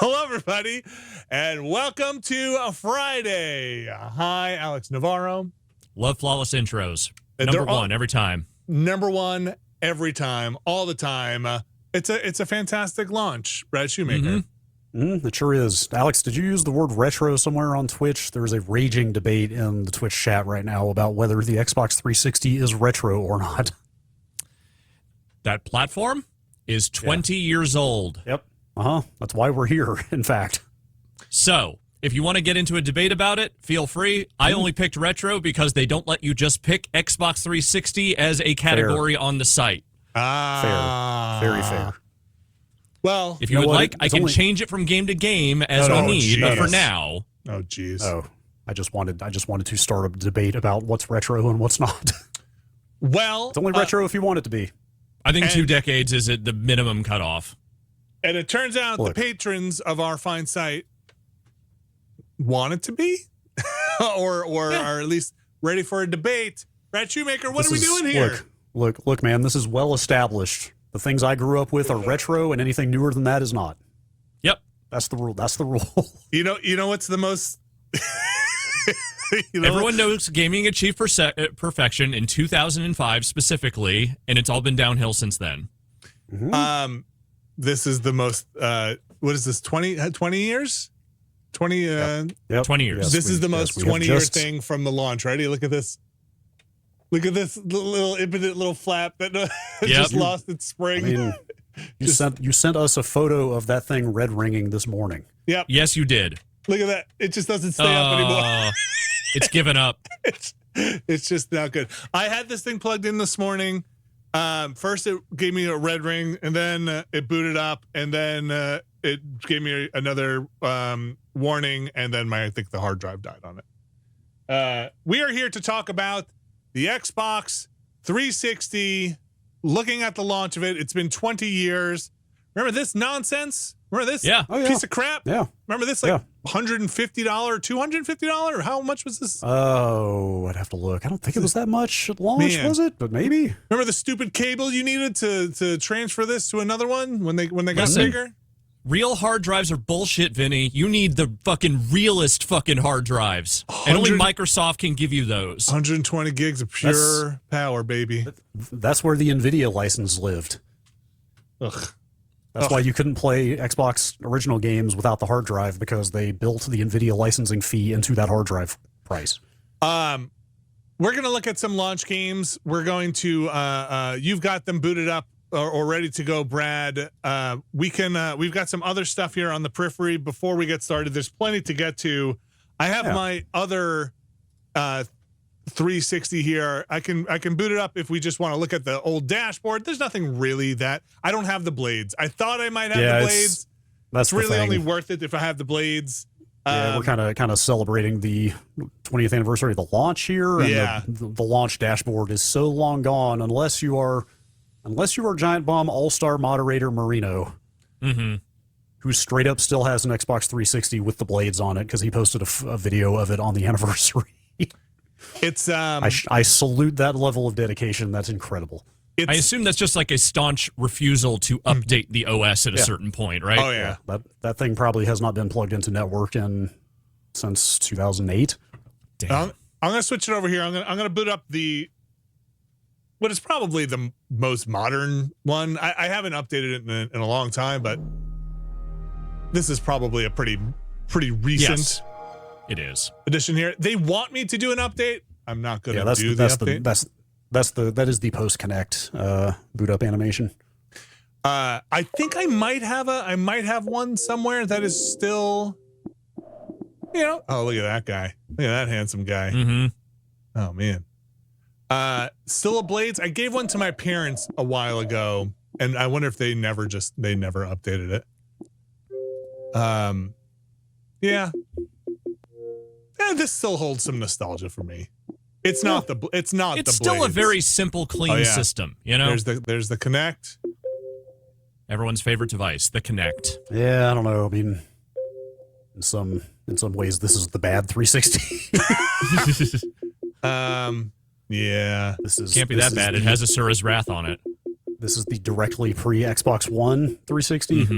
Hello, everybody, and welcome to a Friday. Hi, Alex Navarro. Love flawless intros. And Number one every time. Number one every time, all the time. It's a fantastic launch, Brad Shoemaker. It sure is. Alex, did you use the word retro somewhere on Twitch? There's a raging debate in the Twitch chat right now about whether the Xbox 360 is retro or not. That platform is 20 years old. Yep. That's why we're here, in fact. So, if you want to get into a debate about it, feel free. I only picked retro because they don't let you just pick Xbox 360 as a category on the site. Fair. Very fair. Well, if you would like, I can change it from game to game as we need, but for now. Oh, jeez. Oh, I just wanted to start a debate about what's retro and what's not. Well, it's only retro if you want it to be. I think 2 decades is the minimum cutoff. And it turns out the patrons of our fine site want it to be, or are at least ready for a debate. Brad Shoemaker, what are we doing here? Look, man, this is well established. The things I grew up with are retro, and anything newer than that is not. Yep. That's the rule. That's the rule. You know what's the most... Everyone knows gaming achieved perfection in 2005 specifically, and it's all been downhill since then. This is the most, what is this, 20 years? 20 years. Yes, this is the most 20-year thing from the launch. Ready? Look at this. Look at this little impotent little flap that just lost its spring. I mean, you sent us a photo of that thing red ringing this morning. Yep. Yes, you did. Look at that. It just doesn't stay up anymore. It's given up. It's just not good. I had this thing plugged in this morning. First it gave me a red ring, and then it booted up, and then it gave me another warning, and then I think the hard drive died on it. We are here to talk about the Xbox 360, looking at the launch of it. It's been 20 years. Remember this nonsense? Remember this piece of crap? Yeah. Remember this $150, $250? How much was this? Oh, I'd have to look. I don't think it was that much at launch, was it? But maybe. Remember the stupid cable you needed to transfer this to another one when they got bigger? Real hard drives are bullshit, Vinny. You need the fucking realest fucking hard drives. And only Microsoft can give you those. 120 gigs of pure power, baby. That's where the NVIDIA license lived. Ugh. That's why you couldn't play Xbox original games without the hard drive, because they built the NVIDIA licensing fee into that hard drive price. We're going to look at some launch games. We're going to, you've got them booted up or ready to go, Brad. We've got some other stuff here on the periphery before we get started. There's plenty to get to. I have my other 360 here. I can boot it up if we just want to look at the old dashboard. There's nothing really that I don't have the blades. I thought I might have the blades. That's really only worth it if I have the blades. Yeah, we're kind of celebrating the 20th anniversary of the launch here, and the launch dashboard is so long gone unless you are Giant Bomb All-Star moderator Marino, who straight up still has an Xbox 360 with the blades on it because he posted a video of it on the anniversary. It's I salute that level of dedication. That's incredible. I assume that's just like a staunch refusal to update the OS at a certain point, right? Oh yeah. That thing probably has not been plugged into network since 2008. Damn. I'm gonna switch it over here. I'm gonna boot up what is probably the most modern one. I haven't updated it in a long time, but this is probably a pretty recent. It is. Addition here. They want me to do an update. I'm not going to do the update. That is the post connect boot up animation. I think I might have one somewhere that is still, oh, look at that guy. Look at that handsome guy. Oh man. Still a blades. I gave one to my parents a while ago, and I wonder if they never updated it. Yeah. This still holds some nostalgia for me. It's not the still blades. A very simple, clean system, There's the Kinect. Everyone's favorite device, the Kinect. Yeah, I don't know. I mean, in some ways, this is the bad 360. Yeah. Can't be that bad. It has Asura's Wrath on it. This is the directly pre-Xbox One 360.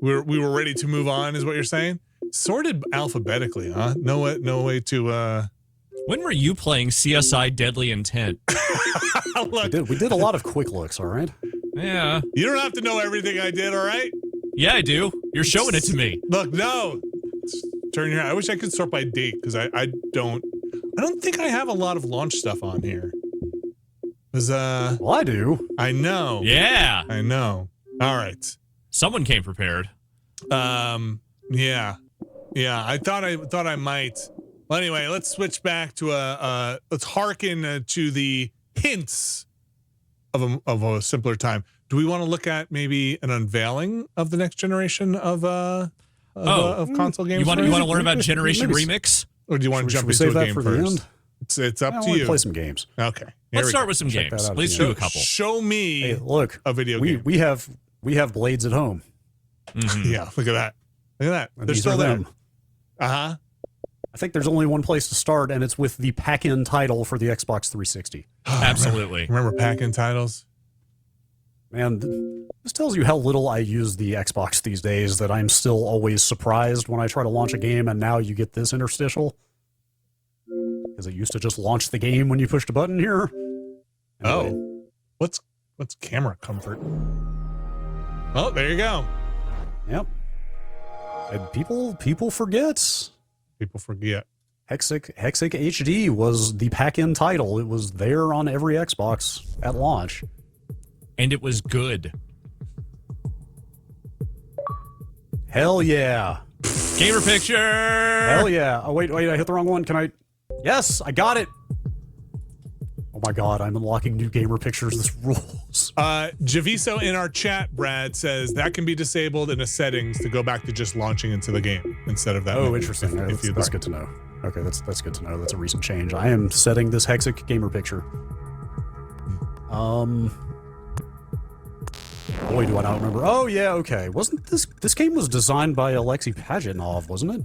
we were ready to move on, is what you're saying? Sorted alphabetically, huh? No way to. When were you playing CSI Deadly Intent? Look, We did a lot of quick looks, all right? Yeah. you don't have to know everything I did, all right? Yeah, I do. You're showing it to me. Look, no. Turn your head. I wish I could sort by date because I don't think I have a lot of launch stuff on here. Well, I do. I know. Yeah. I know. All right. Someone came prepared. Yeah. I thought I might. Well, anyway, let's switch back to let's hearken to the hints of a simpler time. Do we want to look at maybe an unveiling of the next generation of console games? You want to learn about Generation Remix? Or do you want to jump Should we into save a that game for the first? end? It's up I to want to you. play some games. Okay. Let's start with some Check games. that out Let's at the do a end. couple. Show me Hey, look, a video game. we have blades at home. Yeah, look at that. Look at that. And They're these still are there. them. Uh-huh. I think there's only one place to start, and it's with the pack-in title for the Xbox 360. Absolutely. Remember pack-in titles? And this tells you how little I use the Xbox these days, that I'm still always surprised when I try to launch a game, and now you get this interstitial. Because it used to just launch the game when you pushed a button here. Anyway, Oh. What's camera comfort? Oh, there you go. Yep. And people forget. People forget. Hexic HD was the pack-in title. It was there on every Xbox at launch. And it was good. Hell yeah. Gamer picture. Hell yeah. Oh, wait, I hit the wrong one. Can I? Yes, I got it. Oh my god, I'm unlocking new gamer pictures. This rules. Javiso in our chat, Brad, says that can be disabled in the settings to go back to just launching into the game instead of that. Oh, menu, interesting. if you'd That's like. good to know. Okay, that's good to know. That's a recent change. I am setting this Hexic gamer picture. Boy, do I not remember. Oh yeah, okay. Wasn't this game was designed by Alexei Pajitnov, wasn't it?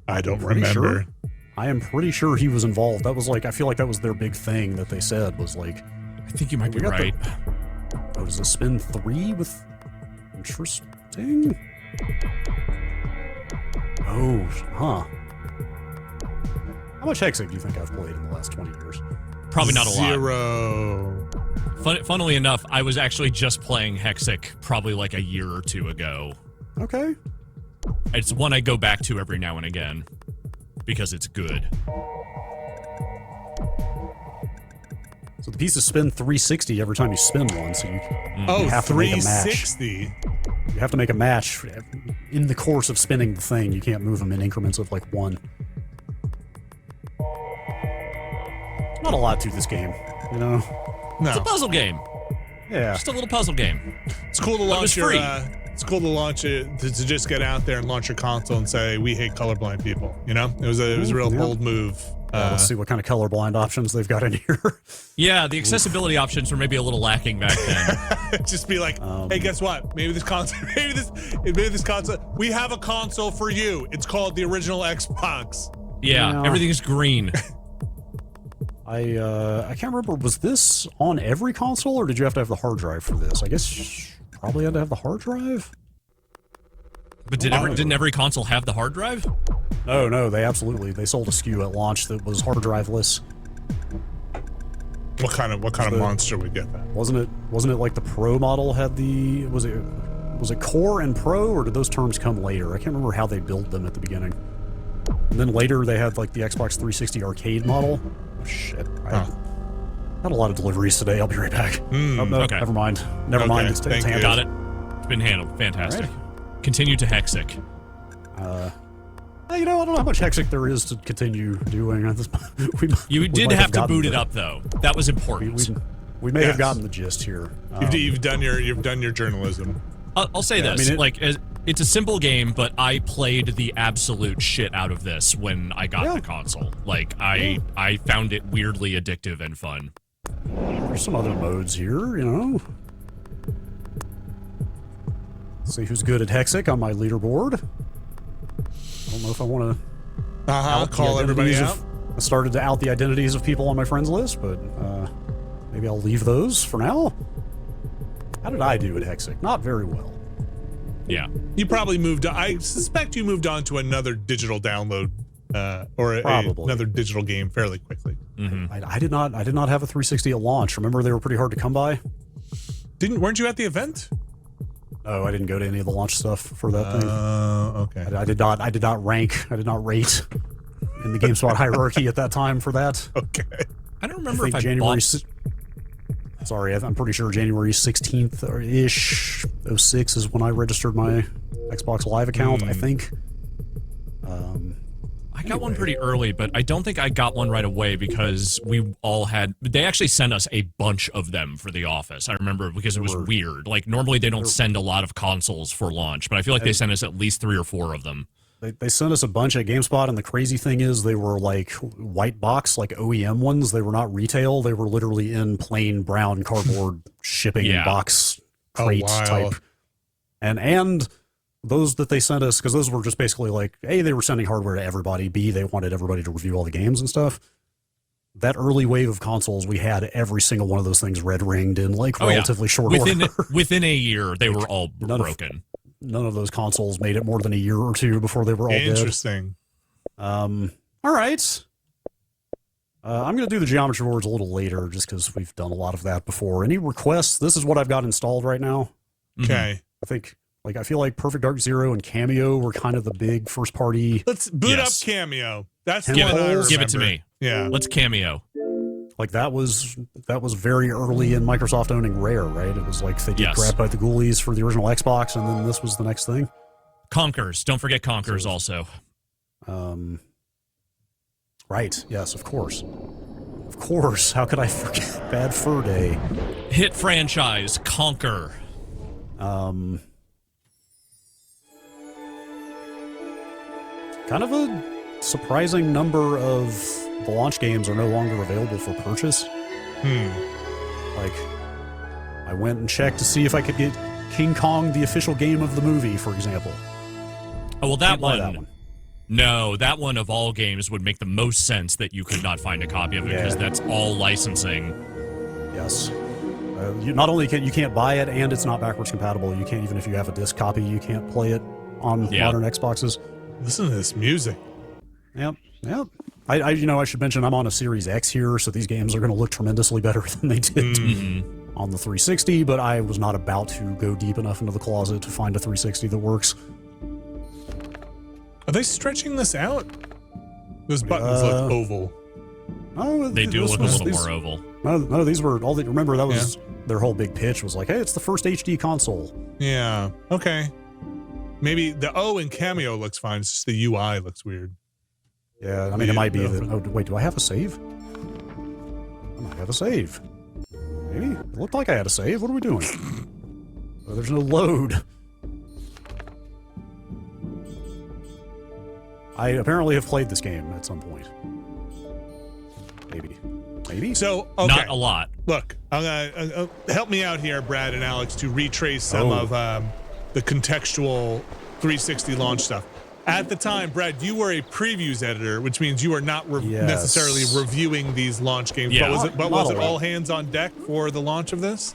I don't Pretty remember. sure. I am pretty sure he was involved. That was like, I feel like that was their big thing that they said was like, I think you might be we got right. oh, does it spin 3 with interesting? Oh, huh. How much Hexic do you think I've played in the last 20 years? Probably not a lot. 0. Funnily enough, I was actually just playing Hexic probably like a year or two ago. Okay. It's one I go back to every now and again because it's good. So the pieces spin 360 every time you spin one, so you Oh, have to make a match. 360. You have to make a match in the course of spinning the thing. You can't move them in increments of like 1. Not a lot to this game, you know? It's a No, puzzle game. Yeah. Just a little puzzle game. it's cool to launch was your. free. It's cool to launch it to just get out there and launch your console and say we hate colorblind people. You know, it was a real Yeah. bold move. Let's see what kind of colorblind options they've got in here. Yeah, the accessibility options were maybe a little lacking back then. Just be like, hey, guess what? Maybe this console, maybe this console. We have a console for you. It's called the original Xbox. Yeah, Yeah. everything's green. I can't remember, was this on every console, or did you have to have the hard drive for this? I guess probably had to have the hard drive? But didn't every console have the hard drive? No, they sold a SKU at launch that was hard driveless. What kind of monster would get that? Wasn't it like the Pro model had the, was it Core and Pro, or did those terms come later? I can't remember how they built them at the beginning. And then later they had like the Xbox 360 arcade model. Oh shit. I had a lot of deliveries today. I'll be right back. Oh, no, okay. Never mind. Never mind. It's thank you. handled. Got it. It's been handled. Fantastic. Continue to Hexic. You know, I don't know how much Hexic there is to continue doing at this point. You did have to boot it up though. That was important. We may Yes. have gotten the gist here. You've done your journalism. I'll say Yeah, I this: mean, it's a simple game, but I played the absolute shit out of this when I got the console. Like I found it weirdly addictive and fun. There's some other modes here, you know. Let's see who's good at Hexic on my leaderboard. I don't know if I want to Call everybody out. I started to out the identities of people on my friends list, but maybe I'll leave those for now. How did I do at Hexic? Not very well. Yeah. You probably moved. I suspect you moved on to another digital download or another digital game fairly quickly. Mm-hmm. I did not have a 360 at launch. Remember, they were pretty hard to come by. Weren't you at the event? Oh, I didn't go to any of the launch stuff for that thing. Okay. I did not rank. I did not rate in the GameSpot hierarchy at that time for that. Okay. I don't remember if I January. bought... Sorry, I'm pretty sure January 16th or ish, 06 is when I registered my Xbox Live account. I think. I got one pretty early, but I don't think I got one right away because we all had... They actually sent us a bunch of them for the office. I remember because it was weird. Like, normally they don't send a lot of consoles for launch, but I feel like they sent us at least 3 or 4 of them. They sent us a bunch at GameSpot, and the crazy thing is they were like white box, like OEM ones. They were not retail. They were literally in plain brown cardboard shipping box crate type. And those that they sent us, because those were just basically like, A, they were sending hardware to everybody. B, they wanted everybody to review all the games and stuff. That early wave of consoles, we had every single one of those things red ringed in like relatively short order. Within a year, they were all broken. None of those consoles made it more than a year or two before they were all Interesting. dead. All right. I'm going to do the geometry boards a little later just because we've done a lot of that before. Any requests? This is what I've got installed right now. Okay. I feel like Perfect Dark Zero and Cameo were kind of the big first party. Let's boot up Cameo. That's give it to me. Yeah. Let's Cameo. Like that was very early in Microsoft owning Rare, right? It was like they get grabbed by the Ghoulies for the original Xbox, and then this was the next thing. Conkers. Don't forget Conkers also. Right. Yes, of course. Of course. How could I forget Bad Fur Day? Hit franchise, Conker. Kind of a surprising number of the launch games are no longer available for purchase. Like, I went and checked to see if I could get King Kong, the official game of the movie, for example. Oh, well, that one. No, that one of all games would make the most sense that you could not find a copy of it because that's all licensing. Yes. You not only can't buy it, and it's not backwards compatible. You can't, even if you have a disc copy, you can't play it on modern Xboxes. Listen to this music. Yep. I should mention I'm on a Series X here, so these games are going to look tremendously better than they did on the 360, but I was not about to go deep enough into the closet to find a 360 that works. Are they stretching this out? Those buttons look oval. Oh, they do look a little more oval. No, these were all that. Remember, that was their whole big pitch was like, hey, it's the first HD console. Yeah. Okay. Maybe the O in Cameo looks fine. It's just the UI looks weird. Yeah, I mean, it might be that. Oh, wait, do I have a save? I might have a save. Maybe? It looked like I had a save. What are we doing? Oh, there's no load. I apparently have played this game at some point. Maybe. So, okay. Not a lot. Look, I'm gonna help me out here, Brad and Alex, to retrace some of the contextual 360 launch stuff. At the time, Brad, you were a previews editor, which means you are not necessarily reviewing these launch games. Yeah. But was it all hands on deck for the launch of this?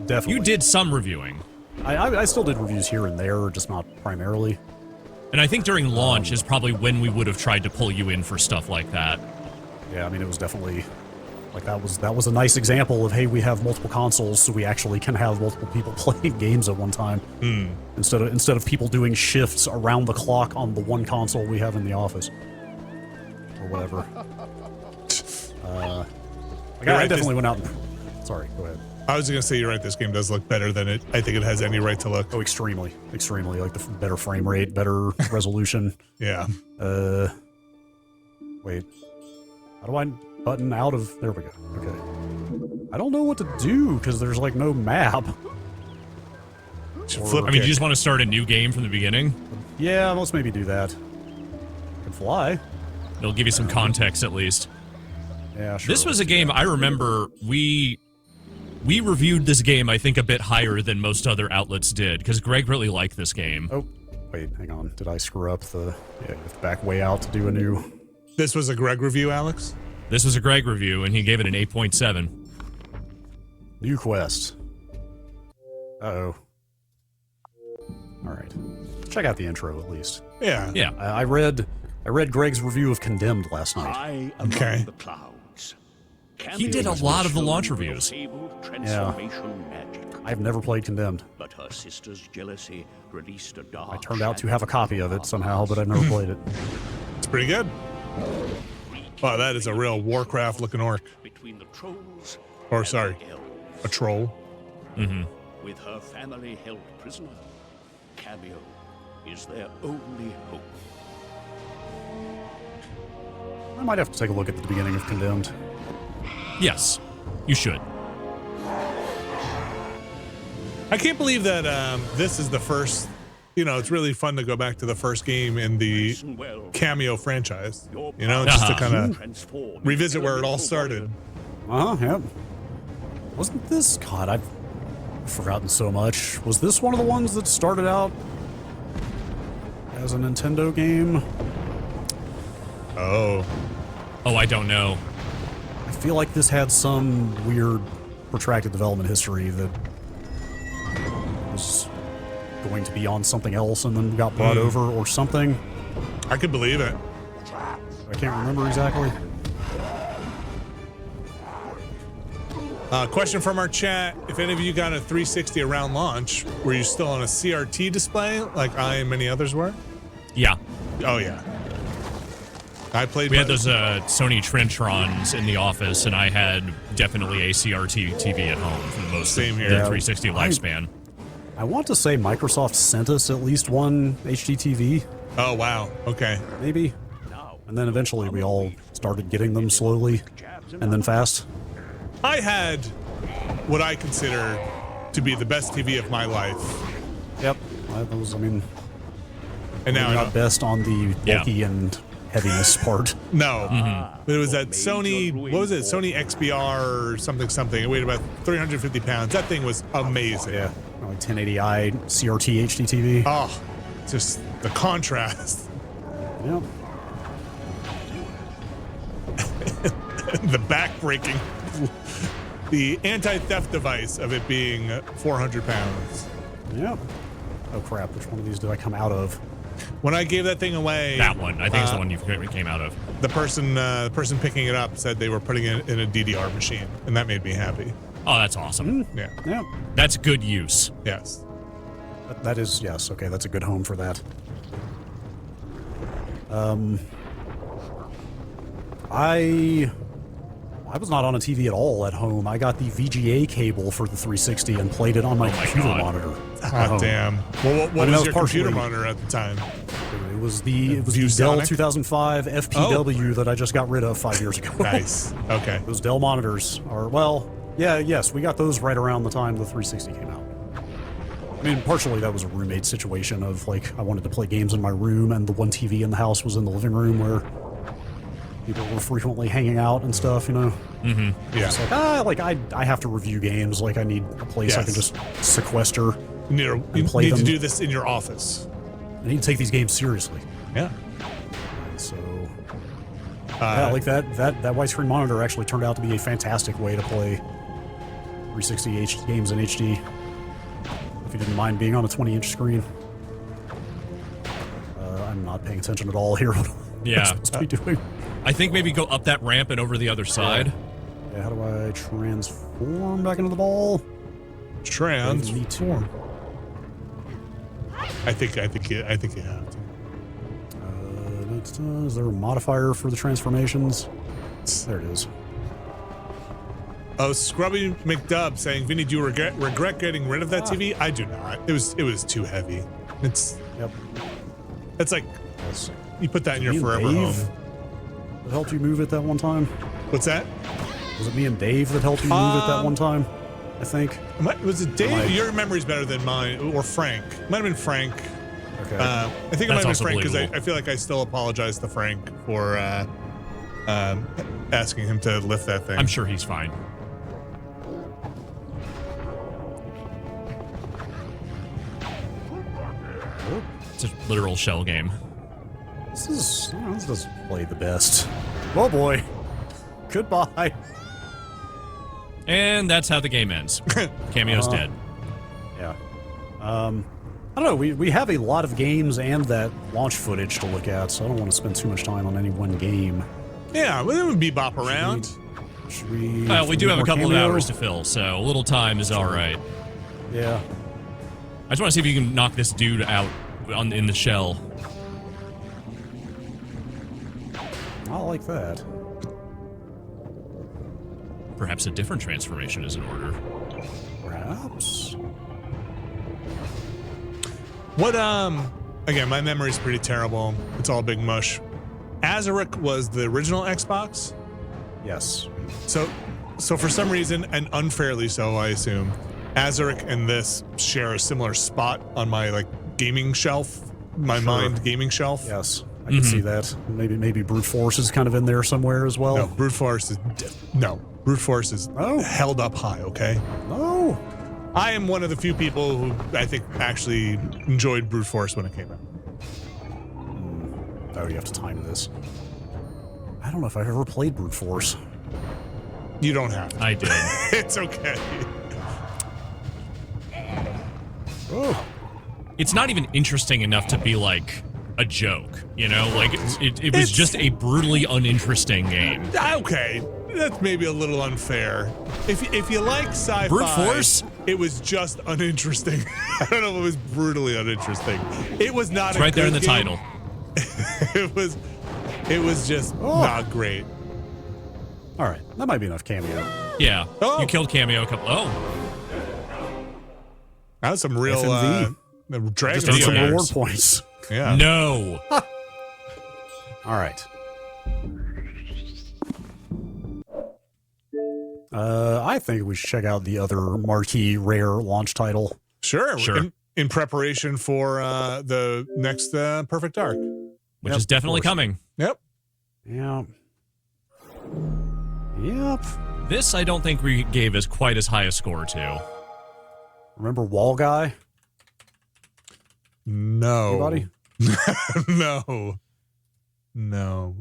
Definitely. You did some reviewing. I still did reviews here and there, just not primarily. And I think during launch is probably when we would have tried to pull you in for stuff like that. Yeah, I mean, it was definitely like that was a nice example of, hey, we have multiple consoles, so we actually can have multiple people playing games at one time instead of people doing shifts around the clock on the one console we have in the office or whatever. I definitely went out and sorry, go ahead. I was going to say, you're right, this game does look better than I think it has any right to look. Oh, extremely. Like the better frame rate, better resolution. Yeah. Wait. How do I button out of... There we go. Okay. I don't know what to do, because there's, like, no map. I mean, you just want to start a new game from the beginning? Yeah, let's maybe do that. I can fly. It'll give you some context, at least. Yeah, sure. This was a game I remember we reviewed this game, I think, a bit higher than most other outlets did, because Greg really liked this game. Oh, wait, hang on. Did I screw up the... Yeah, you have to back way out to do a new... This was a Greg review, Alex? This was a Greg review, and he gave it an 8.7. New quest. Uh-oh. right. Check out the intro at least. Yeah. Yeah. I read Greg's review of Condemned last night. High among Okay. the clouds. He did a lot of the launch reviews. Transformation magic. I've never played Condemned. But her sister's jealousy released a dark I turned out to have a copy of it somehow, but I've never played it. It's pretty good. Wow, that is a real Warcraft-looking orc. between the trolls Or, and sorry, the elves. a troll. With her family held prisoner, Kameo is their only hope. I might have to take a look at the beginning of Condemned. Yes, you should. I can't believe that this is the first. You know, it's really fun to go back to the first game in the Listen well. Cameo franchise. Your You know, just to Uh-huh. kind of transform revisit where it all into a started. Yep. Wasn't this... God, I've forgotten so much. Was this one of the ones that started out as a Nintendo game? Oh, Oh, I don't know. I feel like this had some weird protracted development history that was going to be on something else and then got brought over or something. I could believe it. I can't remember exactly. Question from our chat: if any of you got a 360 around launch, were you still on a CRT display like I and many others were? Yeah. Oh yeah. I played. We had those Sony Trintrons in the office, and I had definitely a CRT TV at home for the most Same here. the Yeah. 360 lifespan. I want to say Microsoft sent us at least one HDTV, Oh wow. Okay. maybe. And then eventually we all started getting them slowly and then fast. I had what I consider to be the best TV of my life, Yep. That was, I mean, and now I not don't. best on the bulky and heaviness part. No, but it was that Sony. What was it? Sony XBR or something. It weighed about 350 pounds. That thing was amazing. Yeah. Like 1080i CRT HDTV. Oh, just the contrast, Yep. the back-breaking, the anti-theft device of it being 400 pounds. Yep. Oh crap, which one of these did I come out of? When I gave that thing away, That one, I think, is the one you came out of. the person picking it up said they were putting it in a DDR machine, and that made me happy. Oh, that's awesome. Yeah. Yep. That's good use. Yes. That is, yes, okay, that's a good home for that. I was not on a TV at all at home. I got the VGA cable for the 360 and played it on my computer God. monitor. at God home. damn. Well, what I mean, was that your was computer partially- monitor at the time? It was the Dell ViewSonic? 2005 FPW that I just got rid of 5 years ago. Nice. Okay. Those Dell monitors are, well, yes, we got those right around the time the 360 came out. I mean, partially that was a roommate situation of, like, I wanted to play games in my room, and the one TV in the house was in the living room where people were frequently hanging out and stuff, you know? Yeah. It's like, I have to review games, like, I need a place I can Yes. just sequester. You play need to them. do this in your office. I need to take these games seriously. Yeah. So, yeah, Uh, like that widescreen monitor actually turned out to be a fantastic way to play 360 games in HD. If you didn't mind being on a 20-inch screen. I'm not paying attention at all here. What am I Yeah. supposed to be doing? I think maybe go up that ramp and over the other side. Yeah, how do I transform back into the ball? transform. I think you have to. Is there a modifier for the transformations? There it is. Oh, Scrubby McDub saying, Vinny, do you regret getting rid of that TV? I do not. It was too heavy. It's like Yes. you put that in your Me and forever Dave home. that helped you move it that one time? What's that? Was it me and Dave that helped you move it that one time? I think. Was it Dave? Am I- Your memory's better than mine, or Frank. Might have been Frank. Okay. I think it might That's have been also Frank because believable. I feel like I still apologize to Frank for asking him to lift that thing. I'm sure he's fine. It's a literal shell game. This doesn't play the best. Oh boy. Goodbye. And that's how the game ends. Cameo's dead. Yeah. I don't know. We have a lot of games and that launch footage to look at, so I don't want to spend too much time on any one game. Yeah, we would bebop around. Should we? Well, we do have a couple of Kameo? hours to fill, so a little time is all right. Yeah. I just want to see if you can knock this dude out in the shell. I like that. Perhaps a different transformation is in order. Perhaps. What, again, my memory's pretty terrible. It's all big mush. Azaric was the original Xbox. Yes. So for some reason, and unfairly so, I assume, Azaric and this share a similar spot on my, like, gaming shelf, my mind gaming shelf. Yes. I can see that. Maybe Brute Force is kind of in there somewhere as well. No, Brute Force is, Brute Force is held up high, okay? Oh. I am one of the few people who I think actually enjoyed Brute Force when it came out. Oh, you have to time this. I don't know if I've ever played Brute Force. You don't have to. I did. It's okay. Oh. It's not even interesting enough to be like a joke, you know? Like, it was just a brutally uninteresting game. Okay, that's maybe a little unfair. If you like sci-fi, Brute Force? It was just uninteresting. I don't know if it was brutally uninteresting. It was not. It's right there in the title. It was just not great. All right, that might be enough Kameo. Yeah. Oh. You killed Kameo a couple. Oh. That was some real FMV. Dragon Just earned some Video reward games. points. Yeah. No. All right. I think we should check out the other marquee rare launch title. Sure. Sure. In preparation for the next Perfect Dark. Which is definitely coming. Yep. Yeah. Yep. This I don't think we gave as quite as high a score to. Remember Wall Guy? No. Anybody? No.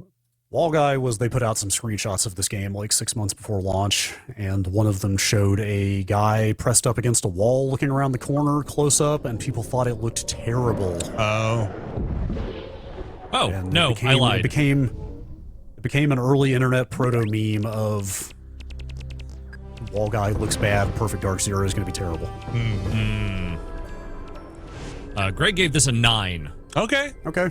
Wall Guy was, they put out some screenshots of this game like 6 months before launch, and one of them showed a guy pressed up against a wall looking around the corner close up, and people thought it looked terrible. Oh. Oh, And no, I lied. It became an early internet proto meme of Wall Guy looks bad, Perfect Dark Zero is going to be terrible. Greg gave this a 9. Okay. Okay.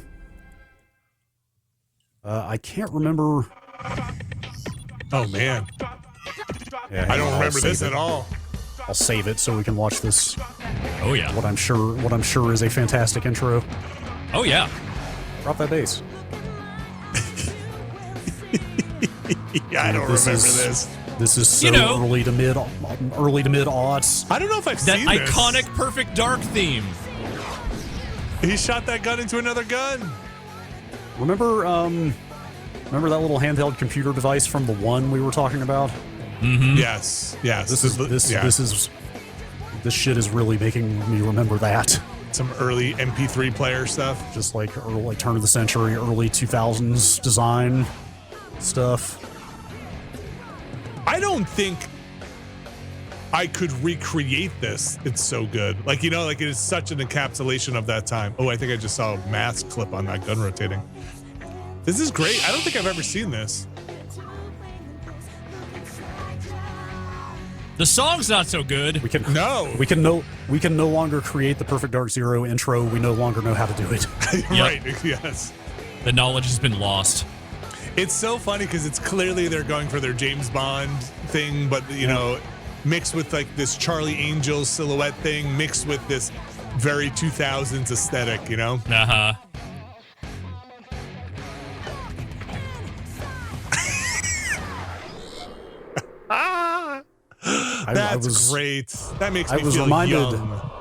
I can't remember. Oh man. Yeah, I don't I'll remember save this it. at all. I'll save it so we can watch this. Oh, yeah. What I'm sure is a fantastic intro. Oh, yeah. Drop that bass. Yeah, I don't remember this. This is so You know- early to mid aughts. I don't know if I've That seen this. iconic Perfect Dark theme. He shot that gun into another gun. Remember that little handheld computer device from the one we were talking about? Yes. This shit is really making me remember that. Some early MP3 player stuff. Just like early turn of the century, early 2000s design stuff. I don't think I could recreate this. It's so good. Like, you know, like it is such an encapsulation of that time. Oh, I think I just saw a mask clip on that gun rotating. This is great. I don't think I've ever seen this. The song's not so good. We can No. we can no longer create the Perfect Dark Zero intro. We no longer know how to do it. Right. Yes. The knowledge has been lost. It's so funny because it's clearly they're going for their James Bond thing, but you know, mixed with like this Charlie Angel silhouette thing, mixed with this very 2000s aesthetic, you know? Uh-huh. That's great. That makes me I was feel reminded. young.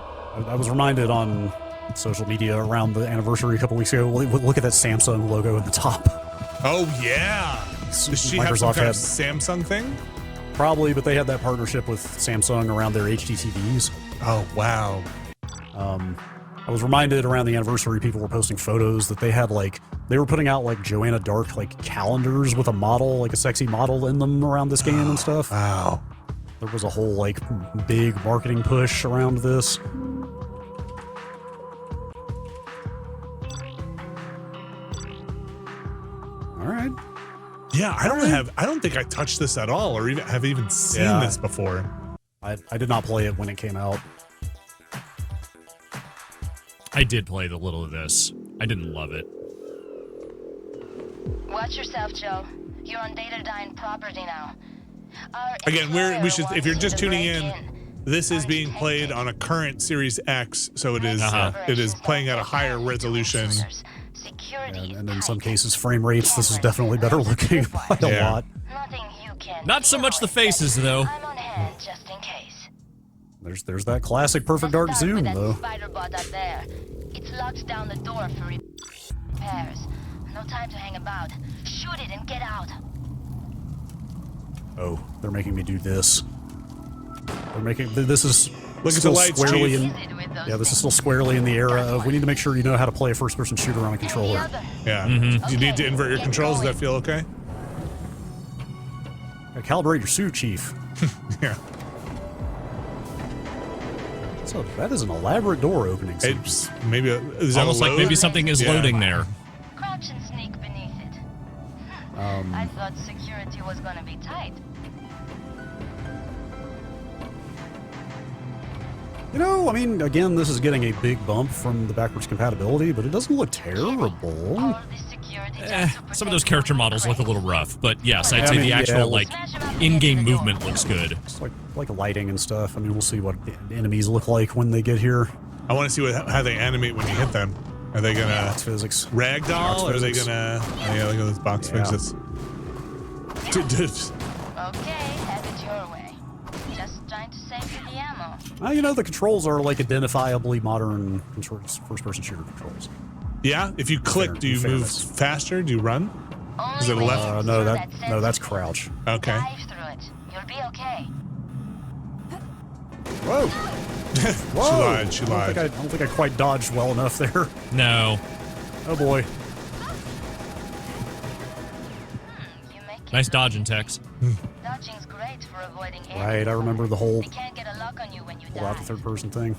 I was reminded on social media around the anniversary a couple weeks ago. Look at that Samsung logo in the top. Oh yeah. Does she have some Microsoft kind of had- Samsung thing? Probably, but they had that partnership with Samsung around their HDTVs. Oh wow. I was reminded around the anniversary, people were posting photos that they had they were putting out like Joanna Dark calendars with a model, like a sexy model in them around this game and stuff. Wow. There was a whole big marketing push around this. All right. Yeah, I don't think I touched this at all, or have even seen this before. I did not play it when it came out. I did play the little of this. I didn't love it. Watch yourself, Joe. You're on Datadyne property now. Again, we should. If you're just tuning in, this is being played on a current Series X, so it is playing at a higher resolution. And in some cases, frame rates. This is definitely better looking by a lot. Not so much the faces, though. I'm on hand just in case. There's that classic perfect dark zoom, though. Spider bot up there. It's locked down the door for repairs. No time to hang about. Shoot it and get out. Oh, they're making me do this. They're making this is Look at still the lights, squarely Chief. in. Yeah, this is still squarely in the era of we need to make sure you know how to play a first-person shooter on a controller. Yeah. You need to invert your controls. Does that feel okay? Calibrate your suit, Chief. Yeah. So that is an elaborate door opening. It's maybe is Almost that a like load? maybe something is Yeah. loading there. Crouch and sneak beneath it. I thought security was gonna be tight. You know, I mean, again, this is getting a big bump from the backwards compatibility, but it doesn't look terrible. All the security Some of those character models look a little rough, but yes, I'd Yeah, say I mean, the actual yeah, like in-game movement looks good. It's like lighting and stuff. I mean, we'll see what the enemies look like when they get here. I want to see how they animate when you hit them. Are they gonna Box physics. ragdoll? Box Or are they physics. gonna? Oh, yeah, look at those box Yeah. physics. Okay, have it your way. Just trying to save you the ammo. Well, you know, the controls are like identifiably modern first-person shooter controls. Yeah. If you click, do you move fairness. faster? Do you run? Only Is it a way left? you No, through that's sensor. crouch. Okay. Dive through it. You'll be okay. Whoa! She lied. She lied. I don't think I quite dodged well enough there. No. Oh boy. You make it. Nice dodging, Tex. Dodging's great for avoiding Right, I remember the whole They can't get a lock on you when you pull out the dive. third-person thing.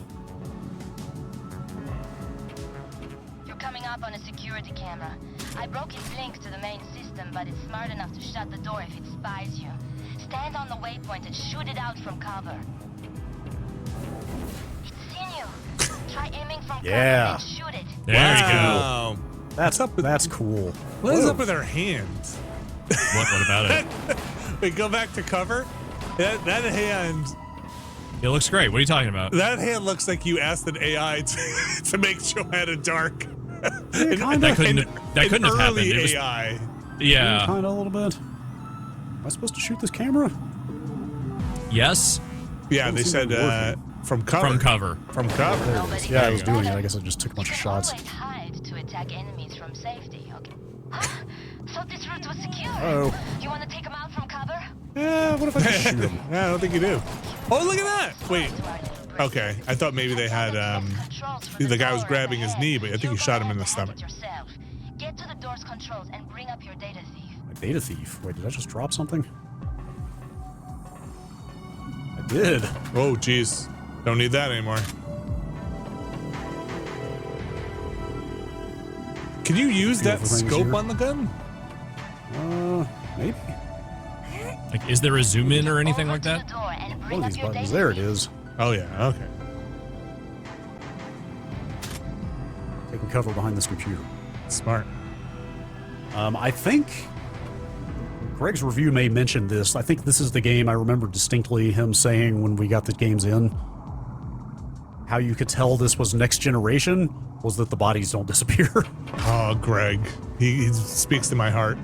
You're coming up on a security camera. I broke its link to the main system, but it's smart enough to shut the door if it spies you. Stand on the waypoint and shoot it out from cover. It's seen you. Try aiming from Yeah. cover and shoot it. There you go. Wow. That's cool. What is Whoa. up with her hands? What about it? Wait, go back to cover. That hand. It looks great. What are you talking about? That hand looks like you asked an AI to make Joanna dark. Kinda. That couldn't have happened. Early It was, AI. yeah. Kind of a little bit. Am I supposed to shoot this camera? Yes. Yeah, they seem said to be working. from cover. From cover. From cover. Nobody Yeah, I can was doing it. better. I guess I just took a bunch You of can shots. always hide to attack enemies from safety, okay? So this route was secure. Oh. You want to take them out from cover? Yeah, what if I just shoot him? Yeah, I don't think you do. Oh, look at that. Wait. Okay, I thought maybe they had the guy was grabbing his knee, but I think he shot him in the stomach. Get to the door's controls and bring up your data thief. A data thief. Wait, did I just drop something? I did. Oh, jeez. Don't need that anymore. Can you use that Beautiful things scope here. on the gun? Maybe. Like, is there a zoom in or anything like that? One of these buttons. There it is. Oh yeah. Okay. Taking cover behind this computer. Smart. I think Greg's review may mention this. I think this is the game I remember distinctly him saying when we got the games in. How you could tell this was next generation was that the bodies don't disappear. Oh, Greg. He speaks to my heart.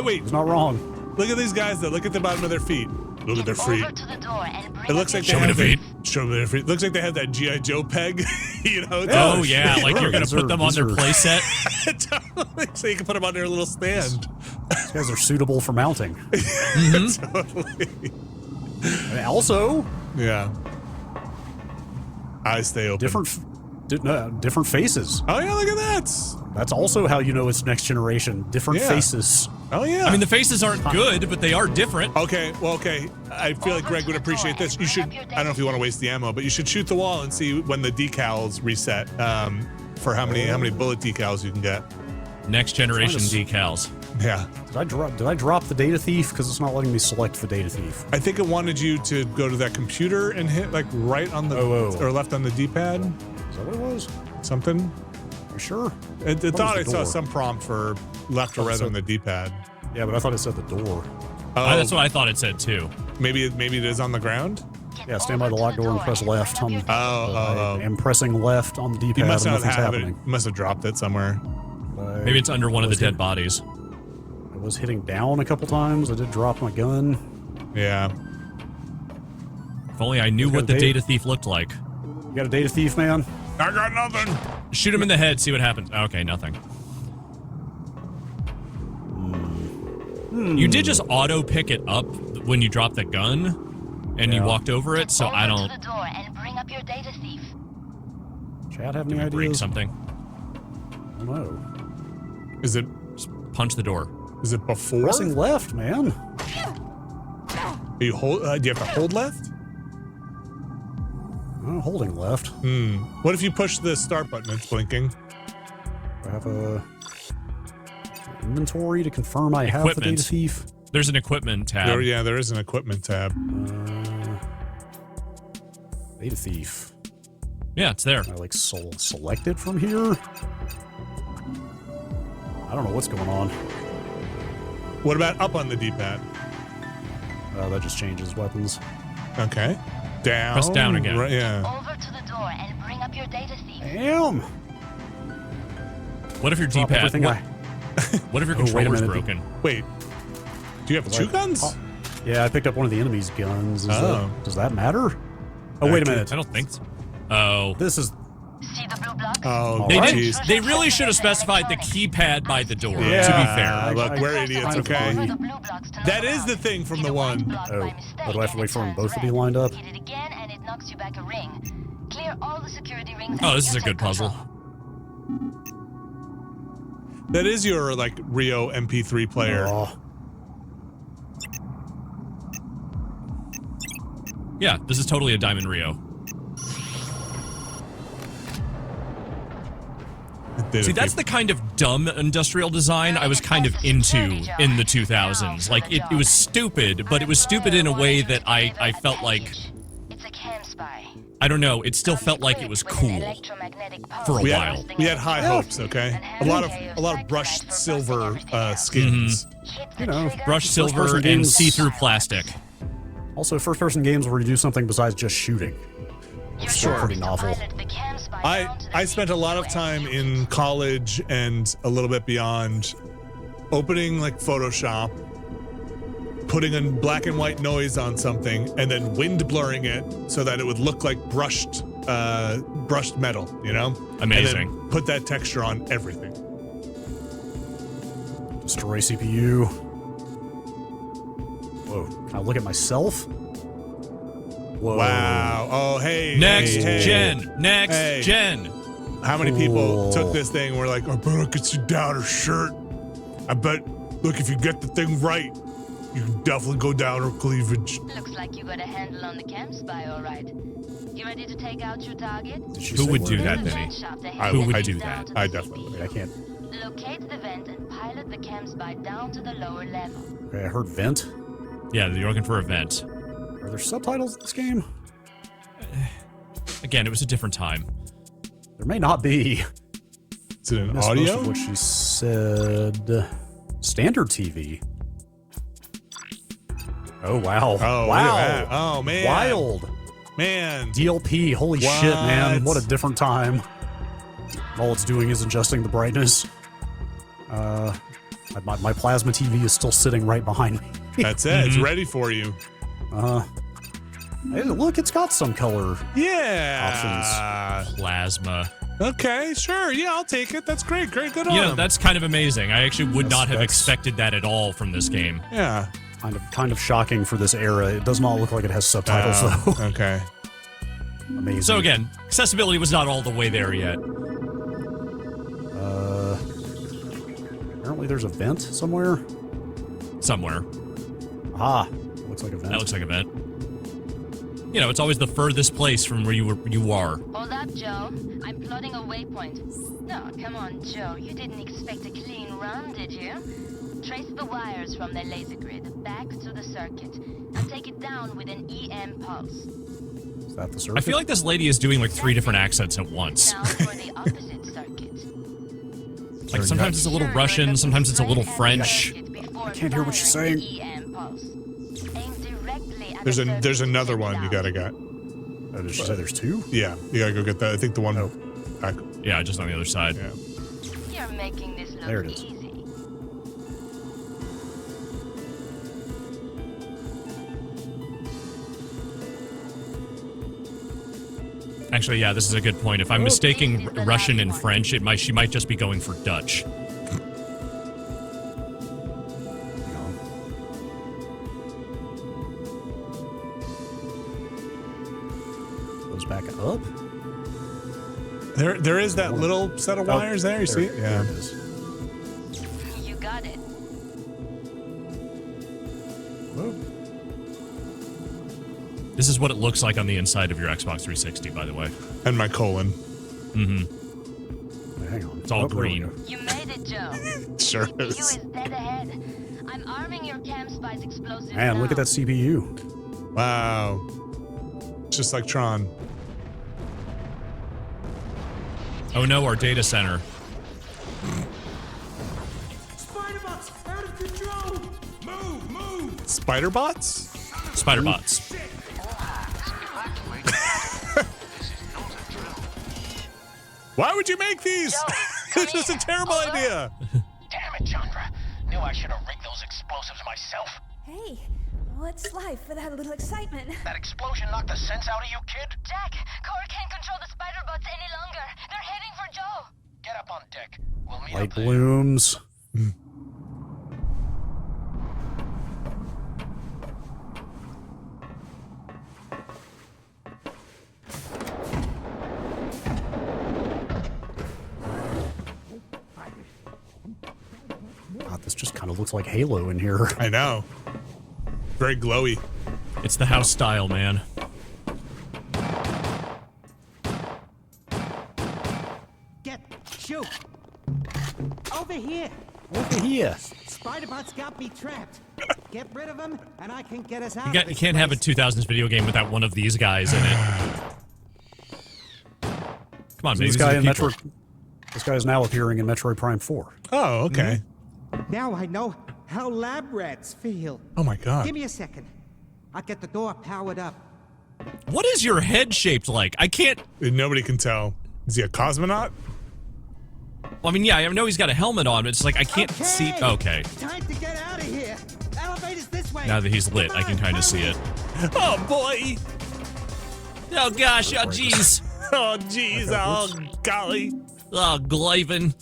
Wait. He's not wrong. Look at these guys, though. Look at the bottom of their feet. Look at their feet. Over to the door and bring It looks up like your they Show me have the that, show me their feet. Looks like they have that G.I. Joe peg. You know? Oh, yeah. Like, sure. you're going to put them on their playset? Totally. So you can put them on their little stand. These guys are suitable for mounting. Totally. And also, Yeah. Eyes stay open. different faces. Oh, yeah, look at that. That's also how you know it's next generation. Different Yeah. faces. Oh, yeah. I mean, the faces aren't good, but they are different. Okay, well, okay. I feel like Greg would appreciate this. You should, I don't know if you want to waste the ammo, but you should shoot the wall and see when the decals reset for how many bullet decals you can get. Next generation decals. Yeah. Did I drop the data thief? Because it's not letting me select the data thief. I think it wanted you to go to that computer and hit like right on the or left on the D-pad. Is that what it was? Something. Are you sure? It thought I saw door? some prompt for left or right on the D-pad. Yeah, but I thought it said the door. Oh, That's what I thought it said too. maybe it is on the ground. Yeah, stand by the locked door and press left. Oh. I am pressing left on the D-pad. You must and not nothing's have happening. it. Must have dropped it somewhere. Maybe it's under one of the dead bodies. I was hitting down a couple times. I did drop my gun. Yeah. If only I knew what the data thief looked like. You got a data thief, man? I got nothing. Shoot him in the head, see what happens. Okay, nothing. You did just auto pick it up when you dropped the gun, and you walked over it, so I don't... To the door and bring up your data thief. Chad have any ideas? break something. I don't know. Is it Just punch the door. is it before? Pressing left, man. Do you hold? Do you have to hold left? I'm holding left. What if you push the start button? It's blinking. I have a inventory to confirm I have the Equipment. data thief. There's an equipment tab. There is an equipment tab. Data thief. Yeah, it's there. Can I like select it from here? I don't know what's going on. What about up on the D-pad? That just changes weapons. Okay. Down. Press down again. Right, yeah. Over to the door and bring up your data thief. Damn! What if your Drop D-pad... everything What if your Oh, wait a controller's minute. broken? Wait. Do you have two guns? Yeah, I picked up one of the enemy's guns. Does that matter? Oh, wait a minute. I don't think so. Oh. This is... See the blue block? Oh, They Alright. did. They really should have specified the keypad by the door. Yeah. To be fair. Look, we're idiots, okay? The blue blocks turn That is around. the thing from See the white one. block Oh. by mistake Oh, do I have to and wait it for them turns both to be red. lined up? Hit it again and it knocks you back a ring. Clear all the security rings. Oh, and this is you a good take puzzle. control. That is your like Rio MP3 player. Oh, Yeah, this is totally a Diamond Rio. See, that's the kind of dumb industrial design I was kind of into in the 2000s. Like, it was stupid, but it was stupid in a way that I felt like, It's a cam spy. I don't know, it still felt like it was cool for a while. We had high hopes, okay? A lot of brushed silver skins. you know, Brushed silver first-person and games- see-through plastic. Also, first-person games where you do something besides just shooting. It's still pretty novel. I spent a lot of time in college and a little bit beyond opening like Photoshop, putting a black and white noise on something, and then wind blurring it so that it would look like brushed metal, you know? Amazing. And then put that texture on everything. Destroy CPU. Whoa. Can I look at myself? Whoa. Wow. Oh, hey. Next hey, gen. Next Hey. gen. How many people Cool. took this thing and were like, I bet I could see down her shirt. I bet, look, if you get the thing right, you can definitely go down her cleavage. Looks like you got a handle on the cam spy, all right. You ready to take out your target? Did she Who say would word? do that, The Vinny? vent shaft ahead. I Who would I do Down that? to the I CP. definitely. I can't. Locate the vent and pilot the cam spy down to the lower level. Okay, I heard vent. Yeah, you're looking for a vent. Are there subtitles in this game? Again, it was a different time. There may not be. Is it an Missed most audio? of what she said. Standard TV. Oh wow! Oh, wow! look at that. Oh, man. Wild. Man. DLP. Holy What? shit, man! What a different time. All it's doing is adjusting the brightness. My plasma TV is still sitting right behind me. That's it. It's ready for you. Hey, look, it's got some color. Yeah. Plasma. Okay, sure. Yeah, I'll take it. That's great. Great. Good on You know, him. that's kind of amazing. I actually would not have That's- expected that at all from this game. Yeah. Kind of shocking for this era. It does not look like it has subtitles though. Okay. Amazing. So again, accessibility was not all the way there yet. Apparently there's a vent somewhere. Somewhere. Ah, looks like a vent. That looks like a vent. You know, it's always the furthest place from where you are. Hold up, Joe. I'm plotting a waypoint. No, come on, Joe. You didn't expect a clean run, did you? Trace the wires from the laser grid back to the circuit and take it down with an EM pulse. Is that the circuit? I feel like this lady is doing like 3 different accents at once. Now for the opposite circuit. Like sometimes it's a little Russian, sometimes it's a little French. I can't hear what she's saying. There's another one you gotta get. Oh, did she say there's 2? Yeah, you gotta go get that. I think the one back. Yeah, just on the other side. Yeah. You're making this look There it is. easy. Actually, yeah, this is a good point. If I'm mistaking Russian and French, she might just be going for Dutch. Goes back up. There is that little set of wires there. You see it? Yeah. There it is. You got it. This is what it looks like on the inside of your Xbox 360, by the way. And my colon. Mm-hmm. Hang on. It's all green. You made it, Joe. Sure CPU is. is dead ahead. I'm arming your Cam Spy's explosive Man, now. look at that CPU. Wow. Just like Tron. Oh no, our data center. Spider-Bots out of control! Move! Spider bots? Spider bots. Why would you make these? This is a terrible idea. Damn it, Chandra. Knew I should have rigged those explosives myself. Hey, what's life without a little excitement? That explosion knocked the sense out of you, kid. Jack, Core can't control the spider bots any longer. They're heading for Joe. Get up on deck. We'll meet Light up there. blooms. God, this just kind of looks like Halo in here. I know. Very glowy. It's the house style, man. Shoot! Over here! Over here. Spider-Bots got me trapped. Get rid of them, and I can get us out. You can't have a 2000s video game without one of these guys in it. Come on, baby. This guy in Metro. This guy is now appearing in Metroid Prime 4. Oh, okay. Now I know how lab rats feel. Oh my god. Give me a second. I'll get the door powered up. What is your head shaped like? I can't. Nobody can tell. Is he a cosmonaut? Well, I mean, yeah, I know he's got a helmet on, but it's like I can't see. Okay. Time to get out of here. Elevators this way. Now that he's lit, I can kind of see it. Oh boy. Oh gosh. Oh jeez. Oh jeez. Oh golly. Oh, Glavin.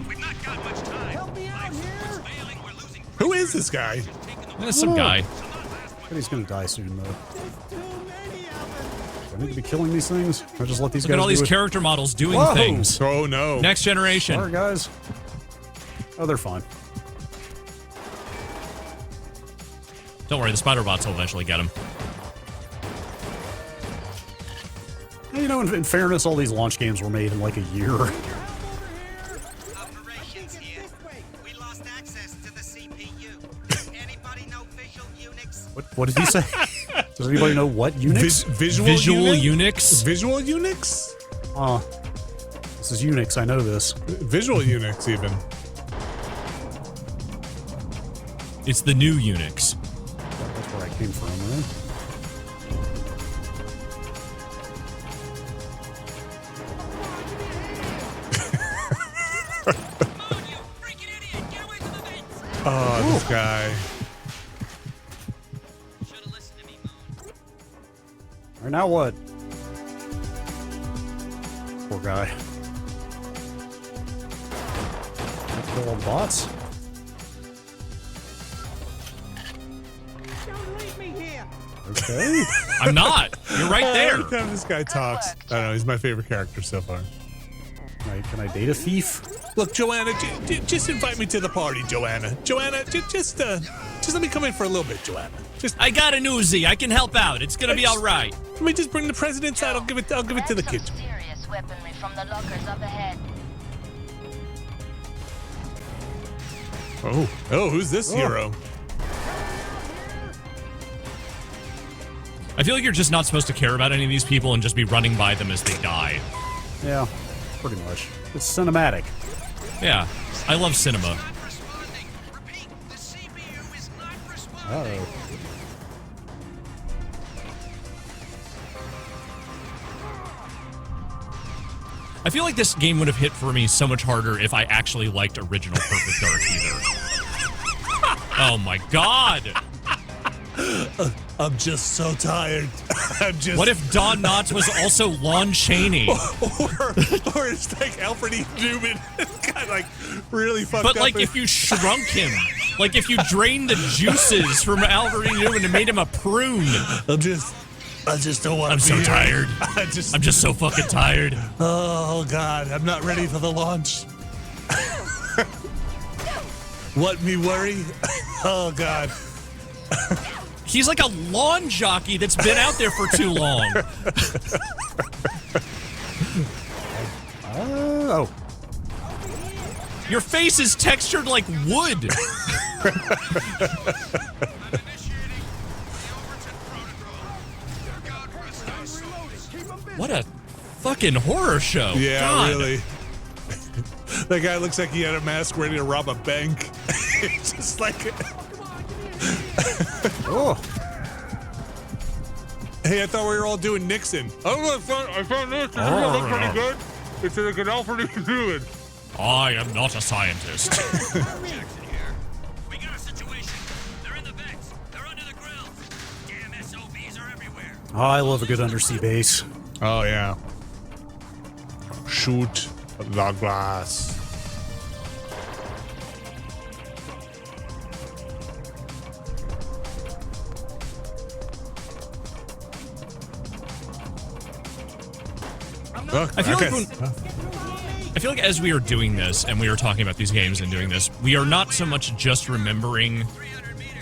We've not got much time. Help me out here. Who is this guy? There's some guy. I think he's gonna die soon, though. There's too many of them. Do I need to be killing these things? Or just let these Look guys at all these do it? character models doing Whoa. things. Oh no. Next generation. Sorry, guys. Oh, they're fine. Don't worry, the spider bots will eventually get him. You know, in fairness, all these launch games were made in like a year. Operations here. We lost access to the CPU. Anybody know visual Unix? What did he say? Does anybody know what Unix? Visual Unix? Visual Unix? This is Unix, I know this. Visual Unix even. It's the new Unix. That's where I came from, man. Oh, this guy. All right, now what? Poor guy. Let's kill all the bots. Don't leave me here. Okay. I'm not. You're right there. Every time this guy talks, I don't know, he's my favorite character so far. Can I date a thief? Look, Joanna, just invite me to the party, Joanna. Joanna, just let me come in for a little bit, Joanna. I got an Uzi. I can help out. It's gonna be all right. Let me just bring the president inside. I'll give it to the kids. Serious weaponry from the lockers up ahead. Oh, who's this hero? I feel like you're just not supposed to care about any of these people and just be running by them as they die. Yeah, pretty much. It's cinematic. Yeah, I love cinema. Uh-oh. I feel like this game would have hit for me so much harder if I actually liked original Perfect Dark either. Oh my god! I'm just so tired. What if Don Knotts was also Lon Chaney? or it's like Alfred E. Newman. Kind of like really fucked up. But like if you shrunk him, like if you drained the juices from Alfred E. Newman and made him a prune. I just don't want to be here. Tired. I'm just so fucking tired. Oh God, I'm not ready for the launch. What me worry? Oh God. He's like a lawn jockey that's been out there for too long. Oh. Your face is textured like wood. What a fucking horror show. Yeah, God. really. That guy looks like he had a mask ready to rob a bank. It's just like... Oh. Hey, I thought we were all doing Nixon. Oh, I found Nixon. Doesn't it look pretty good? It's like an Alfred E. Newman. I am not a scientist. Jackson here. We got a situation. They're in the vents. They're under the grills. Damn SOBs are everywhere. Oh, I love a good undersea base. Oh, yeah. Shoot the glass. I feel like as we are doing this and we are talking about these games and doing this, we are not so much just remembering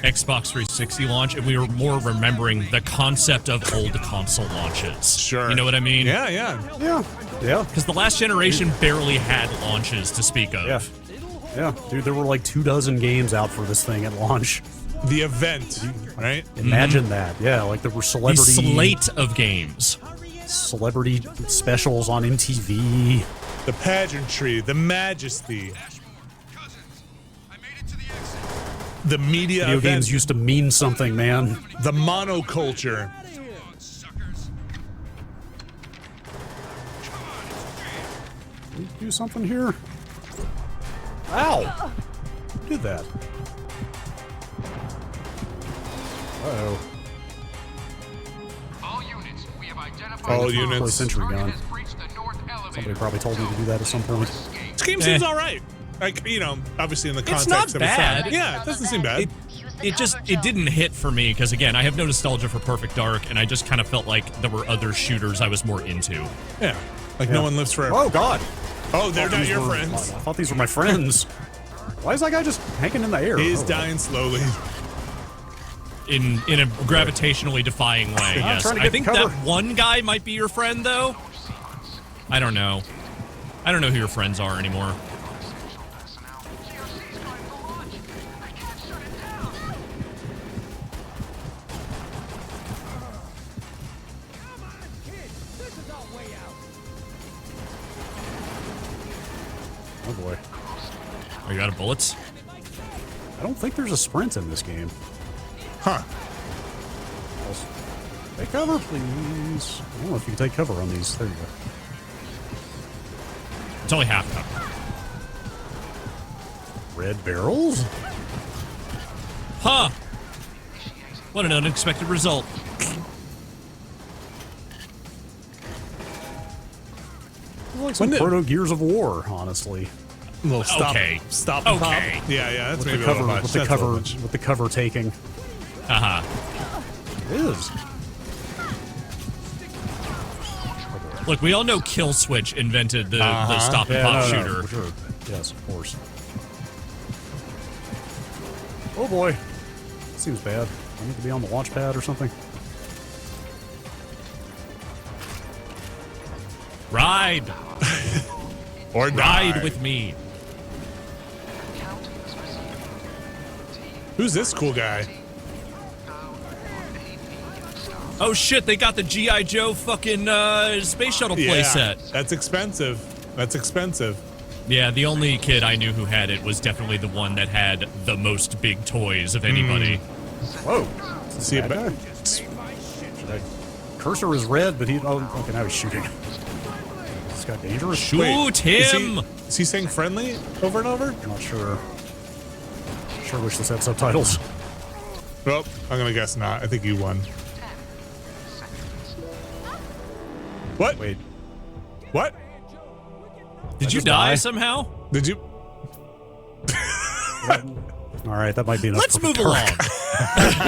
Xbox 360 launch, and we are more remembering the concept of old console launches. Sure. You know what I mean? Yeah. Because the last generation barely had launches to speak of. Yeah, dude, there were like 24 games out for this thing at launch. The event, right? Imagine that. Yeah, like there were The celebrity slate of games. Celebrity specials on MTV. The pageantry, the majesty. The media Video event, games used to mean something, man. the monoculture. Did we do something here? Ow! Who did that? Uh-oh. All units. Play Sentry Gun. Somebody probably told me to do that at some point. This game seems all right. Like, you know, obviously in the context not of bad. its time. Yeah, it doesn't seem bad. It didn't hit for me because, again, I have no nostalgia for Perfect Dark, and I just kind of felt like there were other shooters I was more into. Yeah. Like no one lives forever. Oh, God. Oh, they're not your friends. I thought these were my friends. Why is that guy just hanging in the air? He's Oh, dying slowly. In a gravitationally defying way, yes. trying to I get think cover. that one guy might be your friend, though. I don't know. I don't know who your friends are anymore. Oh, boy. Are you out of bullets? I don't think there's a sprint in this game. Huh. Take cover, please. I don't know if you can take cover on these. There you go. It's only half cover. Red barrels? Huh. What an unexpected result. Like some proto Gears of War, honestly. A little stop. Okay. Stop and pop. Okay. Yeah, that's With maybe the a cover, little much. with the That's a cover, little much. with the cover taking. Uh-huh. It is. Look, we all know Kill Switch invented the stop and pop shooter. For sure. Yes, of course. Oh boy. Seems bad. I need to be on the launch pad or something. Ride. Or ride with me. Who's this cool guy? Oh shit, they got the G.I. Joe fucking space shuttle playset. That's expensive. That's expensive. Yeah, the only kid I knew who had it was definitely the one that had the most big toys of anybody. Whoa. See it back. Cursor is red, but he... Oh, okay, now he's shooting. This guy dangerous? Shoot him! Is he saying friendly over and over? I'm not sure. Sure wish this had subtitles. Well, I'm gonna guess not. I think you won. What? Wait. What? Did you die somehow? Did you? All right, that might be enough. Let's move along.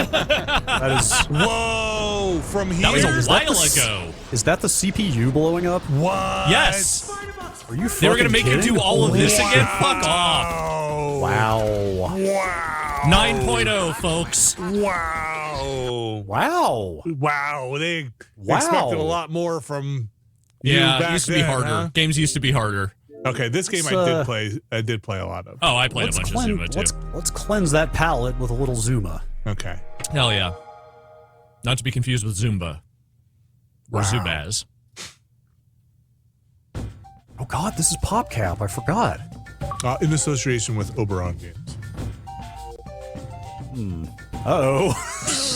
That is... Whoa! From here? That was a while ago. Is that the CPU blowing up? What? Yes. Are you They were going to make kidding? you do all of this again? Fuck off. Wow. Wow. 9.0, folks. Wow. Wow. Wow. They expected a lot more from you Yeah, back it used to be then, harder. huh? Games used to be harder. Okay, this game I did play a lot of. Oh, I played a bunch of Zuma too. Let's cleanse that palate with a little Zuma. Okay. Hell yeah. Not to be confused with Zumba. Or Wow. Zubaz. Oh god, this is PopCap. I forgot. In association with Oberon Games. Uh-oh.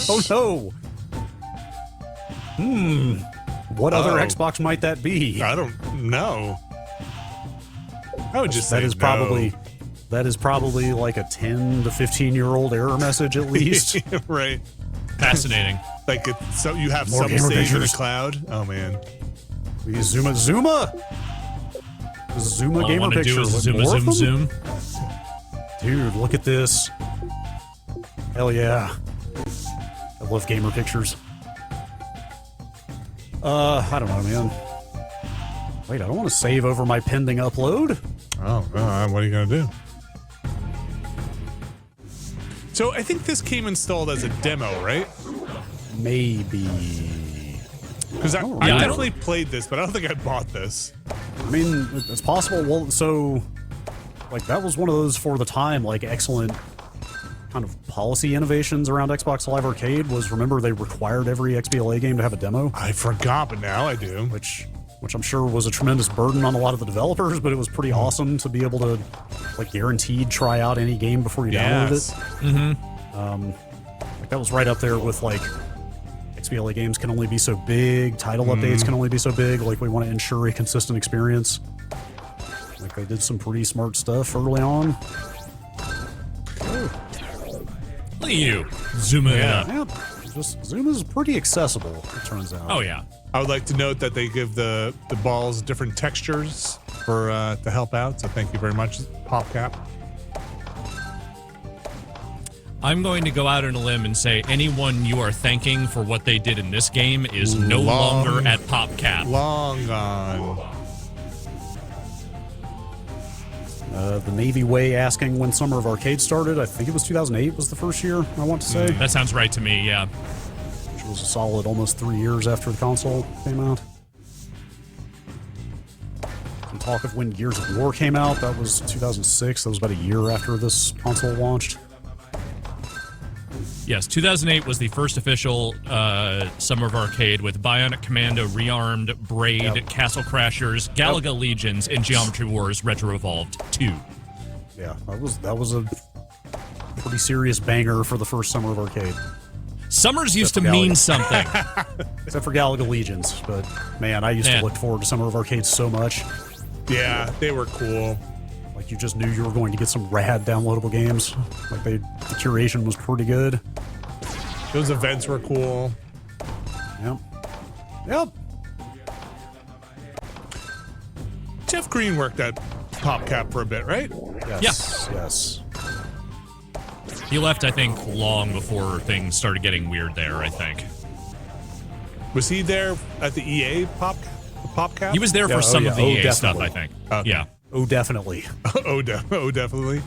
Oh no. What other Xbox might that be? I don't know. I would just say that is probably like a 10 to 15-year-old error message at least. Right. Fascinating. Like so you have More some gamer save in the pictures. cloud. Oh man. We use Zuma All I gamer want to picture. do is What, zoom, more of zoom, them? zoom. Dude, look at this. Hell yeah. I love gamer pictures. I don't know, man. Wait, I don't want to save over my pending upload. Oh, what are you gonna do? So I think this came installed as a demo, right? Maybe. Because I Yeah, definitely played this, but I don't think I bought this. I mean, it's possible. Well, so, like, that was one of those for the time, like, excellent kind of policy innovations around Xbox Live Arcade was, remember, they required every XBLA game to have a demo? I forgot, but now I do. Which I'm sure was a tremendous burden on a lot of the developers, but it was pretty awesome to be able to, like, guaranteed try out any game before you downloaded it. Mm-hmm. Like, that was right up there with, like, XBLA games can only be so big, title updates can only be so big, like, we want to ensure a consistent experience. Like, they did some pretty smart stuff early on. Look at you. Zoom it up. Yeah, just Zuma's pretty accessible, it turns out. Oh, yeah. I would like to note that they give the balls different textures for to help out. So thank you very much, PopCap. I'm going to go out on a limb and say anyone you are thanking for what they did in this game is no longer at PopCap. Long gone. The Navy Way asking when Summer of Arcade started. I think it was 2008 was the first year, I want to say. That sounds right to me, yeah. Which was a solid almost 3 years after the console came out. Some talk of when Gears of War came out. That was 2006. That was about a year after this console launched. Yes, 2008 was the first official Summer of Arcade with Bionic Commando, Rearmed, Braid, Castle Crashers, Galaga Legions, and Geometry Wars Retro Evolved 2. Yeah, that was a pretty serious banger for the first Summer of Arcade. Summers used to mean something. Except for Galaga Legions, but man, I used to look forward to Summer of Arcade so much. Yeah, they were cool. Like, you just knew you were going to get some rad downloadable games. Like, the curation was pretty good. Those events were cool. Yep. Jeff Green worked at PopCap for a bit, right? Yes. Yes. He left, I think, long before things started getting weird there, I think. Was he there at the EA PopCap? PopCap? He was there for some of the EA stuff, I think. Okay. Yeah. Oh, definitely. Definitely.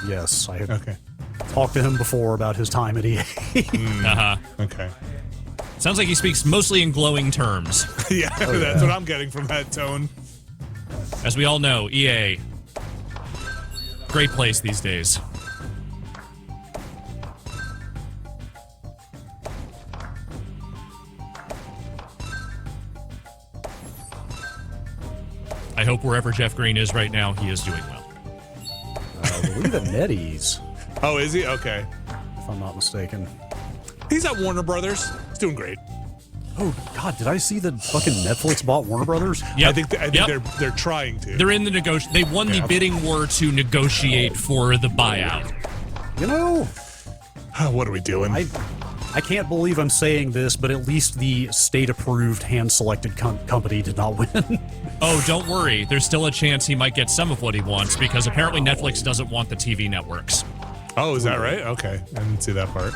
Yes, I had Okay. talked to him before about his time at EA. Okay. Sounds like he speaks mostly in glowing terms. Yeah, that's what I'm getting from that tone. As we all know, EA, great place these days. I hope wherever Jeff Green is right now, he is doing well. I believe at NetEase, Oh, is he? Okay. if I'm not mistaken. He's at Warner Brothers. He's doing great. Oh, God, did I see that fucking Netflix bought Warner Brothers? Yep. I think they're trying to. They're in the They won the bidding war to negotiate for the buyout. You know, What are we doing? I can't believe I'm saying this, but at least the state-approved, hand-selected company did not win. Oh, don't worry. There's still a chance he might get some of what he wants because apparently Netflix doesn't want the TV networks. Oh, is that right? Okay. I didn't see that part.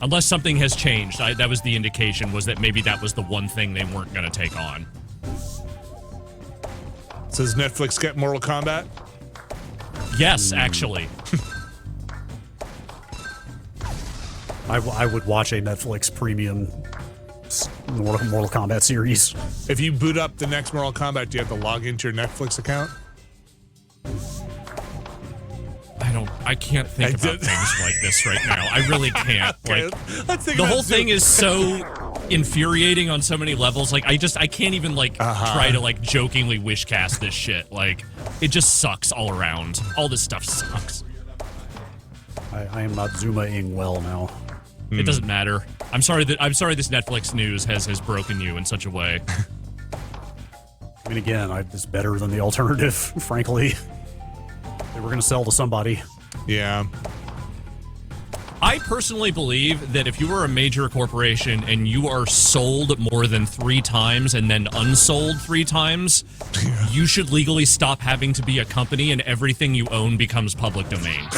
Unless something has changed. That was the indication, was that maybe that was the one thing they weren't going to take on. So does Netflix get Mortal Kombat? Yes, actually. I would watch a Netflix premium Mortal Kombat series. If you boot up the next Mortal Kombat, do you have to log into your Netflix account? I can't think about things like this right now. I really can't. Okay, Like, let's think the about whole Zoom. thing is so infuriating on so many levels. Like, I can't even, like, try to, like, jokingly wishcast this shit. Like, it just sucks all around. All this stuff sucks. I am not Zuma-ing well now. It doesn't matter. I'm sorry this Netflix news has broken you in such a way. I mean, again, it's better than the alternative, frankly. They were going to sell to somebody. Yeah. I personally believe that if you are a major corporation and you are sold more than 3 times and then unsold 3 times, you should legally stop having to be a company and everything you own becomes public domain.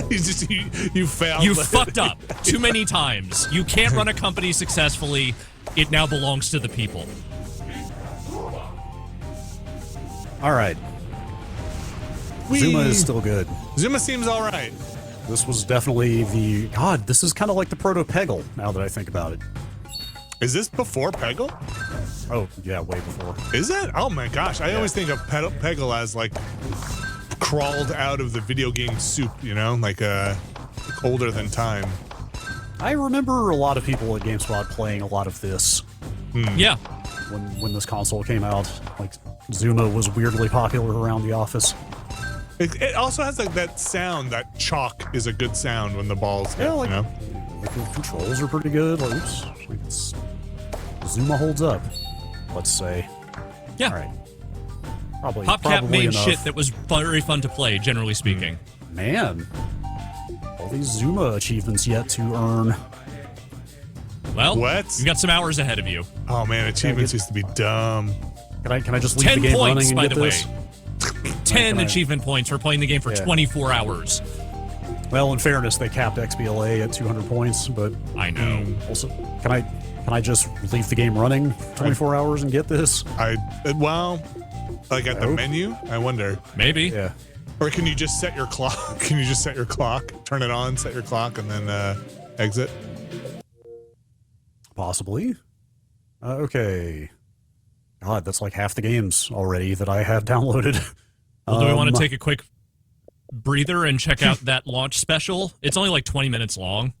You failed. You fucked up too many times. You can't run a company successfully. It now belongs to the people. All right. Zuma is still good. Zuma seems all right. This was definitely God, this is kind of like the proto-Peggle, now that I think about it. Is this before Peggle? Oh, yeah, way before. Is it? Oh my gosh. I always think of Peggle as like crawled out of the video game soup, you know, like older than time. I remember a lot of people at GameSpot playing a lot of this. Yeah. When this console came out, like Zuma was weirdly popular around the office. It also has like that sound, that chalk is a good sound when the balls hit, Like you know? the controls are pretty good. Like, Zuma holds up, let's say. Yeah. All right. Probably PopCap made enough. shit that was very fun to play, generally speaking. Man. All these Zuma achievements yet to earn. Well, What? you've got some hours ahead of you. Oh man, achievements used to be dumb. Can I just leave 10 the game points, running and by get the this? way. 10 achievement points for playing the game for 24 hours. Well, in fairness, they capped XBLA at 200 points, but I know. Also, can I just leave the game running 24 hours and get this? Well, like at the menu, I wonder. Maybe. Yeah. Or can you just set your clock? Can you just set your clock, turn it on, set your clock, and then exit? Possibly. Okay. God, that's like half the games already that I have downloaded. Well, do we want to take a quick breather and check out that launch special? It's only like 20 minutes long.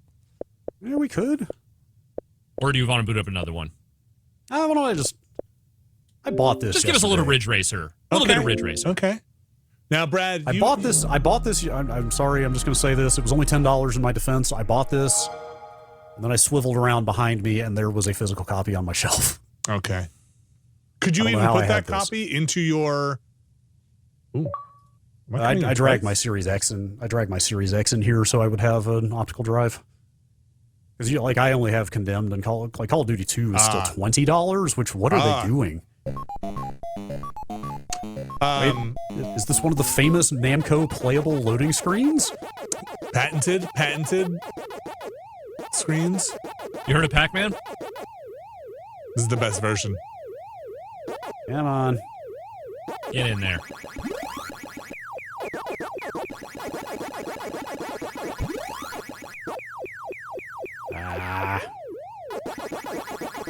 Yeah, we could. Or do you want to boot up another one? Why don't I bought this. Just give us a little Ridge Racer. A little bit of Ridge Racer. Okay. Now, Brad, I bought this. I'm sorry. I'm just going to say this. It was only $10 in my defense. I bought this, and then I swiveled around behind me, and there was a physical copy on my shelf. Okay. Could you even put that copy into your? Ooh. I dragged my Series X in. I dragged my Series X in here so I would have an optical drive. Because I only have Condemned, and Call of Duty 2 is still $20. Which what are they doing? Wait, is this one of the famous Namco playable loading screens? Patented screens. You heard of Pac-Man? This is the best version. Come on. Get in there.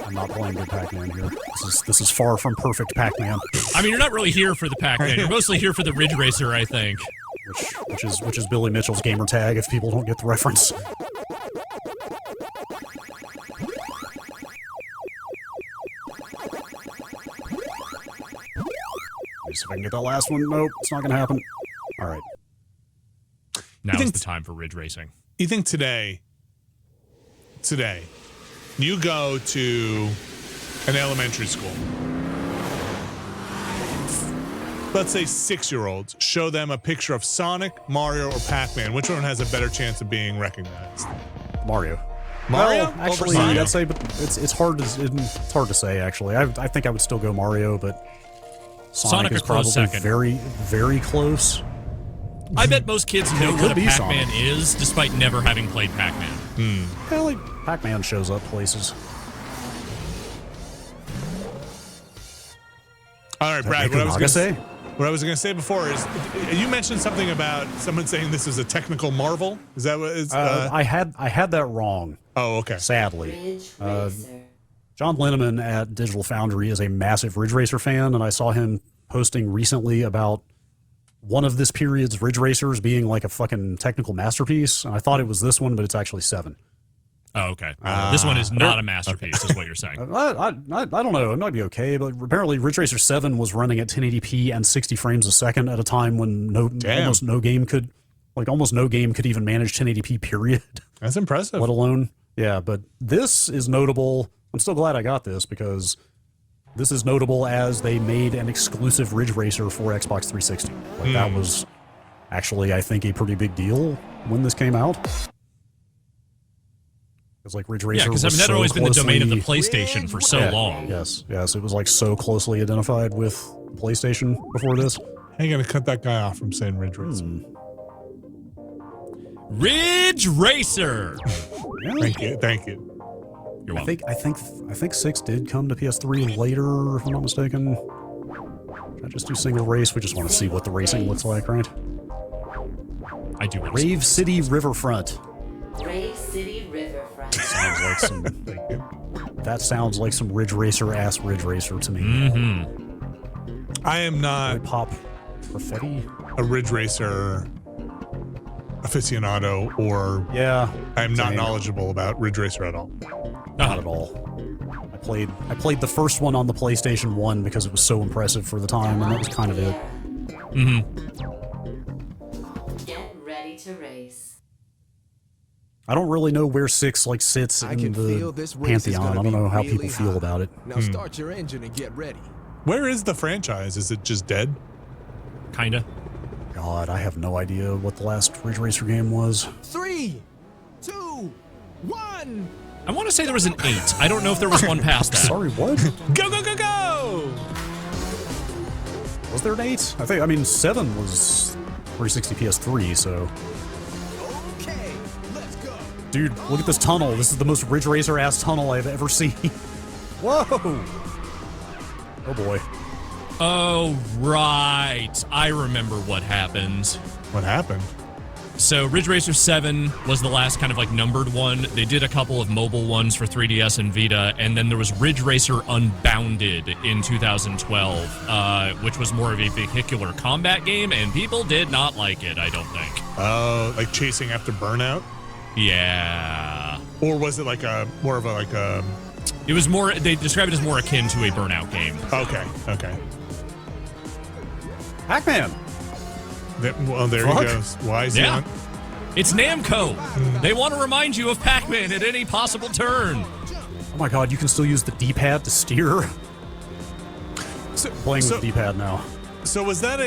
I'm not playing good Pac-Man here. This is far from perfect Pac-Man. I mean, you're not really here for the Pac-Man. You're mostly here for the Ridge Racer, I think. Which is Billy Mitchell's gamer tag, if people don't get the reference. Let me see if I can get that last one. Nope, it's not gonna happen. All right. Now is the time for Ridge Racing. You think today, you go to an elementary school. Let's say 6-year-olds, show them a picture of Sonic, Mario, or Pac-Man. Which one has a better chance of being recognized? Mario. Mario? Well, actually, I'd say, but it's hard to say. Actually, I think I would still go Mario, but Sonic is probably second. very, very close. I bet most kids know what a be Pac-Man Sonic. is, despite never having played Pac-Man. Yeah, like Pac-Man shows up places. All right, Brad, what I was going to say before is, you mentioned something about someone saying this is a technical marvel. Is that what it's... I had that wrong. Oh, okay. Sadly. John Linneman at Digital Foundry is a massive Ridge Racer fan, and I saw him posting recently about one of this period's Ridge Racers being like a fucking technical masterpiece. And I thought it was this one, but it's actually 7. Oh, okay. This one is not a masterpiece, is what you're saying. I don't know. It might be okay, but apparently Ridge Racer 7 was running at 1080p and 60 frames a second at a time when almost no game could even manage 1080p, period. That's impressive. Let alone, yeah, but this is notable. I'm still glad I got this because this is notable as they made an exclusive Ridge Racer for Xbox 360. Like that was actually, I think, a pretty big deal when this came out. Because like Ridge Racer, because that had always been the domain of the PlayStation for so long. Yes, it was like so closely identified with PlayStation before this. How are you gonna cut that guy off from saying Ridge Racer? Ridge Racer. Yeah. Thank you. You're welcome. I think 6 did come to PS3 later, if I'm not mistaken. Should I just do single race? We just want to see what the racing looks like, right? I do. Rave City Riverfront. Rave City Riverfront. That sounds like some Ridge Racer ass Ridge Racer to me. Mm-hmm. I am not pop graffiti. A Ridge Racer aficionado, or I am not knowledgeable about Ridge Racer at all. Not at all. I played the first one on the PlayStation 1 because it was so impressive for the time, and that was kind of it. Get ready to race. I don't really know where 6 sits in the pantheon. I don't know how people feel about it. Now start your engine and get ready. Where is the franchise? Is it just dead? Kinda. God, I have no idea what the last Ridge Racer game was. 3, 2, 1. I want to say there was an 8. I don't know if there was one past that. Sorry, what? Go, go, go, go! Was there an 8? 7 was 360 PS3, so... Okay, let's go. Dude, look at this tunnel. This is the most Ridge Racer-ass tunnel I've ever seen. Whoa! Oh, boy. Oh, right. I remember what happened. What happened? So Ridge Racer 7 was the last kind of numbered one. They did a couple of mobile ones for 3DS and Vita, and then there was Ridge Racer Unbounded in 2012, which was more of a vehicular combat game, and people did not like it, I don't think. Oh, like chasing after Burnout? Yeah. Or was it more of a It was more, they describe it as more akin to a Burnout game. Okay. Pac-Man! Well, there he goes. Why is he on? It's Namco. They want to remind you of Pac-Man at any possible turn. Oh my god, you can still use the D-pad to steer? Playing with the D-pad now. So was that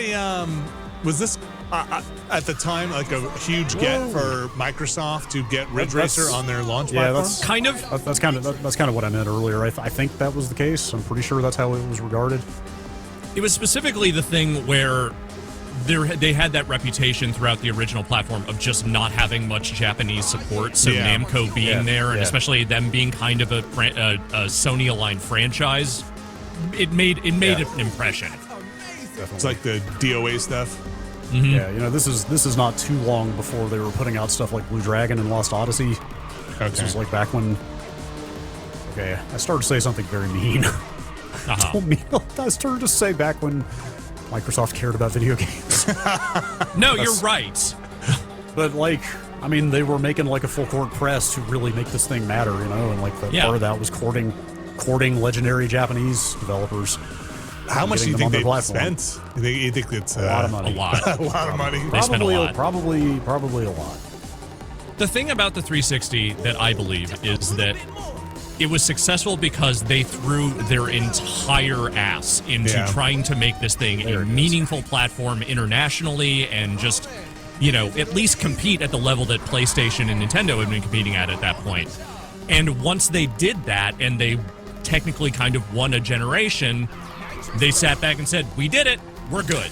was this at the time like a huge get for Microsoft to get Ridge Racer on their launch platform? That's kind of what I meant earlier. I think that was the case. I'm pretty sure that's how it was regarded. It was specifically the thing where they had that reputation throughout the original platform of just not having much Japanese support. So Namco being there, and especially them being kind of a Sony aligned franchise, it made an impression. It's like the DOA stuff. Mm-hmm. Yeah, this is not too long before they were putting out stuff like Blue Dragon and Lost Odyssey. Okay. This was like back when. Okay, I started to say something very mean. I started to say back when Microsoft cared about video games. No, you're right. But they were making like a full court press to really make this thing matter, and like the part of that was courting legendary Japanese developers. How much do you think they spent? You think it's a lot of money? A lot. A lot of money. They spent a lot. Probably a lot. The thing about the 360 that I believe is that it was successful because they threw their entire ass into trying to make this thing a meaningful platform internationally and just, at least compete at the level that PlayStation and Nintendo had been competing at that point. And once they did that and they technically kind of won a generation, they sat back and said, we did it, we're good.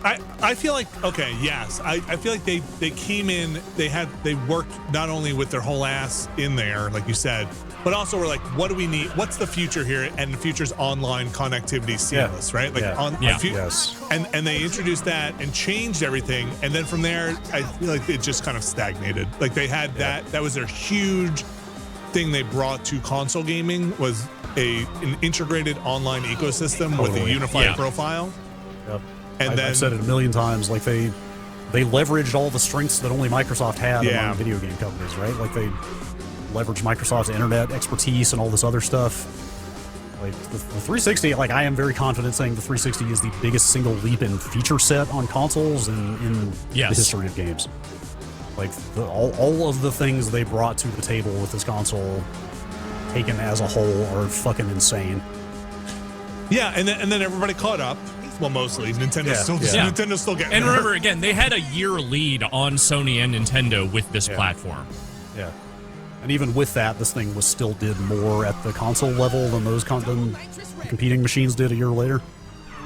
I feel like, okay, yes. I feel like they came in, they worked not only with their whole ass in there, like you said, but also we're like, what do we need? What's the future here? And the future's online connectivity seamless, right? Like and they introduced that and changed everything. And then from there, I feel like it just kind of stagnated. Like they had that was their huge thing they brought to console gaming, was an integrated online ecosystem with a unified profile. Yep. And I've said it a million times, like they leveraged all the strengths that only Microsoft had among video game companies, right? Like they leveraged Microsoft's internet expertise and all this other stuff. Like the 360, like I am very confident saying the 360 is the biggest single leap in feature set on consoles in the history of games. Like all of the things they brought to the table with this console, taken as a whole, are fucking insane. Yeah, and then everybody caught up. Well, mostly Nintendo's still getting. And remember, again, they had a year lead on Sony and Nintendo with this platform. Yeah, and even with that, this thing still did more at the console level than those competing machines did a year later.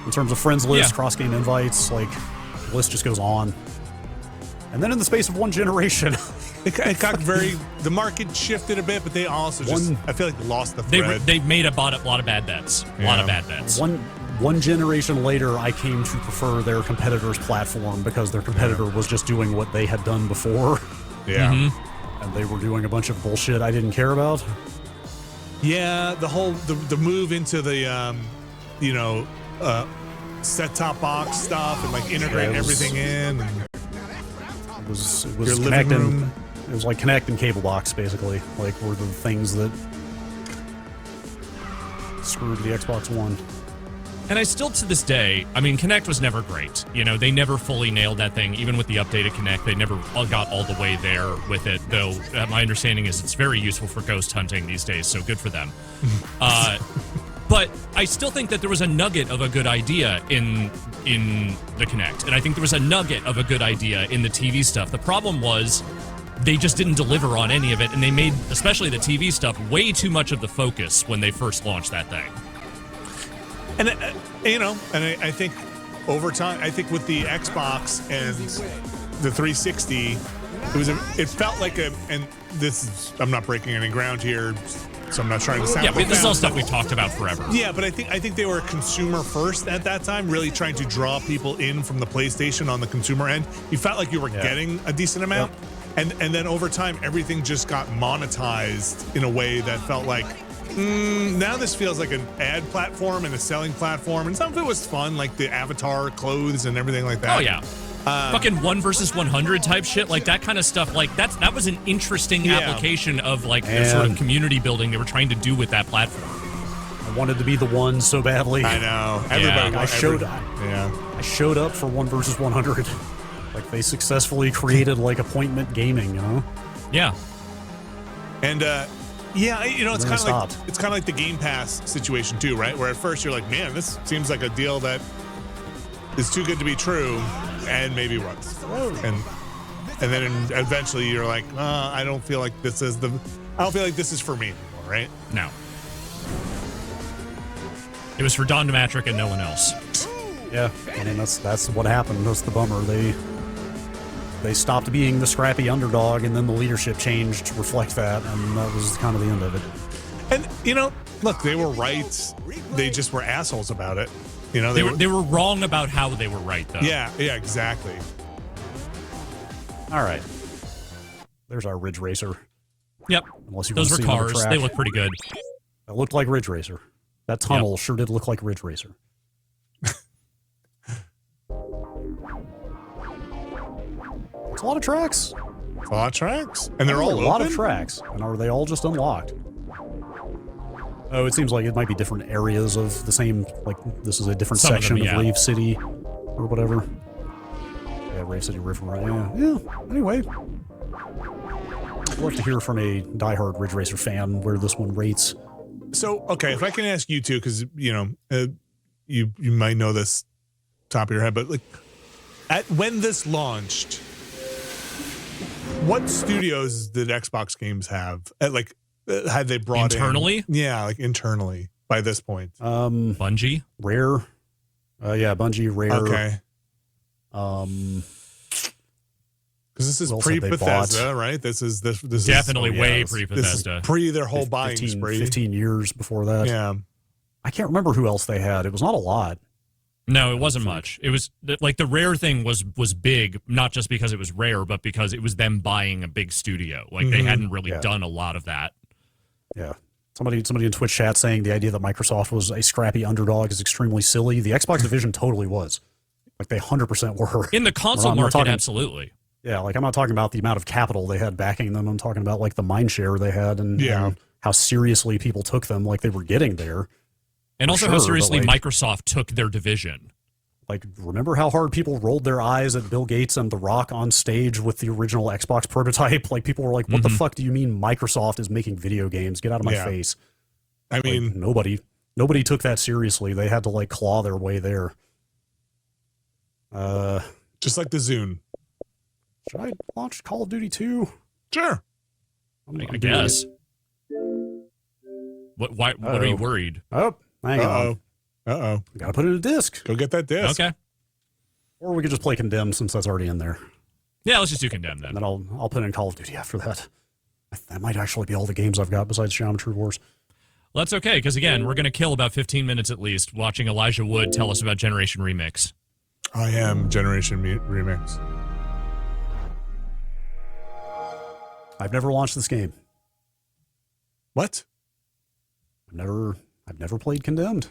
In terms of friends list, cross game invites, like the list just goes on. And then in the space of one generation, it got the market shifted a bit, but they also I feel like they lost the thread. They made a lot of bad bets. A lot of bad bets. One generation later, I came to prefer their competitor's platform because their competitor was just doing what they had done before. Yeah. Mm-hmm. And they were doing a bunch of bullshit I didn't care about. Yeah, the whole the move into the set-top box stuff and like integrate everything in. It was connecting. It was like Kinect and cable box, basically. Like were the things that screwed the Xbox One. And I still, to this day, I mean, Kinect was never great. They never fully nailed that thing. Even with the updated Kinect, they never got all the way there with it. Though my understanding is it's very useful for ghost hunting these days, so good for them. But I still think that there was a nugget of a good idea in the Kinect, and I think there was a nugget of a good idea in the TV stuff. The problem was they just didn't deliver on any of it, and they made, especially the TV stuff, way too much of the focus when they first launched that thing. And I think over time, I think with the Xbox and the 360, it felt like and this is, I'm not breaking any ground here, so I'm not trying to sound. Yeah, but this is all stuff we've talked about forever. Yeah, but I think they were consumer first at that time, really trying to draw people in from the PlayStation on the consumer end. You felt like you were getting a decent amount, and then over time, everything just got monetized in a way that felt like. Now this feels like an ad platform and a selling platform, and some of it was fun, like the avatar clothes and everything like that. Oh yeah, fucking 1 versus 100 type shit, like that kind of stuff. Like that was an interesting application of like the sort of community building they were trying to do with that platform. I wanted to be the one so badly. I know. Everybody. I showed up for 1 versus 100. Like they successfully created like appointment gaming, Yeah. And it's kind of like the Game Pass situation too, right? Where at first you're like, man, this seems like a deal that is too good to be true, and maybe was. And then eventually you're like, I don't feel like this is for me anymore, right? No. It was for Don DeMatrick and no one else. Yeah, I mean that's what happened. That's the bummer. They stopped being the scrappy underdog, and then the leadership changed to reflect that, and that was kind of the end of it. And look, they were right. They just were assholes about it. They were wrong about how they were right, though. Yeah, exactly. All right, there's our Ridge Racer. Yep. Those were cars. They look pretty good. That looked like Ridge Racer. That tunnel sure did look like Ridge Racer. It's a lot of tracks. A lot of tracks. And they're all a lot open? of tracks. And are they all just unlocked? Oh, it seems like it might be different areas of the same, like this is a different section of Rave City or whatever. Yeah, Rave City River. Yeah. Anyway. I'd love to hear from a diehard Ridge Racer fan where this one rates. So, okay, if I can ask you two, because, you might know this top of your head, but like, when this launched, what studios did Xbox games have? Had they brought internally? Yeah, like internally by this point. Bungie? Rare. Bungie, Rare. Okay. Because this is pre-Bethesda, right? This is definitely way pre-Bethesda. Pre their whole buying 15 years before that. Yeah. I can't remember who else they had. It was not a lot. No, it wasn't much. It was like the Rare thing was big, not just because it was Rare, but because it was them buying a big studio. Like they hadn't really done a lot of that. Yeah. Somebody in Twitch chat saying the idea that Microsoft was a scrappy underdog is extremely silly. The Xbox division totally was. Like they 100% were. In the console market, absolutely. Yeah, like I'm not talking about the amount of capital they had backing them. I'm talking about like the mind share they had and how seriously people took them, like they were getting there. And also how seriously Microsoft took their division. Like, remember how hard people rolled their eyes at Bill Gates and The Rock on stage with the original Xbox prototype? Like, people were like, what the fuck do you mean Microsoft is making video games? Get out of my face. I mean... Nobody took that seriously. They had to, like, claw their way there. Just like the Zune. Should I launch Call of Duty 2? Sure. I guess. What are you worried? Oh, hang on. Gotta put it in a disc. Go get that disc. Okay. Or we could just play Condemned since that's already in there. Yeah, let's just do Condemned then. And then I'll put in Call of Duty after that. That might actually be all the games I've got besides Geometry Wars. Well, that's okay, because again, we're going to kill about 15 minutes at least watching Elijah Wood tell us about Generation Remix. I am Generation Remix. I've never launched this game. What? I've never played Condemned.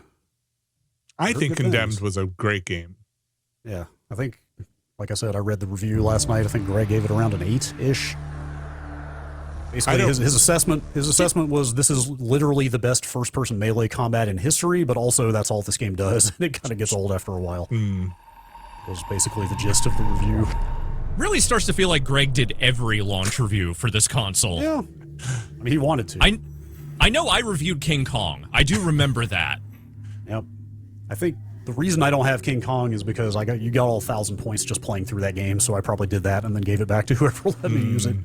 I think Condemned was a great game. Yeah, I think, like I said, I read the review last night. I think Greg gave it around an 8-ish. Basically, his assessment was this is literally the best first-person melee combat in history, but also that's all this game does, and it kind of gets old after a while. Was basically the gist of the review. Really starts to feel like Greg did every launch review for this console. Yeah, I mean he wanted to. I know I reviewed King Kong. I do remember that. Yep. I think the reason I don't have King Kong is because you got all 1,000 points just playing through that game, so I probably did that and then gave it back to whoever let me use it.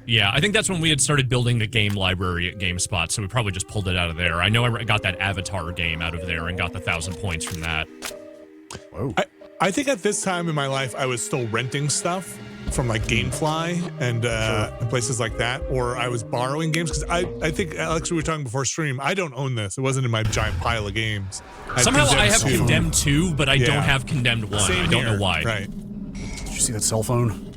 Yeah, I think that's when we had started building the game library at GameSpot, so we probably just pulled it out of there. I know I got that Avatar game out of there and got the 1,000 points from that. Whoa. I think at this time in my life, I was still renting stuff from like GameFly and places like that, or I was borrowing games because I think, Alex, we were talking before stream, I don't own this. It wasn't in my giant pile of games. Somehow I have Condemned 2, but I don't have Condemned 1. Same I don't here. know why. Right. Did you see that cell phone?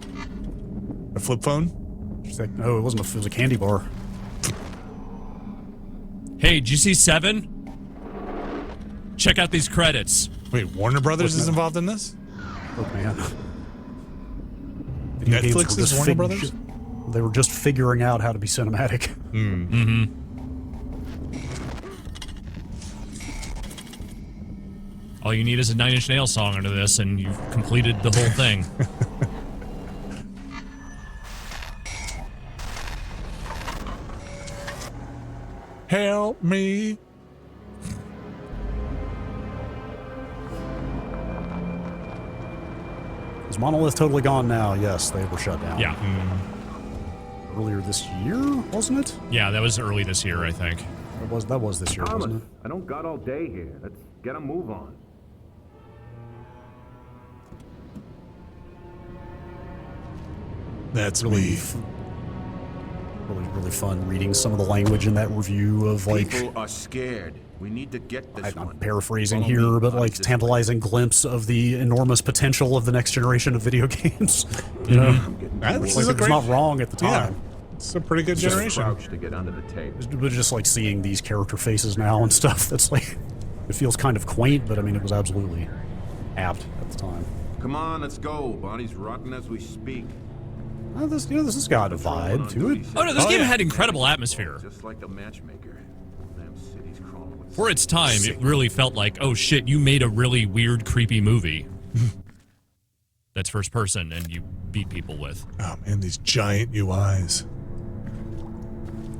A flip phone? She's like, no, it wasn't. It was a candy bar. Hey, did you see 7? Check out these credits. Wait, Warner Brothers is involved in this? Oh, man. Netflix is Warner Brothers? They were just figuring out how to be cinematic. All you need is a Nine Inch Nails song under this, and you've completed the whole thing. Help me. Is Monolith totally gone now? Yes, they were shut down. Yeah. Earlier this year, wasn't it? Yeah, that was early this year, I think. That was this year, wasn't it? I don't got all day here. Let's get a move on. That's really, me. really fun reading some of the language in that review of like. People are scared. We need to get this I'm one. paraphrasing Follow here, me. but like tantalizing glimpse of the enormous potential of the next generation of video games. You know, This like, is a it was great, not wrong at the time. It's a pretty good Just generation. crouch to get under the tape. But just like seeing these character faces now and stuff, that's like, it feels kind of quaint, but I mean, it was absolutely apt at the time. Come on, let's go. Body's rotting as we speak. This has got a vibe to it. Oh no, this game had incredible atmosphere. Just like the matchmaker. Damn city's crawling with For its time, it really felt like, oh shit, you made a really weird, creepy movie. That's first person and you beat people with. Oh man, these giant UIs.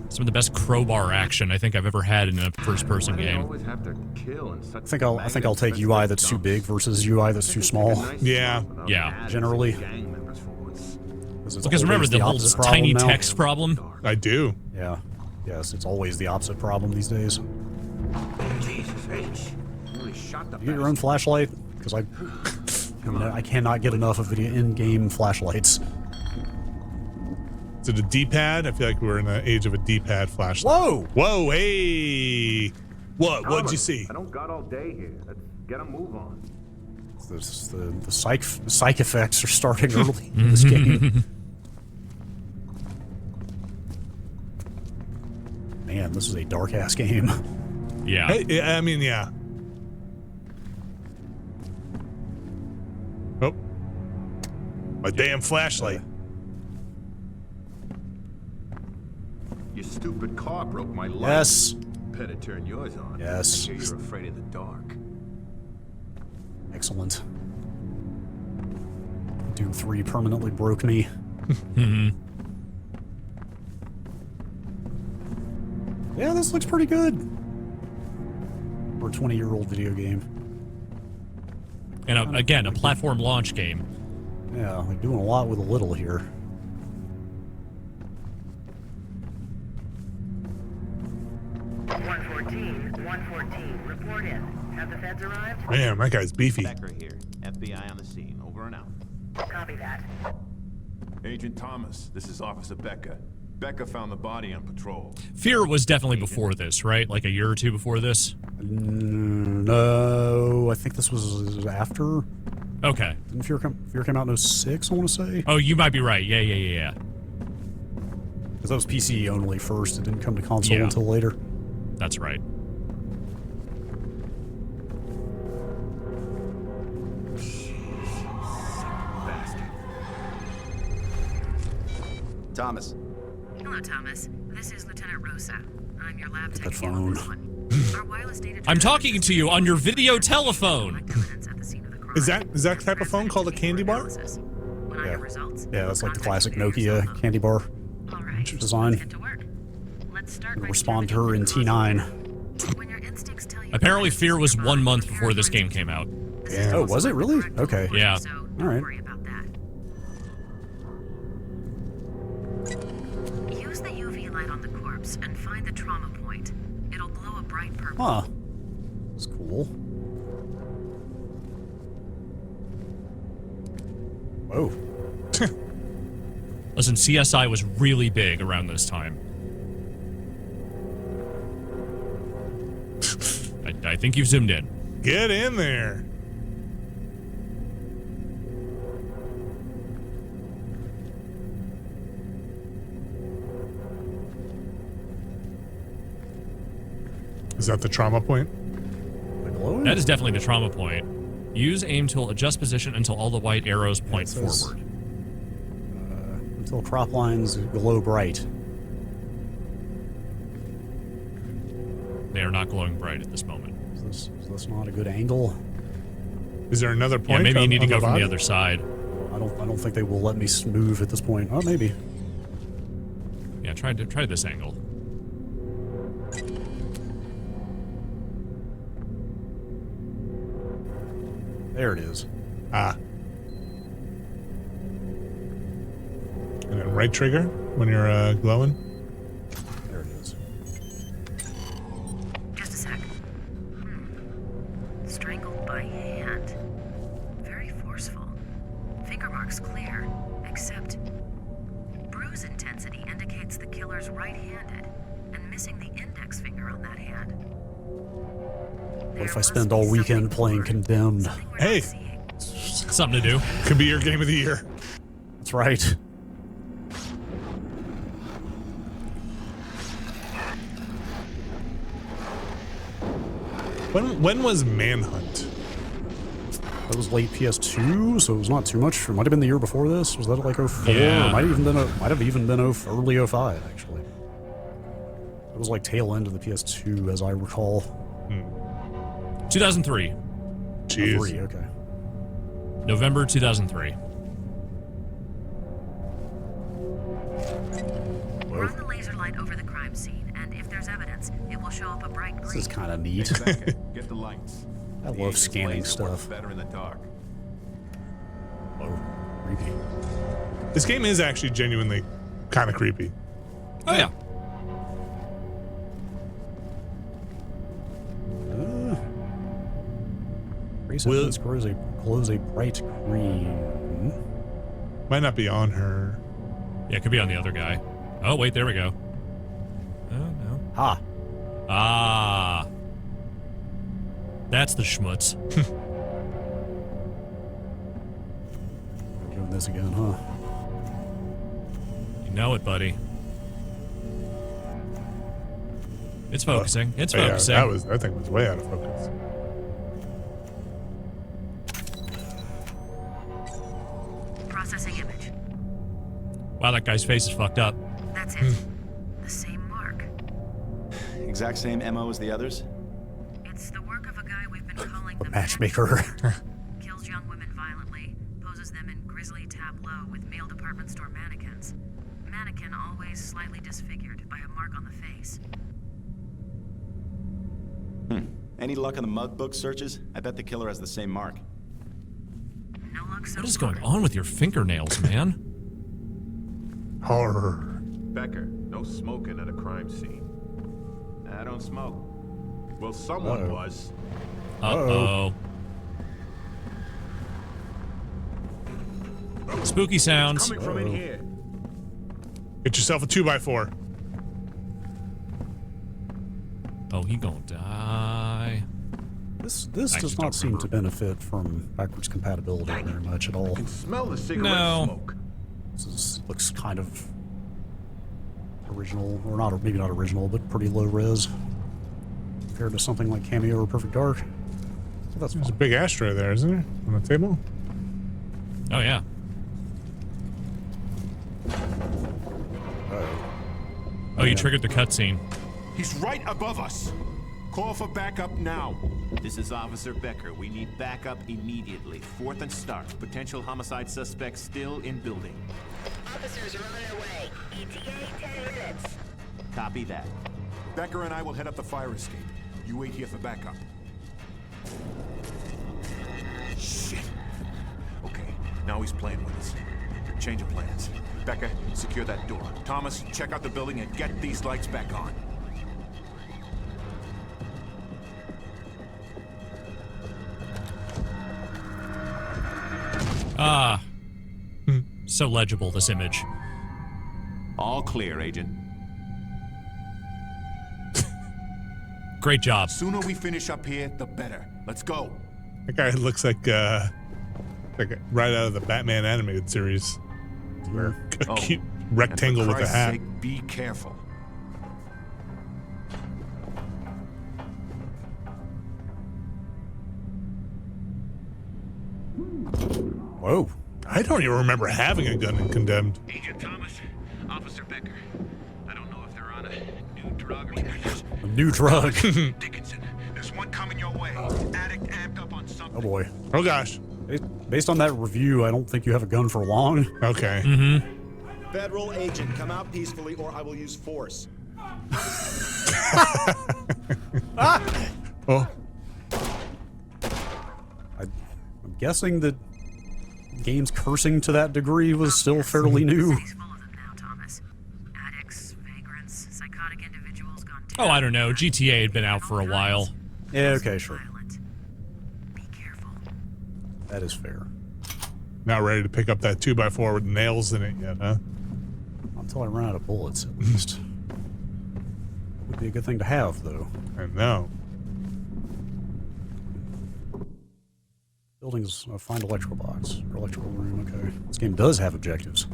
Some of the best crowbar action I think I've ever had in a first-person game. always have to kill in such I think I'll take UI that's too big versus UI that's too small. Yeah. Yeah. Generally. Because remember the whole tiny text problem? I do. Yeah. Yes, it's always the opposite problem these days. Jesus H. Really shot the You get your own flashlight? Because I cannot get enough of video in-game flashlights. Is it a D-pad? I feel like we're in the age of a D-pad flashlight. Whoa! Whoa, hey! What? What'd you see? I don't got all day here. Let's get a move on. The psych effects are starting early in this game. Man, this is a dark-ass game. Yeah. Hey, I mean, yeah. Oh. My damn flashlight. Your stupid car broke my light. Yes. Better turn yours on. Yes. I hear you're afraid of the dark. Excellent. Doom 3 permanently broke me. Yeah, this looks pretty good. For a 20-year-old video game. And again, a platform launch game. Yeah, like doing a lot with a little here. Report in. Have the feds arrived? Man, that guy's beefy. Becker here. FBI on the scene. Over and out. Copy that. Agent Thomas, this is Officer Becker. Becker found the body on patrol. Fear was definitely before this, right? Like a year or two before this? No, I think this was after. Okay. Didn't Fear came out in 06, I want to say? Oh, you might be right. Yeah. Because that was PC only first. It didn't come to console until later. That's right. Thomas. Hello, Thomas. This is Lieutenant Rosa. I'm your lab That tech. phone. Our wireless data I'm talking to you on your video telephone. Is that type of phone called a candy bar? Yeah. Yeah, that's like the classic Nokia candy bar design. It'll respond to her in T9. Apparently, Fear was 1 month before this game came out. Yeah. Oh, was it really? Okay. Yeah. All right. Use the UV light on the corpse and find the trauma point. It'll glow a bright purple. Huh. That's cool. Whoa. Listen, CSI was really big around this time. I think you've zoomed in. Get in there. Is that the trauma point? That is definitely the trauma point. Use aim tool, adjust position until all the white arrows point forward. Until crop lines glow bright. They are not glowing bright at this moment. Is this not a good angle? Is there another point? Yeah, maybe you on- need to on go from body? the other side. I don't think they will let me move at this point. Oh, maybe. Yeah, try this angle. There it is. Ah. And then right trigger when you're glowing. There it is. Just a sec. Strangled by hand. Very forceful. Finger marks clear, except bruise intensity indicates the killer's right-handed, and missing the index finger on that hand. What if I spend all weekend playing Condemned? Hey, something to do. Could be your game of the year. That's right. When was Manhunt? That was late PS2, so it was not too much. It might have been the year before this. Was that like 04? Yeah. It might have even been early 05, actually. It was like tail end of the PS2, as I recall. 2003. Jeez. 3, okay. November 2003. Run the laser light over the crime scene, and if there's evidence, it will show up a bright green. This is kind of neat. Get the lights. I love scanning stuff. Better in the dark. Oh, creepy. This game is actually genuinely kind of creepy. Oh yeah. Race glows a bright green. Might not be on her. Yeah, it could be on the other guy. Oh wait, there we go. Oh no. Ha. Ah. That's the schmutz. Doing this again, huh? You know it, buddy. It's focusing. It's focusing. Yeah, that thing was way out of focus. Processing image. Wow, that guy's face is fucked up. That's it. The same mark. Exact same MO as the others? It's the work of a guy we've been calling The matchmaker. Kills young women violently, poses them in grisly tableau with male department store mannequins. Mannequin always slightly disfigured by a mark on the face. Any luck on the mug book searches? I bet the killer has the same mark. No luck so What is going on with your fingernails, man? Horror. Becker, no smoking at a crime scene. I don't smoke. Well, someone was. Uh-oh. Spooky sounds. Coming from in here. Get yourself a 2x4. Oh, he gonna die. This does not seem to benefit from backwards compatibility very much at all. You can smell the cigarette smoke. Looks kind of original, or not, maybe not original, but pretty low res compared to something like Kameo or Perfect Dark. So that's There's a big ashtray there, isn't there? On the table? Oh, yeah. Oh, you triggered the cutscene. He's right above us. Call for backup now. This is Officer Becker. We need backup immediately. 4th and Stark. Potential homicide suspect still in building. Officers are on their way. ETA 10 minutes. Copy that. Becker and I will head up the fire escape. You wait here for backup. Shit. Okay, now he's playing with us. Change of plans. Becker, secure that door. Thomas, check out the building and get these lights back on. Ah. So legible, this image. All clear, Agent. Great job. Sooner we finish up here, the better. Let's go. That guy looks like right out of the Batman animated series. Where a cute rectangle with a hat. Sake, be careful. Whoa. I don't even remember having a gun in Condemned. Agent Thomas, Officer Becker. I don't know if they're on a new drug or A new drug. Dickinson, there's one coming your way. Addict amped up on something. Oh boy. Oh gosh. Based on that review, I don't think you have a gun for long. Okay. Mm-hmm. Federal agent, come out peacefully or I will use force. Oh. I'm guessing that games cursing to that degree was still fairly new. Oh, I don't know. GTA had been out for a while. Yeah, okay, sure. That is fair. Not ready to pick up that 2x4 with nails in it yet, huh? Until I run out of bullets, at least. That would be a good thing to have, though. I know. Buildings, find electrical box. Or electrical room, okay. This game does have objectives.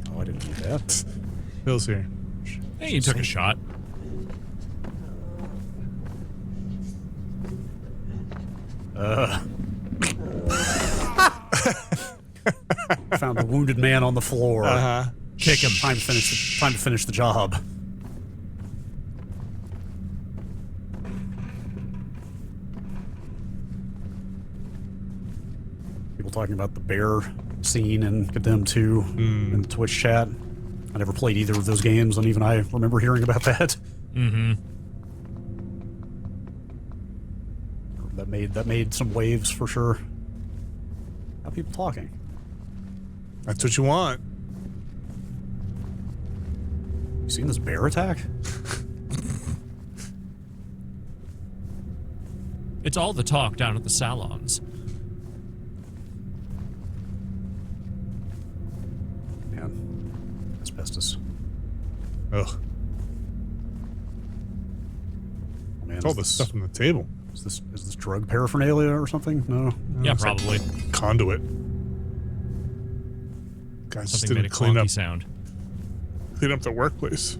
Oh, I didn't need that. Bill's here. Hey, you took a shot. Found a wounded man on the floor. Kick him. Time to finish the job. People talking about the bear scene in Condemned 2 in the Twitch chat. I never played either of those games, and even I remember hearing about that. Mm-hmm. That made some waves for sure. How people talking? That's what you want. You seen this bear attack? It's all the talk down at the salons. Man, asbestos. Ugh. Man, It's all this stuff on the table. Is this drug paraphernalia or something? No. Yeah, probably. Like conduit. Guys just Something made didn't a clean clunky up. sound. Clean up the workplace.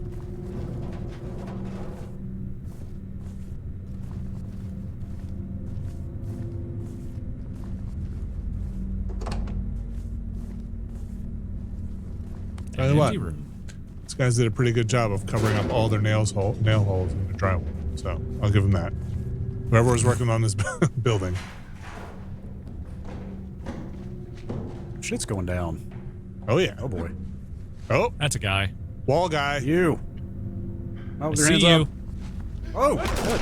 By the way, these guys did a pretty good job of covering up all their nail holes in the drywall. So I'll give them that. Whoever was working on this building. Shit's going down. Oh yeah. Oh boy. Oh, that's a guy. Wall guy. You. Oh, with your See hands you. up. Oh, good.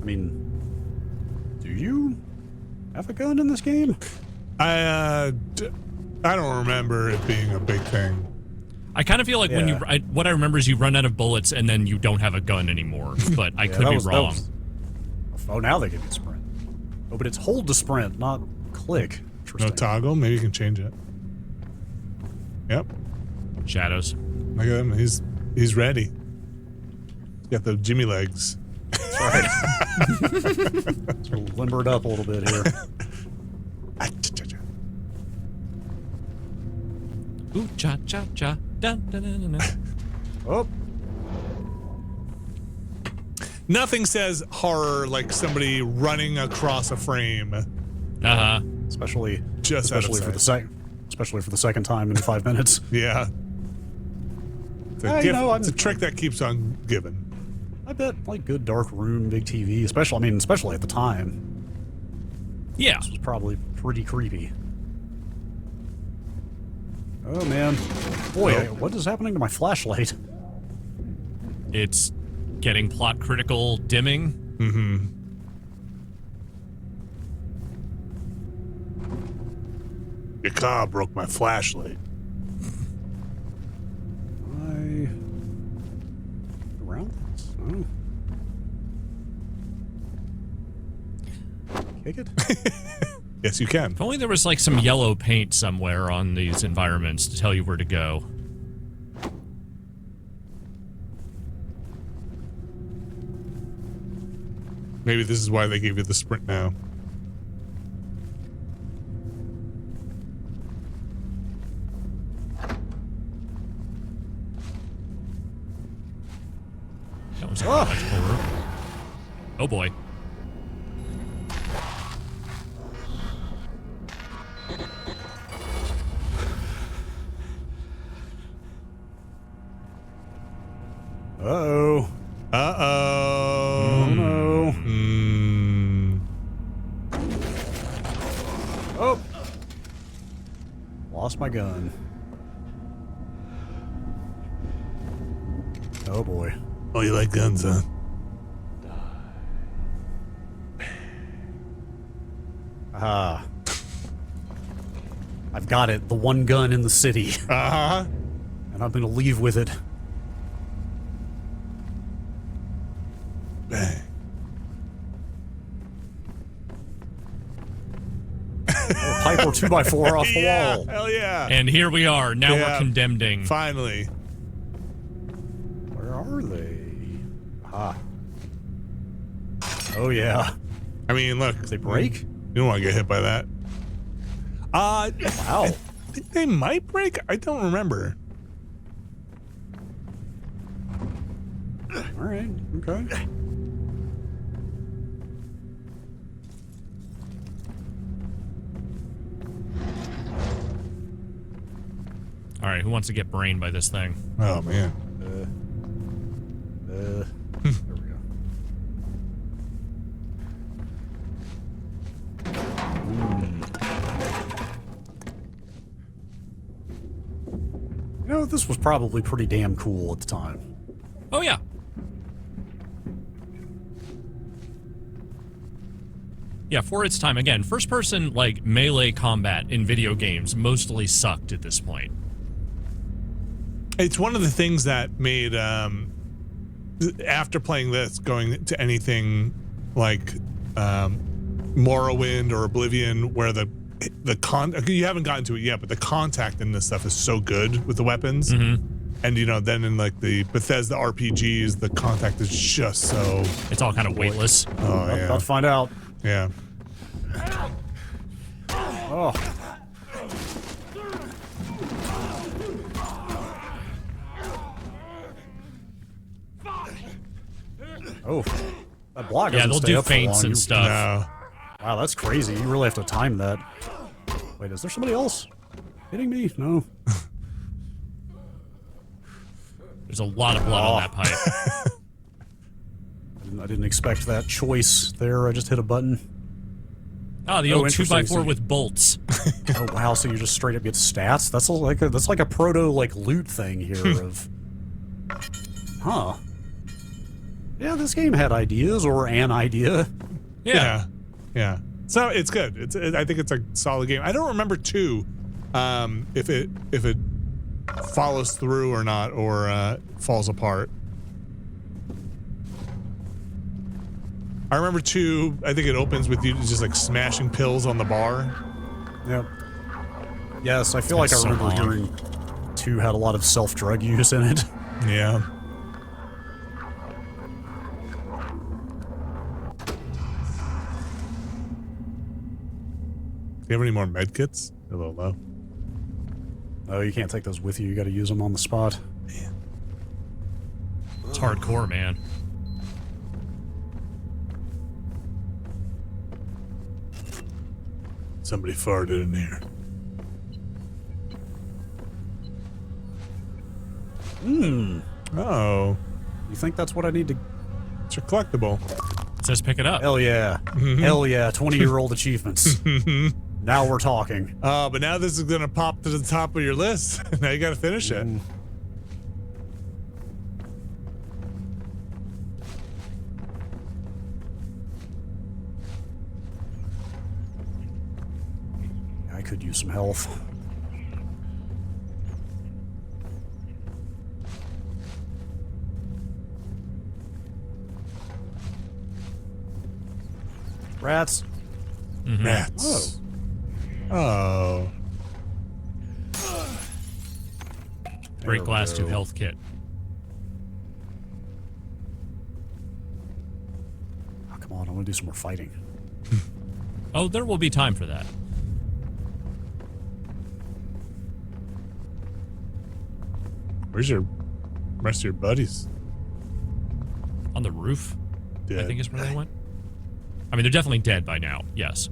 I mean, do you have a gun in this game? I don't remember it being a big thing. I kind of feel like when you, what I remember is you run out of bullets and then you don't have a gun anymore. But I could be wrong. Oh, now they give you sprint. Oh, but it's hold to sprint, not click. No toggle. Maybe you can change it. Yep. Shadows. Look at him. He's ready. He's got the Jimmy legs. That's right. Sort of limber it up a little bit here. Ooh, cha cha cha. Dun, dun, dun, dun. Oh. Nothing says horror like somebody running across a frame. Uh-huh. Especially for the second time in 5 minutes. Yeah. It's a trick that keeps on giving. I bet like good dark room, big TV, especially at the time. Yeah. This was probably pretty creepy. Oh man. Boy, what is happening to my flashlight? It's getting plot critical dimming. Mm-hmm. Your car broke my flashlight. Around this? Oh. Kick it? Yes, you can. If only there was like some yellow paint somewhere on these environments to tell you where to go. Maybe this is why they gave you the sprint now. That was like horror. Oh boy. Uh-oh. Uh-oh. Oh no. Oh. Lost my gun. Oh boy. Oh, you like guns, huh? Ah. I've got it. The one gun in the city. Uh-huh. And I'm going to leave with it. Bang. Pipe or 2x4 off the wall. Hell yeah. And here we are. Now we're condemning. Finally. Where are they? Ah. Oh, yeah. I mean, look. They break? You don't want to get hit by that. Wow. I think they might break. I don't remember. All right. Okay. All right, who wants to get brained by this thing? Oh, man. There we go. You know, this was probably pretty damn cool at the time. Oh, yeah. Yeah, for its time. Again, first-person, like, melee combat in video games mostly sucked at this point. It's one of the things that made, after playing this, going to anything like Morrowind or Oblivion, where you haven't gotten to it yet, but the contact in this stuff is so good with the weapons. Mm-hmm. And, you know, then in, like, the Bethesda RPGs, the contact is just so... It's all kind of weightless. Oh, yeah. About to find out. Yeah. Oh. Oh, that block doesn't they'll stay do up for feints long. and stuff. No. Wow, that's crazy. You really have to time that. Wait, is there somebody else hitting me? No. There's a lot of blood on that pipe. I didn't expect that choice there. I just hit a button. Oh, the old 2x4 with bolts. Oh wow! So you just straight up get stats. That's like a proto like loot thing here of. Huh. Yeah, this game had ideas or an idea. Yeah. So it's good. I think it's a solid game. I don't remember 2, if it follows through or not, or falls apart. I remember 2. I think it opens with you just like smashing pills on the bar. Yep. Yes, I feel like I remember hearing 2 had a lot of self-drug use in it. Yeah. Do you have any more med kits? A little low. Oh, you can't take those with you. You got to use them on the spot. Man. It's hardcore, man. Somebody farted in here. Oh. You think that's what I need to... It's your collectible. It says pick it up. Hell yeah. Hell yeah. 20-year-old achievements. Now we're talking. But now this is going to pop to the top of your list. Now you got to finish it. I could use some health. Rats. Mm-hmm. Rats. Oh. Break glass to health kit. Oh, come on, I want to do some more fighting. Oh, there will be time for that. Where's your rest of your buddies? On the roof, Dead. I think is where they went. I mean, they're definitely dead by now. Yes.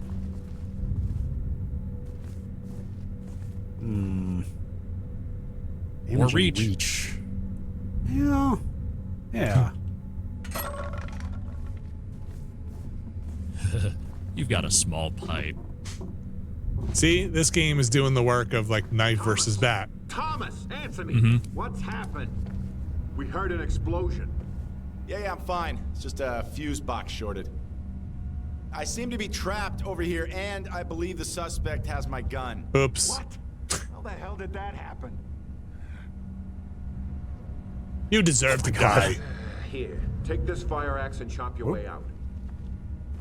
Or reach. Yeah. Yeah. You've got a small pipe. See, this game is doing the work of like knife versus bat. Thomas, answer me. Mm-hmm. What's happened? We heard an explosion. Yeah, I'm fine. It's just a fuse box shorted. I seem to be trapped over here, and I believe the suspect has my gun. Oops. What? How the hell did that happen? You deserve to die. Here, take this fire axe and chop your way out.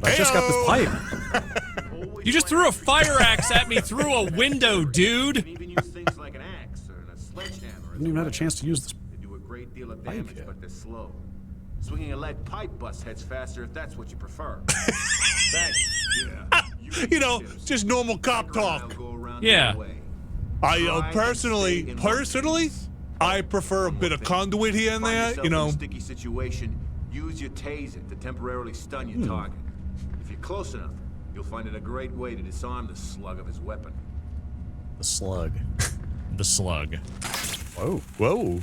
I just got this pipe. You just threw a fire axe at me through a window, dude. Even use things like an axe or a sledgehammer. I didn't even have a chance to use this. They do a great deal of damage, but they're slow. Swinging a lead pipe busts heads faster if that's what you prefer. Thanks. Yeah. You know, just normal cop talk. Yeah. I personally, I prefer a bit of conduit here and there. You know. In a sticky situation, use your taser to temporarily stun your target. If you're close enough, you'll find it a great way to disarm the slug of his weapon. The slug. The slug. Whoa. Whoa.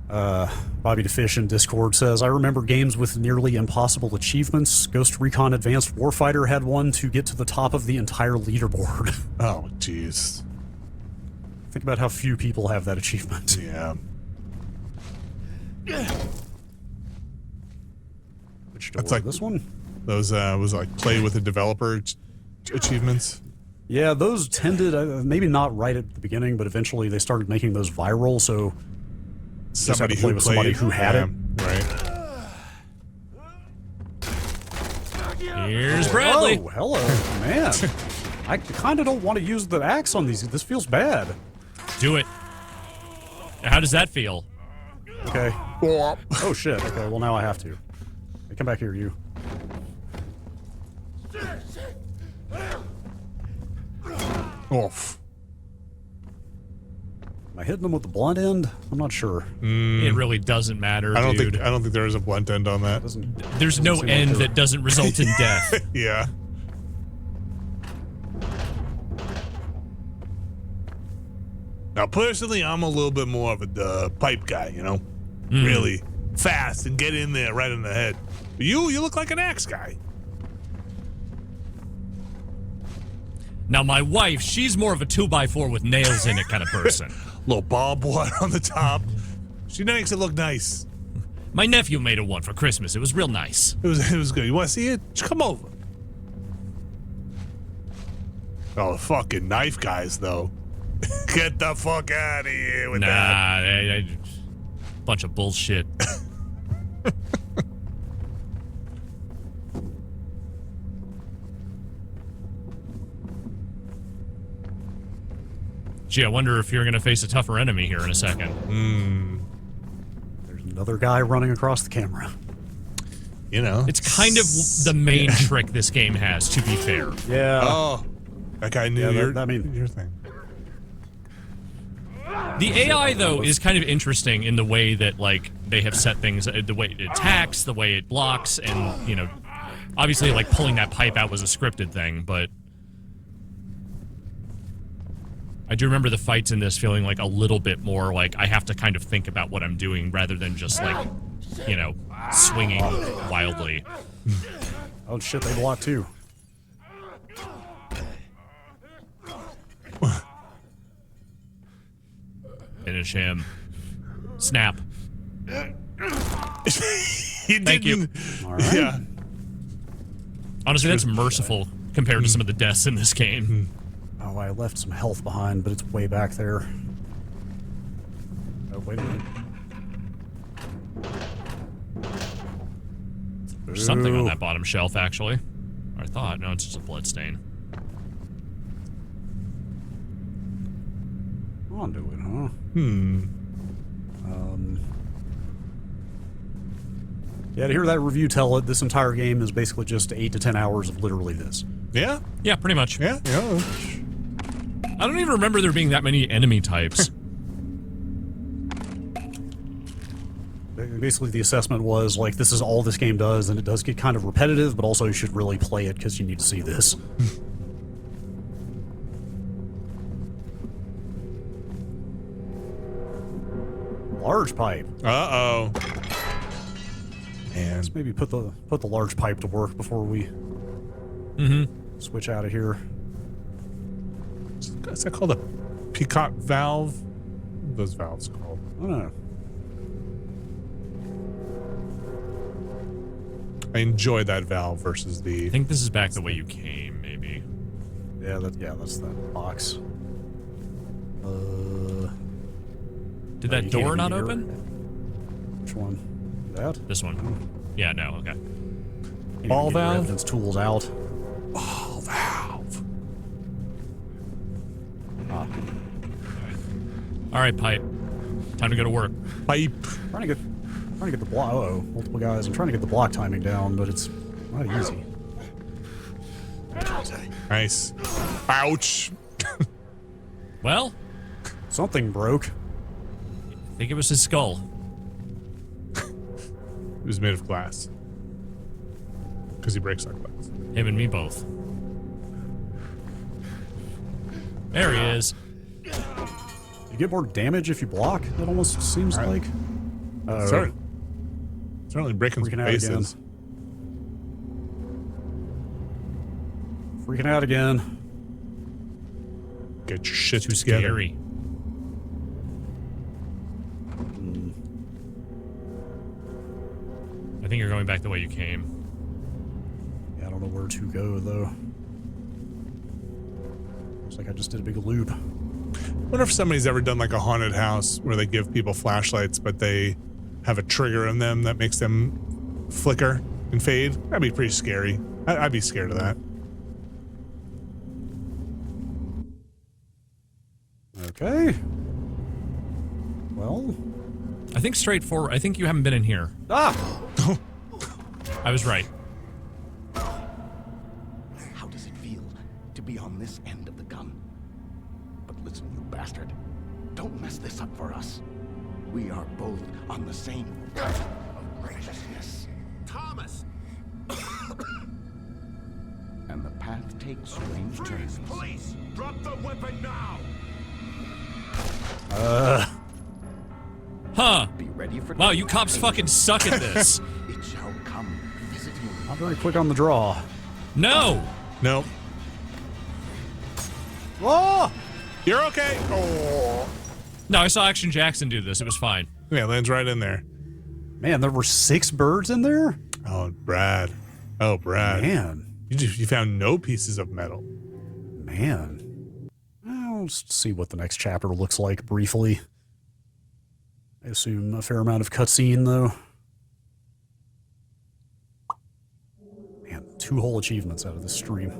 Bobby DeFish in Discord says, I remember games with nearly impossible achievements. Ghost Recon Advanced Warfighter had one to get to the top of the entire leaderboard. Oh, jeez. Think about how few people have that achievement. Yeah. Which That's like this one? Those was like play with a developer achievements. Yeah, those tended, maybe not right at the beginning, but eventually they started making those viral, so Somebody just had to play who with somebody played, who had it. Right. Here's Bradley. Oh, hello, man. I kind of don't want to use the axe on these. This feels bad. Do it. How does that feel? Okay. Oh, shit. Okay, well, now I have to. Hey, come back here, you. Oof. Am I hitting them with the blunt end? I'm not sure. It really doesn't matter, I don't dude. think there is a blunt end on that. There's no seem end like that doesn't result in death. Yeah. Now, personally, I'm a little bit more of a pipe guy, you know? Really fast and get in there right in the head. You look like an axe guy. Now, my wife, she's more of a 2x4 with nails in it kind of person. Little barbed wire on the top. She makes it look nice. My nephew made her one for Christmas. It was real nice. It was good. You want to see it? Just come over. Oh, the fucking knife guys, though. Get the fuck out of here with that. Bunch of bullshit. Gee, I wonder if you're going to face a tougher enemy here in a second. There's another guy running across the camera. You know. It's kind of the main trick this game has, to be fair. Yeah. Oh. That guy knew your thing. The AI, though, is kind of interesting in the way that, like, they have set things, the way it attacks, the way it blocks, and, you know, obviously, like, pulling that pipe out was a scripted thing, but I do remember the fights in this feeling like a little bit more like I have to kind of think about what I'm doing rather than just, like, you know, swinging wildly. Oh, shit, they block, too. Finish him. Snap. Thank you. All right. Yeah. Honestly, that's merciful compared to some of the deaths in this game. Oh, I left some health behind, but it's way back there. Oh, wait a minute. There's something on that bottom shelf, actually. Or I thought. No, it's just a blood stain. Onto it, huh? Yeah, to hear that review tell it, this entire game is basically just 8 to 10 hours of literally this. Yeah? Yeah, pretty much. Yeah. I don't even remember there being that many enemy types. Basically, the assessment was, like, this is all this game does, and it does get kind of repetitive, but also you should really play it because you need to see this. Large pipe. Uh-oh. And let's maybe put the large pipe to work before we switch out of here. Is that called a peacock valve? What are those valves called? I don't know. I enjoy that valve versus the. I think this is back the way you came, maybe. Yeah, that's that box. Did that door not open? Which one? That? This one. Yeah, no, okay. Ball valve? Evidence tools out. Ball valve. All right, Pipe. Time to go to work. Pipe. Trying to get the block. Uh-oh, multiple guys. I'm trying to get the block timing down, but it's not easy. Nice. Ouch. Well, something broke. I think it was his skull. It was made of glass. Because he breaks our glass. Him and me both. There he is. You get more damage if you block, it almost seems like. Certainly breaking some faces. Freaking out again. Get your shit Too together. scary. I think you're going back the way you came. Yeah, I don't know where to go, though. Looks like I just did a big loop. I wonder if somebody's ever done like a haunted house where they give people flashlights, but they have a trigger in them that makes them flicker and fade. That'd be pretty scary. I'd be scared of that. Okay. Well, I think straightforward. I think you haven't been in here. Ah! I was right. How does it feel to be on this end of the gun? But listen, you bastard. Don't mess this up for us. We are both on the same path of righteousness. Thomas! And the path takes strange turns. Police! Drop the weapon now! Huh. Be ready for wow, you cops fucking suck at this. It shall come visit you. Not very quick on the draw. No! Nope. Oh! You're okay. Oh. No, I saw Action Jackson do this. It was fine. Yeah, lands right in there. Man, there were 6 birds in there? Oh, Brad. Oh, Brad. Man. You found no pieces of metal. Man. I'll just see what the next chapter looks like briefly. I assume a fair amount of cutscene, though. Man, 2 whole achievements out of this stream.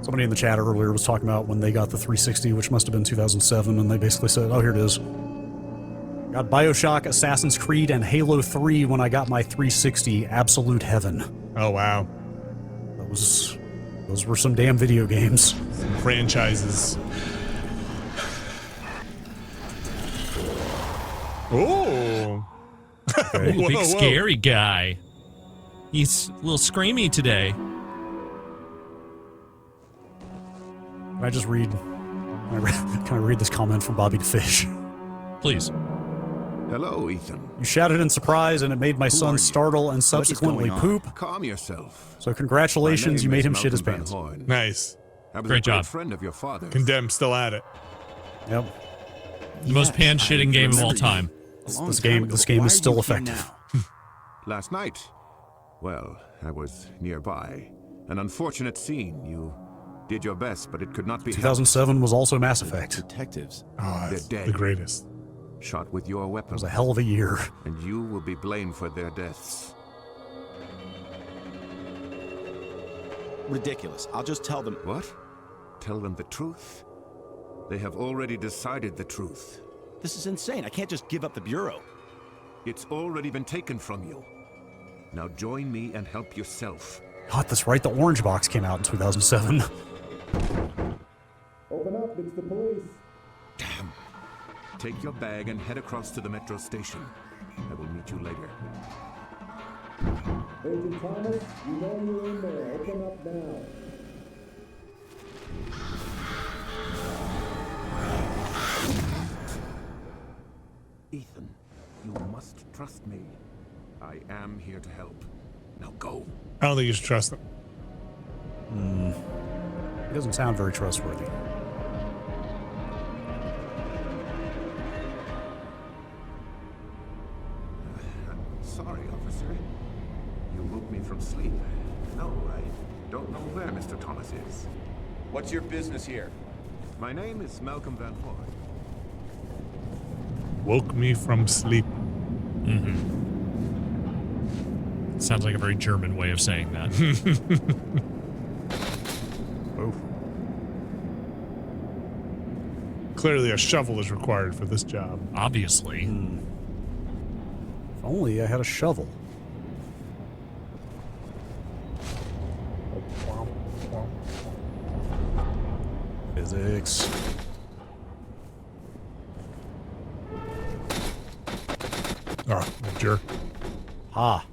Somebody in the chat earlier was talking about when they got the 360, which must have been 2007, and they basically said, oh, here it is. Got BioShock, Assassin's Creed, and Halo 3 when I got my 360. Absolute heaven. Oh, wow. Those were some damn video games. Some franchises. Oh. Okay. Ooh, big scary guy. He's a little screamy today. Can I just read? Can I read this comment from Bobby the Fish? Please. Hello, Ethan. You shouted in surprise, and it made my son startle and subsequently poop. Calm yourself. So congratulations, you made him shit his pants. Nice. I was Great a job. friend of your father's. Condemned, still at it. Yep. The most pan-shitting game of all time. This game is still effective. Last night, well, I was nearby. An unfortunate scene. You did your best, but it could not be 2007 was also Mass Effect. Detectives. Oh, They're that's dead. the greatest. Shot with your weapon. It was a hell of a year. And you will be blamed for their deaths. Ridiculous. I'll just tell them. What? Tell them the truth? They have already decided the truth. This is insane. I can't just give up the Bureau. It's already been taken from you. Now join me and help yourself. God, that's right. The Orange Box came out in 2007. Open up, it's the police. Damn. Take your bag and head across to the metro station. I will meet you later. Agent Thomas, you know you're in there. Open up now. Ethan, you must trust me. I am here to help. Now go. I don't think you should trust them. He doesn't sound very trustworthy. sorry, officer. You woke me from sleep. No, I don't know where Mr. Thomas is. What's your business here? My name is Malcolm Van Horn. Woke me from sleep. Sounds like a very German way of saying that. Oh. Clearly a shovel is required for this job. Obviously. If only I had a shovel. Physics. Oh, jerk. Ah.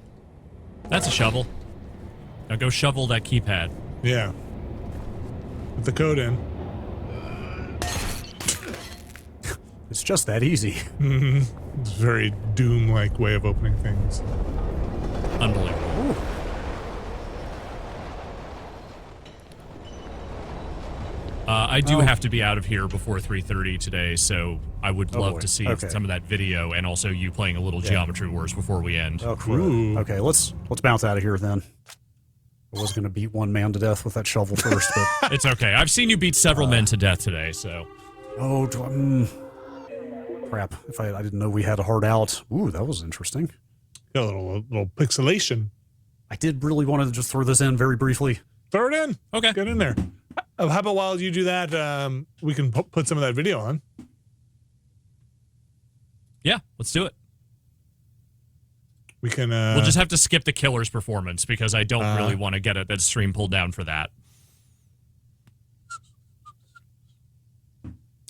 That's a shovel. Now go shovel that keypad. Yeah. Put the code in. It's just that easy. It's a very Doom-like way of opening things. Unbelievable. Ooh. I do have to be out of here before 3:30 today, so I would love to see some of that video and also you playing a little Geometry Wars before we end. Oh, cool. Okay, let's bounce out of here then. I was going to beat one man to death with that shovel first, but it's okay. I've seen you beat several men to death today, so. Oh, crap! If I didn't know we had a hard out. Ooh, that was interesting. Got a little pixelation. I did really want to just throw this in very briefly. Throw it in. Okay, get in there. How about while you do that, we can put some of that video on. Yeah, let's do it. We can. We'll just have to skip the killer's performance because I don't really want to get that stream pulled down for that.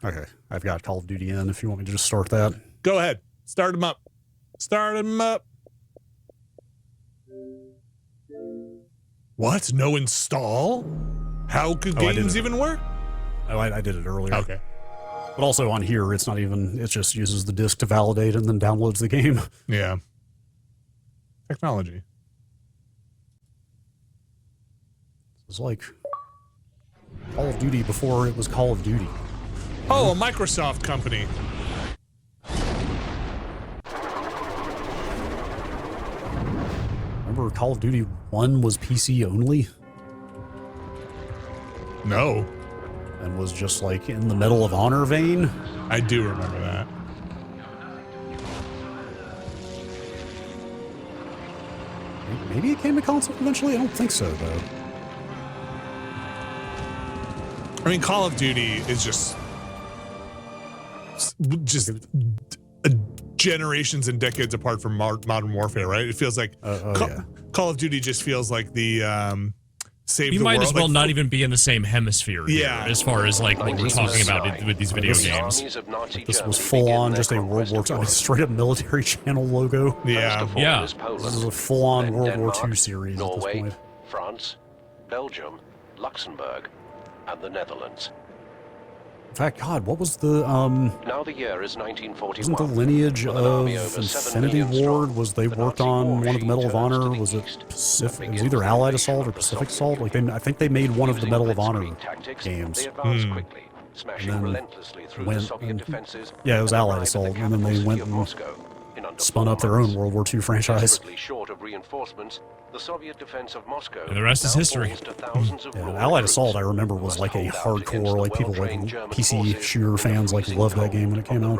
Okay, I've got Call of Duty in if you want me to just start that. Go ahead. Start him up. Start him up. What? No install? How could games even work? Oh, I did it earlier. Okay. But also on here, it's not even, it just uses the disk to validate and then downloads the game. Yeah. Technology. It's like Call of Duty before it was Call of Duty. Oh, a Microsoft company. Remember Call of Duty 1 was PC only? No. And was just like in the Medal of Honor vein? I do remember that. Maybe it came to console eventually? I don't think so, though. I mean, Call of Duty is just generations and decades apart from Modern Warfare, right? It feels like Call of Duty just feels like the save you the might world. as well like, not even be in the same hemisphere here, as far as like what we're talking about with these video games. This was full on just a World War II, straight up military channel logo. Yeah. Yeah. This is a full on World War II series at this point. France, Belgium, Luxembourg, and the Netherlands. In fact, God, what was the Now the year is 1941. wasn't the lineage of Infinity Ward? Was they worked on one of the Medal of Honor? Was it Pacific? It was either Allied Assault or Pacific Assault. Like I think they made one of the Medal of Honor games. And then yeah, it was Allied Assault, and then they went and spun up their own World War II franchise. Short of reinforcements, the Soviet defense of Moscow. And the rest is history. Yeah, Allied Assault, I remember, was like a hardcore, like people like PC shooter fans like loved that game when it came out.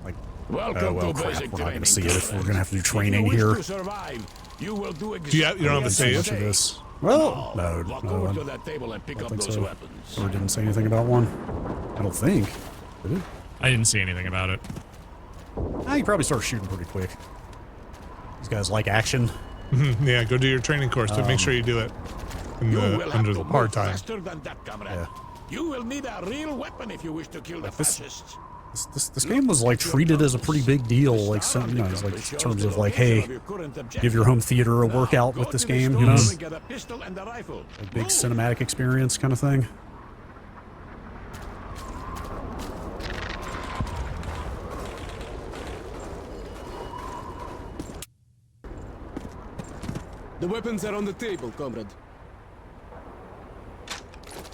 Like, oh well, crap, we're not going to see it if we're going to have to do training here. You don't have to say it. This. Well, no, I don't think so. Or didn't say anything about one. I don't think. Did it? I didn't see anything about it. You probably start shooting pretty quick. These guys like action. Yeah, go do your training course to make sure you do it under the hard time. Yeah. You will need a real weapon if you wish to kill the fascists. This game was like treated as a pretty big deal, like some, you know, it's like in terms of like, hey, give your home theater a workout with this game, you know, a big cinematic experience kind of thing. The weapons are on the table, comrade.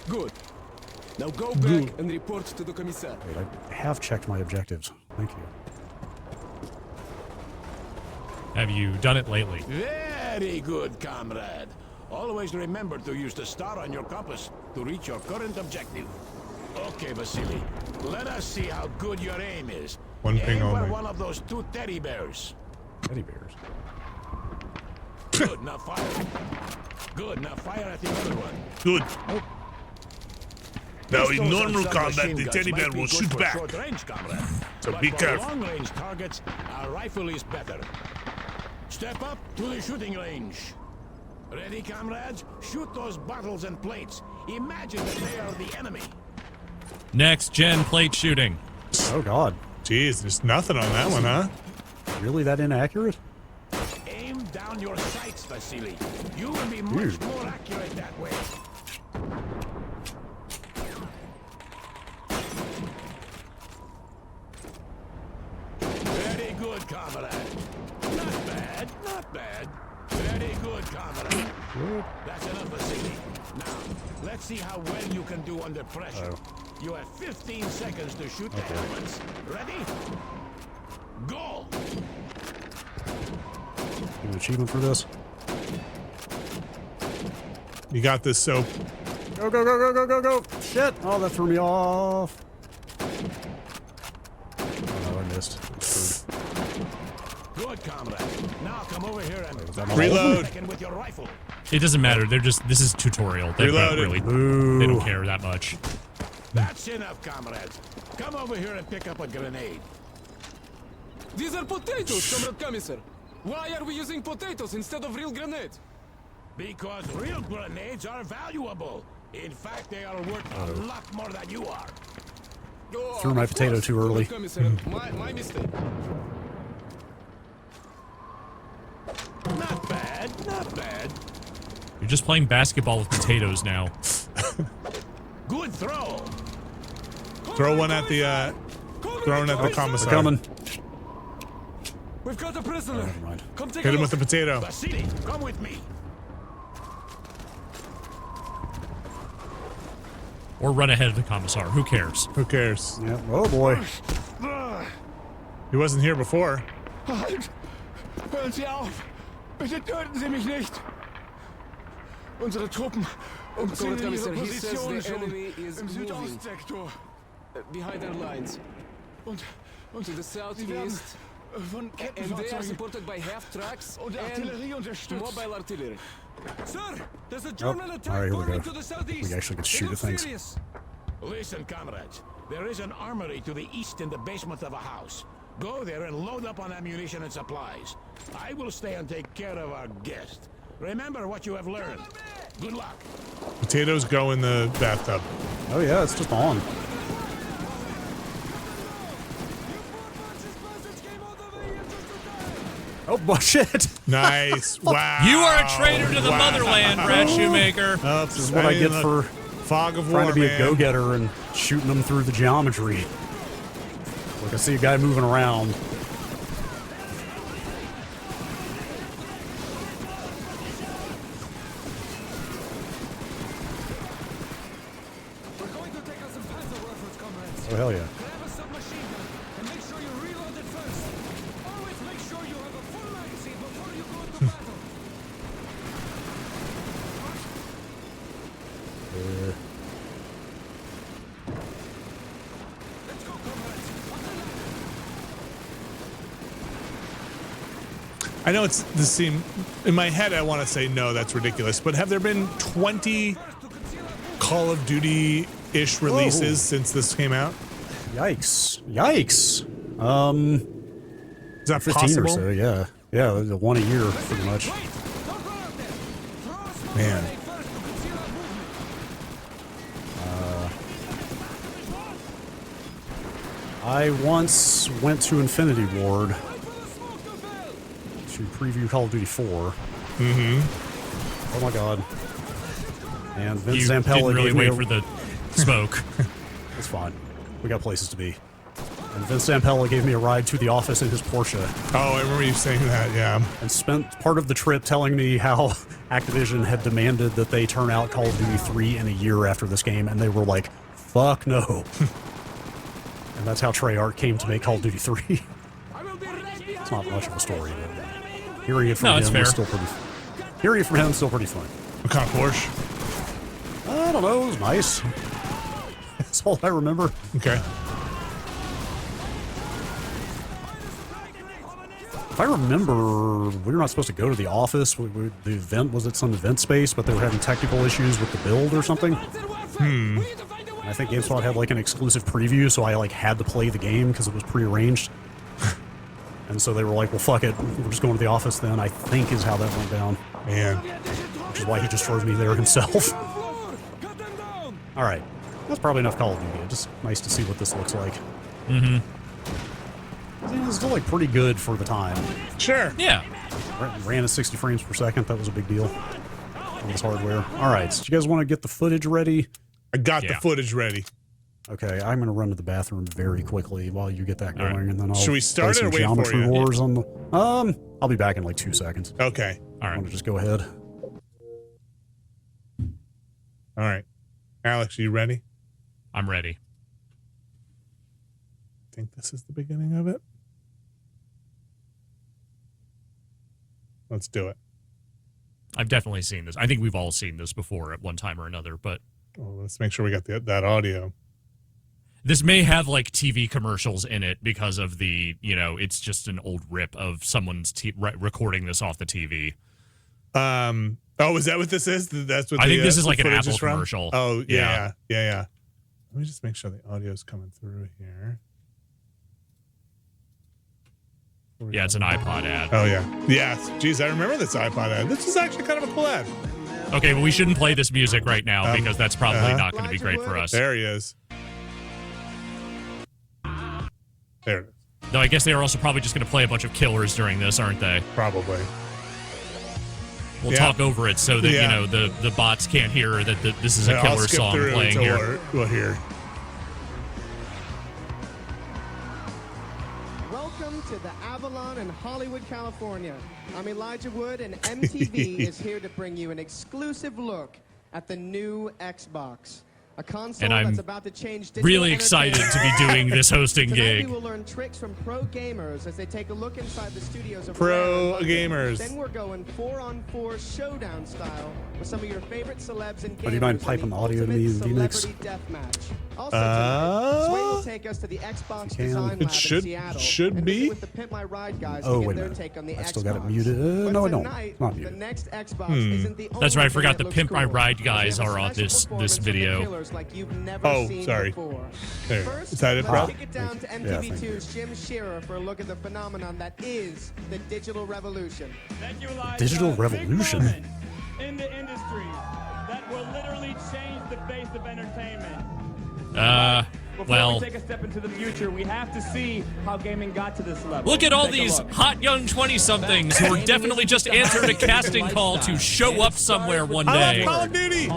Good. Now go back and report to the commissar. Wait, I have checked my objectives. Thank you. Have you done it lately? Very good, comrade. Always remember to use the star on your compass to reach your current objective. Okay, Vasily. Let us see how good your aim is. One ping aim for only. one of those 2 teddy bears. Teddy bears. Good, now fire. Good, now fire at the other one. Good. Now, Pistols in and normal submachine combat, the guns teddy might bear be will good shoot for back. short range, comrade. So But be for careful. long-range targets, a rifle is better. Step up to the shooting range. Ready, comrades? Shoot those bottles and plates. Imagine that they are the enemy. Next gen plate shooting. Oh God. Jeez, there's nothing on that one, huh? Really that inaccurate? Aim down your sights, Vasily. You will be much more accurate that way. Very good, comrade. Not bad, not bad. Very good, comrade. That's enough, Vasily. Now, let's see how well you can do under pressure. You have 15 seconds to shoot the helmets. Ready? Go! An achievement for this? You got this, Soap. Go, go, go, go, go, go, go! Shit! Oh, that threw me off. Oh, I missed. Good, comrade. Now come over here and Reload. with your rifle. It doesn't matter. They're just, this is tutorial. They don't Reloaded. really, they don't care that much. That's enough, comrades. Come over here and pick up a grenade. These are potatoes, Comrade Commissar. Why are we using potatoes instead of real grenades? Because real grenades are valuable. In fact, they are worth a lot more than you are. Oh, Threw my potato too early. Commissar, my mistake. Not bad, not bad. You're just playing basketball with potatoes now. Good throw. Throw one at the, throwing at the commissar. Coming. We've got a prisoner. Never mind. Come take Hit a him look. with the potato. Vasily, come with me. Or run ahead of the commissar. Who cares? Who cares? Yeah. Oh boy. He wasn't here before. Halt! Hören Sie auf! Bitte töten Sie mich nicht! Unsere Truppen umzingeln ihre Position schon im Südostsektor. Behind our lines. Und to the southeast. Von and they are supported by half tracks und Artillerie unterstützt. Mobile artillery. Sir, there's a German attack Alright, here we coming go. to the southeast. We actually get to shoot at things. Serious. Listen, comrades. There is an armory to the east in the basement of a house. Go there and load up on ammunition and supplies. I will stay and take care of our guest. Remember what you have learned. Good luck. Potatoes go in the bathtub. Oh yeah, it's just on. Oh shit! Nice. Wow. You are a traitor to the motherland, Brad Shoemaker. This is what I get for fog of war, trying to be man. a go-getter and shooting them through the geometry. Look, I see a guy moving around. Oh hell yeah! Grab a submachine gun and make sure you reload it first. Always make sure you have a full magazine before you go into battle. Let's go, comrades. I know it's the same. In my head, I want to say no, that's ridiculous. But have there been 20 Call of Duty-ish releases since this came out? Yikes! Yikes! Is that 15 possible? or so? Yeah, yeah, one a year, pretty much. Man. I once went to Infinity Ward to preview Call of Duty 4. Mm-hmm. Oh my god. And Vince You Zampella didn't really gave me wait for the smoke. It's fine. We got places to be. And Vince Zampella gave me a ride to the office in his Porsche. Oh, I remember you saying that, yeah. And spent part of the trip telling me how Activision had demanded that they turn out Call of Duty 3 in a year after this game, and they were like, Fuck no. And that's how Treyarch came to make Call of Duty 3. It's not much of a story, but hearing it from him was still pretty. Hearing it from him is still pretty fun. What kind of Porsche? I don't know. It was nice. That's all I remember. Okay. If I remember, we were not supposed to go to the office. The event was at some event space, but they were having technical issues with the build or something. I think GameSpot had like an exclusive preview, so I like had to play the game because it was prearranged. And so they were like, well, fuck it. We're just going to the office then, I think is how that went down. Man. Which is why he just drove me there himself. All right. That's probably enough Call of Duty. Just nice to see what this looks like. Mm-hmm. It's still like pretty good for the time. Sure. Yeah. Ran at 60 frames per second. That was a big deal on this hardware. All right. So you guys want to get the footage ready? I got the footage ready. Okay, I'm going to run to the bathroom very quickly while you get that going, and then I'll Should we start play it or some wait for Geometry you? Wars on the. I'll be back in like 2 seconds. Okay. All right. Want to just go ahead? All right. Alex, are you ready? I'm ready. I think this is the beginning of it. Let's do it. I've definitely seen this. I think we've all seen this before at one time or another, but Well, let's make sure we got that audio. this may have like TV commercials in it because of the, it's just an old rip of someone's recording this off the TV. Oh, is that what this is? That's what I think this is the like an footage Apple is from? commercial. Oh, Yeah. yeah. Let me just make sure the audio's coming through here. Yeah, it's an iPod ad. Oh, yeah. Yes. Geez, I remember this iPod ad. This is actually kind of a cool ad. Okay, but we shouldn't play this music right now because that's probably not going to be great for us. There he is. There it is. Though I guess they are also probably just going to play a bunch of killers during this, aren't they? Probably. We'll talk over it so that, the bots can't hear that this is a killer song playing here. We'll hear. Welcome to the Avalon in Hollywood, California. I'm Elijah Wood, and MTV is here to bring you an exclusive look at the new Xbox. A console And I'm that's about to change really excited to be doing this hosting Tonight gig. we will learn tricks from pro gamers as they take a look inside the studios of Pro Rare. gamers. Then we're going 4-on-4 showdown style with some of your favorite celebs and gamers. Do you mind piping the audio to me in vMix? Also tonight, Sway will take us to the Xbox Design Lab in Seattle should and be. visit with the Pimp My Ride guys Oh, to wait get a their minute. take on the I Xbox. still got it muted. No, I don't. It's not The muted. next Xbox isn't the That's right. I only forgot thing the that Pimp looks My cool. Ride guys They have a are on special this performance from the video. killers like you've never Oh, seen sorry. before. There. First, Is that it, let's bro? kick it down to MTV2's Jim Shearer for a look at the phenomenon that is the digital revolution. Thank you, Elijah. Digital Big revolution. moment in the industry that will literally change the face of entertainment. Before well, we take a step into the future, we have to see how gaming got to this level. look at all Take a these look. hot young 20-somethings who are definitely just answered a casting call to show up somewhere one day. I love Call of Duty.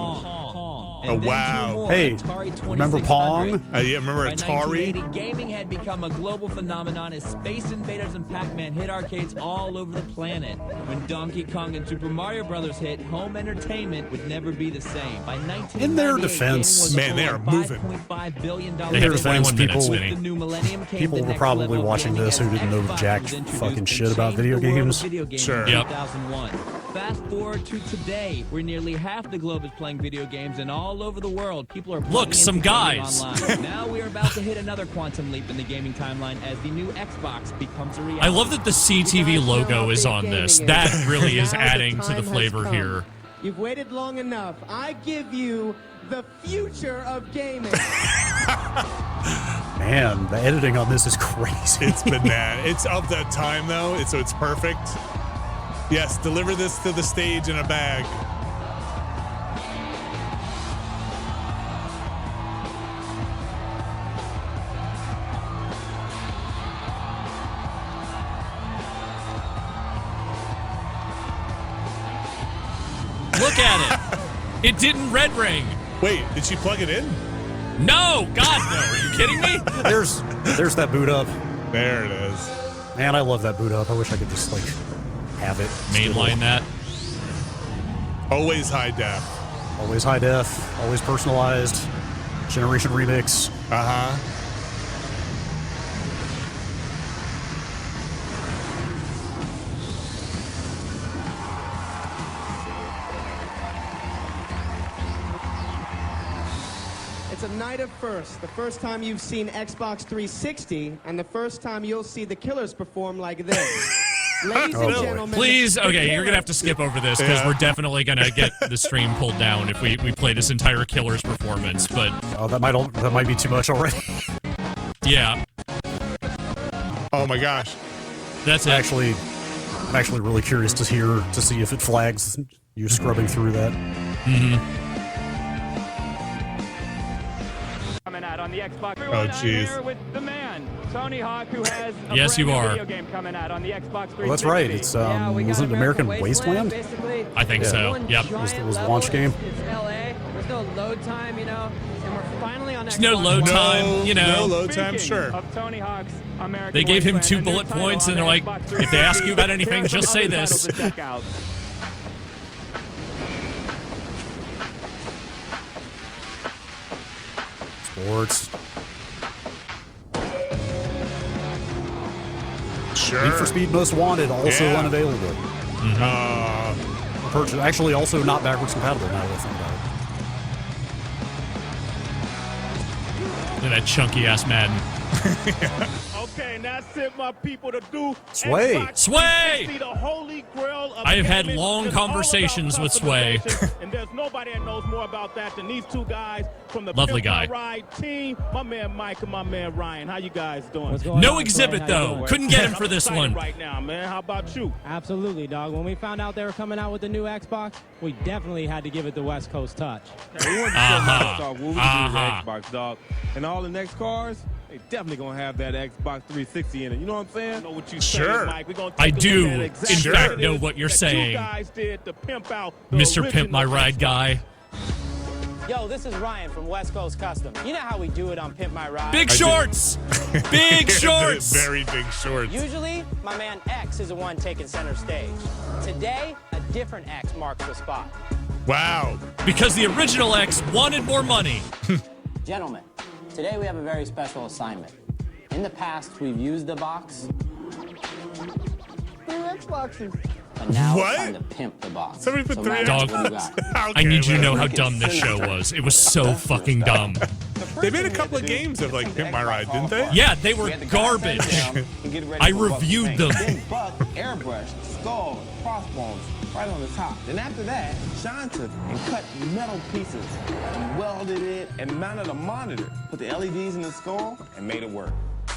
Oh, wow. Hey, remember Pong? Yeah, remember By Atari? 1980, gaming had become a global phenomenon as Space Invaders and Pac-Man hit arcades all over the planet. When Donkey Kong and Super Mario Brothers hit, home entertainment would never be the same. By 1998, In their gaming defense, was man, they are moving. $5.5 billion. They have 21 minutes, With Vinny. the new millennium came People the were next probably level of watching gaming this who as didn't know Xbox jack was introduced fucking and shit about changed video the world of games. video games Sure. in Yep. 2001. Fast forward to today, where nearly half the globe is playing video games, and all over the world, people are Look, plugging some into gaming guys. online. Now we are about to hit another quantum leap in the gaming timeline as the new Xbox becomes a reality. I love that the CTV logo is on this. That really is adding to the flavor here. You've waited long enough. I give you the future of gaming. Man, the editing on this is crazy. It's bananas. It's of that time, though, so it's perfect. Yes, deliver this to the stage in a bag. Look at it. It didn't red ring. Wait, did she plug it in? No, God, no. Are you kidding me? There's that boot up. There it is. Man, I love that boot up. I wish I could just like have it. Mainline that. Always high def. Always high def. Always personalized. Generation Remix. Uh-huh. It's a night of firsts. The first time you've seen Xbox 360, and the first time you'll see the Killers perform like this. Ladies and gentlemen. Please, okay, you're gonna have to skip over this because we're definitely gonna get the stream pulled down if we play this entire Killers performance. But that might be too much already. Yeah. Oh my gosh. That's it. I'm actually really curious to see if it flags you scrubbing through that. Coming out on the Xbox. Oh, jeez. Here with the man, Tony Hawk, who has a Yes, brand you new are. video game coming out on the Xbox 360. Well, that's right. It's wasn't it American Wasteland? I think so. Yep. It was the launch game. It's LA. There's no load time, you know, and we're finally on There's no load time, you know. No load time, sure. Of Tony Hawk's American They gave him Wasteland, 2 a new bullet title points, on and they're like, Xbox if they ask you about anything, Here's just say some other this. titles to check out. Sports. Sure. Need for Speed Most Wanted, also unavailable. Purchase, actually, also not backwards compatible now that I think about it. Look at that chunky ass Madden. Okay, that's it, my people, to do Sway. Xbox Sway! 360, the holy grail of I have had gaming. long It's all about conversations with Sway. customization, and there's nobody that knows more about that than these two guys from the Lovely Pimp My guy. Ride team, my man Mike and my man Ryan. How you guys doing? No exhibit, though. Couldn't get him for this I'm excited one. right now, man. How about you? Absolutely, dog. When we found out they were coming out with the new Xbox, we definitely had to give it the West Coast touch. We wanted to show Microsoft what we do with Xbox, dog. And all the next cars, they definitely gonna have that Xbox 360 in it. You know what I'm saying? I know what you Sure. saying, Mike. We're gonna I take a do, look at exactly in fact, what it know is what you're that saying. You guys did to pimp out the Mr. Pimp My original Ride Xbox. guy. Yo, this is Ryan from West Coast Custom. You know how we do it on Pimp My Ride? Big shorts! Big shorts! Very big shorts. Usually, my man X is the one taking center stage. Today, a different X marks the spot. Wow. Because the original X wanted more money. Gentlemen, today we have a very special assignment. In the past, we've used the box, Xboxes. but now What? it's time to pimp the box. Somebody put So, 3 Matt, Dog. what do you got? I need you to know how Look at dumb this show was. It was so fucking dumb. They made a couple of games of like Pimp My Ride, didn't they? Yeah, they were garbage. I reviewed them. Then Buck airbrushed skull, crossbones right on the top. Then after that, Sean took and cut metal pieces and welded it and mounted a monitor, put the LEDs in the skull and made it work.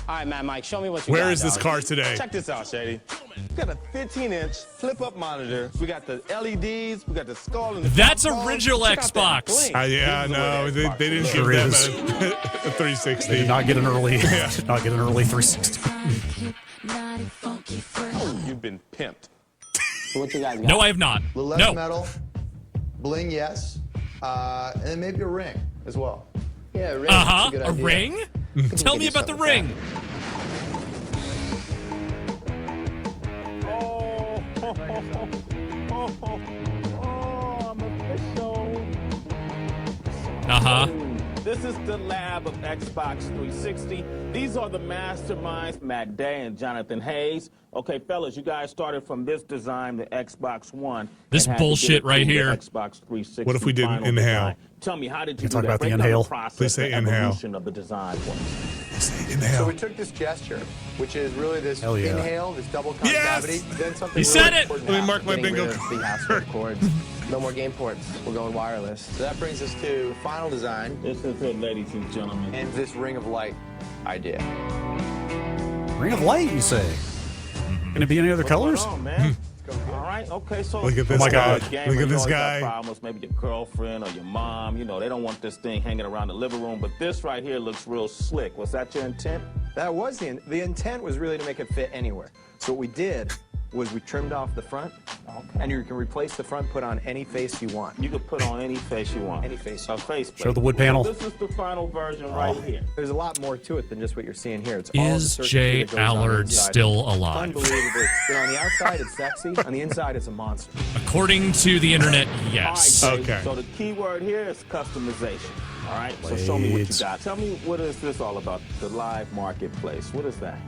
All right, man, Mike, show me what you got. Where is this dog. car today? Check this out, Shady. We got a 15-inch flip-up monitor. We got the LEDs. We got the skull and the That's crossbones. original Check out that Xbox. blink. Yeah, This is the way no, the Xbox they didn't looks. give Sure them is. a 360. They did not get an early, not get an early 360. You've been pimped. So what you guys got? No, I have not. A little less No. metal, bling, yes, and then maybe a ring as well. Yeah, ring. Uh-huh. That's A good idea. ring? Tell me about the ring. I'm official. Uh-huh. This is the lab of Xbox 360. These are the masterminds, Matt Day and Jonathan Hayes. Okay, fellas, you guys started from this design, the Xbox One. This and had to bullshit get it right to the here. Xbox 360 What if we didn't final inhale? design. Tell me, how did you do talk that? about the Break down inhale. process, Please say the inhale. evolution of the design for us. So we took this gesture, which is really this Hell yeah. inhale, this double Yes! concavity, then something He said really it! important Let me mark my happened. bingo Getting rid of the hassle of cords. No more game ports. We're going wireless. So that brings us to final design This is it, ladies and gentlemen. and this ring of light idea. Ring of Light, you say? Can it be any other colors? Oh, man. All right, okay, so Look at this my guy. God. Gamer, Look at you this always got guy. Problems, maybe your girlfriend or your mom, you know, they don't want this thing hanging around the living room, but this right here looks real slick. Was that your intent? That was the intent was really to make it fit anywhere. So what we did was we trimmed off the front, and you can replace the front, put on any face you want. You can put on any face you want. Any face. A face. Show the wood panel. This is the final version right here. There's a lot more to it than just what you're seeing here. It's all the Is circuitry Jay that goes on Allard inside. still alive? Unbelievably. On the outside, it's sexy. On the inside, it's a monster. According to the internet, yes. All right, Jay, so the key word here is customization. All right, so show me what you got. Tell me, what is this all about? The live marketplace. What is that?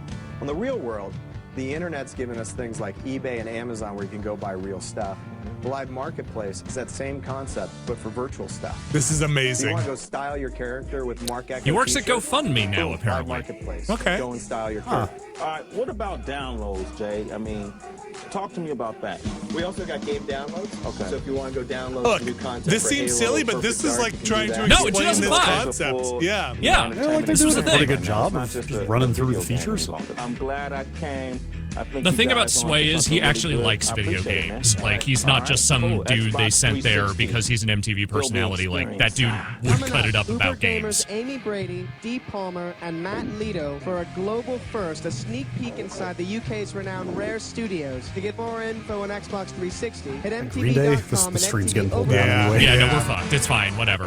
On the real world, the internet's given us things like eBay and Amazon where you can go buy real stuff. The live marketplace is that same concept, but for virtual stuff. This is amazing. You want to go style your character with Mark Echo He works at t-shirts? GoFundMe now, Boom, apparently. Live marketplace. Okay. Go and style your character. All right, what about downloads, Jay? I mean, talk to me about that. We also got game downloads. Okay. So if you want to go download Look, some new content, this for seems Halo, silly, but Perfect this is Dark, like you can trying do to that. No, it explain this 2005. concept. Yeah. Yeah. Like they're This was doing the a pretty thing. good job of just running through the features. I'm glad I came. I think The you thing guys about are Sway onto is he something really actually good. likes I video appreciate it, games. man. Like, he's All not right, just some cool. dude they Xbox sent there 360. because he's an MTV personality. Like, that dude would Coming cut it up Uber about gamers games. Amy Brady, Dee Palmer, and Matt Lido for a global first, a sneak peek inside the UK's renowned Rare Studios. To get more info on Xbox 360, hit Green Day, MTV.com the stream's and getting pulled MTV down anyway. Yeah, no, we're fucked. It's fine. Whatever.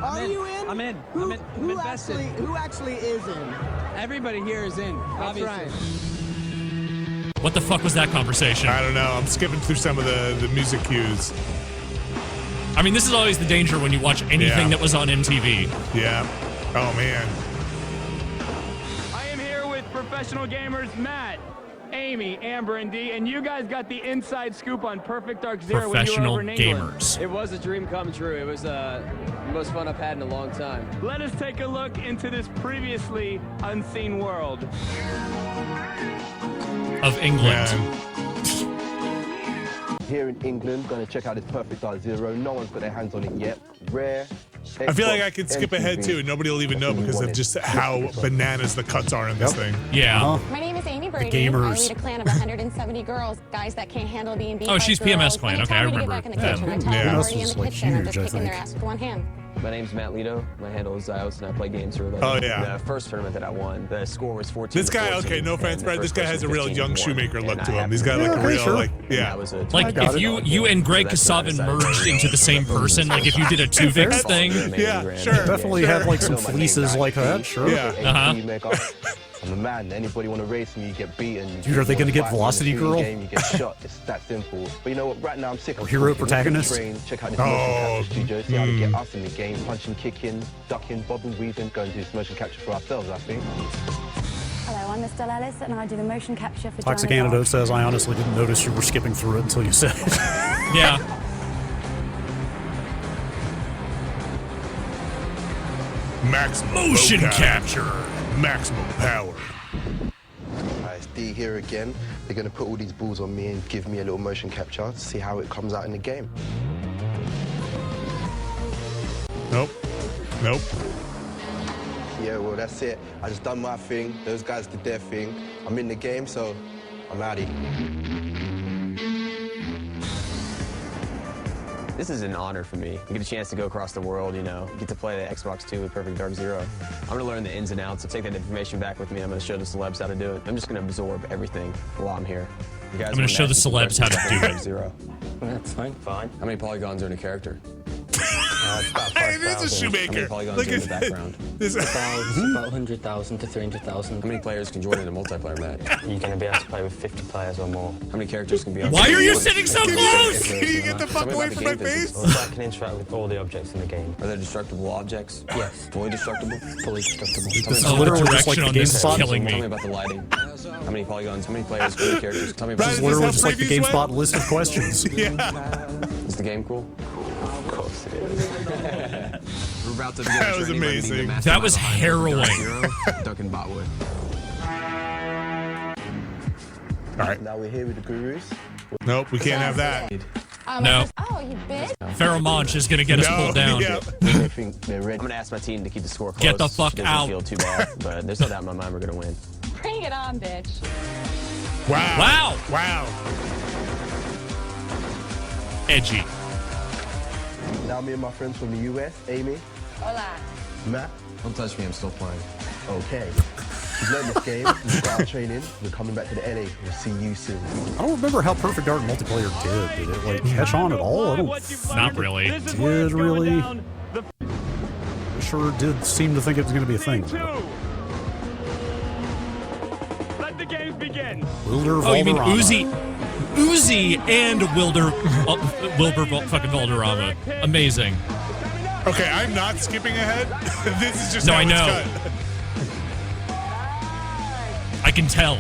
Are you in? I'm in. Who actually is in? Everybody here is in. That's right. What the fuck was that conversation? I don't know. I'm skipping through some of the music cues. I mean, this is always the danger when you watch anything that was on MTV. Yeah. Oh, man. I am here with professional gamers Matt, Amy, Amber, and Dee, and you guys got the inside scoop on Perfect Dark Zero when you were Professional over in England. gamers. It was a dream come true. It was the most fun I've had in a long time. Let us take a look into this previously unseen world. Of England. Here in England, going to check out this Perfect Dark Zero. No one's got their hands on it yet. Rare. I feel like I could skip ahead too, and nobody will even know because of just how bananas the cuts are in this thing. Yeah. My name is Amy Brady. gamers. I lead a clan of 170 girls, guys that can't handle being beat Oh, by she's girls. PMS clan. Okay, I Anytime we remember. get back in the kitchen, I tell Yeah. them I'm This already in was, the like, kitchen. I'm huge, just I kicking their think. ass with one hand. My name's Matt Lido. My handle is Zios, and I play games for a living. Oh, yeah. The first tournament that I won, the score was 14. This guy, okay, no offense, Brad. This guy has a real young shoemaker look to him. He's got like a Yeah, real, sure. like, yeah. Like, if you and Greg Kasavin merged into the same person, like if you did a two Vix thing. Yeah, sure. Definitely have like some fleeces like that, sure. Uh-huh. I'm a man. Anybody want to race me, you get beaten. Dude, are they gonna get Velocity Girl? Game, you get shot. It's that simple. But you know what? Right now, I'm sick of hero talking. protagonist? Train, check out this motion capture studio. See how they get us in the game. Punching, kicking, ducking, bobbing, weaving. Go and do this motion capture for ourselves, I think. Hello, I'm Miss Ellis, and I do the motion capture for Toxic Johnny Antidote says, I honestly didn't notice you were skipping through it until you said it. Yeah. Maximum Motion locale. capture. Maximum power. Alright, it's D here again. They're going to put all these balls on me and give me a little motion capture to see how it comes out in the game. Nope. Nope. Yeah, well, that's it. I just done my thing. Those guys did their thing. I'm in the game, so I'm outie. This is an honor for me. You get a chance to go across the world, you know, get to play the Xbox 2 with Perfect Dark Zero. I'm going to learn the ins and outs. I'll take that information back with me. I'm going to show the celebs how to do it. I'm just going to absorb everything while I'm here. You guys I'm going to show the celebs how to do it. Zero. That's fine. Fine. How many polygons are in a character? Hey, this is a shoemaker. How many polygons Look are in at the background? this. About 100,000 to 300,000. How many players can join in a multiplayer match? You're going to be able to play with 50 players or more. How many characters can be on? Why are you sitting so close? Can you get the fuck away from my face? I can interact with all the objects in the game. Are there destructible objects? Yes. Fully destructible? Fully destructible. This is literally just like the GameSpot. Tell me about the lighting. How many polygons? How many players? How many characters? Tell me about This is literally just like the GameSpot list of questions. Yeah. Is the game cool? Of course it is. We're about to begin That was the journey where we need to amazing. master That was Battle harrowing. Dark Zero, Duck and Botwood. All right. Now we're here with the gurus. Nope, we can't have that. No. Oh, you bitch. Pharaoh Monch is going to get us pulled down. I think they're ready. I'm going to ask my team to keep the score close. Get the fuck Doesn't out. feel too bad, but there's no doubt in my mind we're going to win. Bring it on, bitch. Wow. Wow. Wow. Edgy. Now me and my friends from the US, Amy, Hola. Matt. Don't touch me, I'm still playing. Okay. We've learned this game, we've got our training, we're coming back to the LA, we'll see you soon. I don't remember how Perfect Dark multiplayer did. Did it, like, catch on at all? I don't Not really. Did really? I sure did seem to think it was going to be a thing. Let the games begin. Wilder Oh, you mean Valderrama. Uzi and Wilbur fucking Valderrama. Amazing. Okay, I'm not skipping ahead. This is just No, how I it's know. cut. I can tell.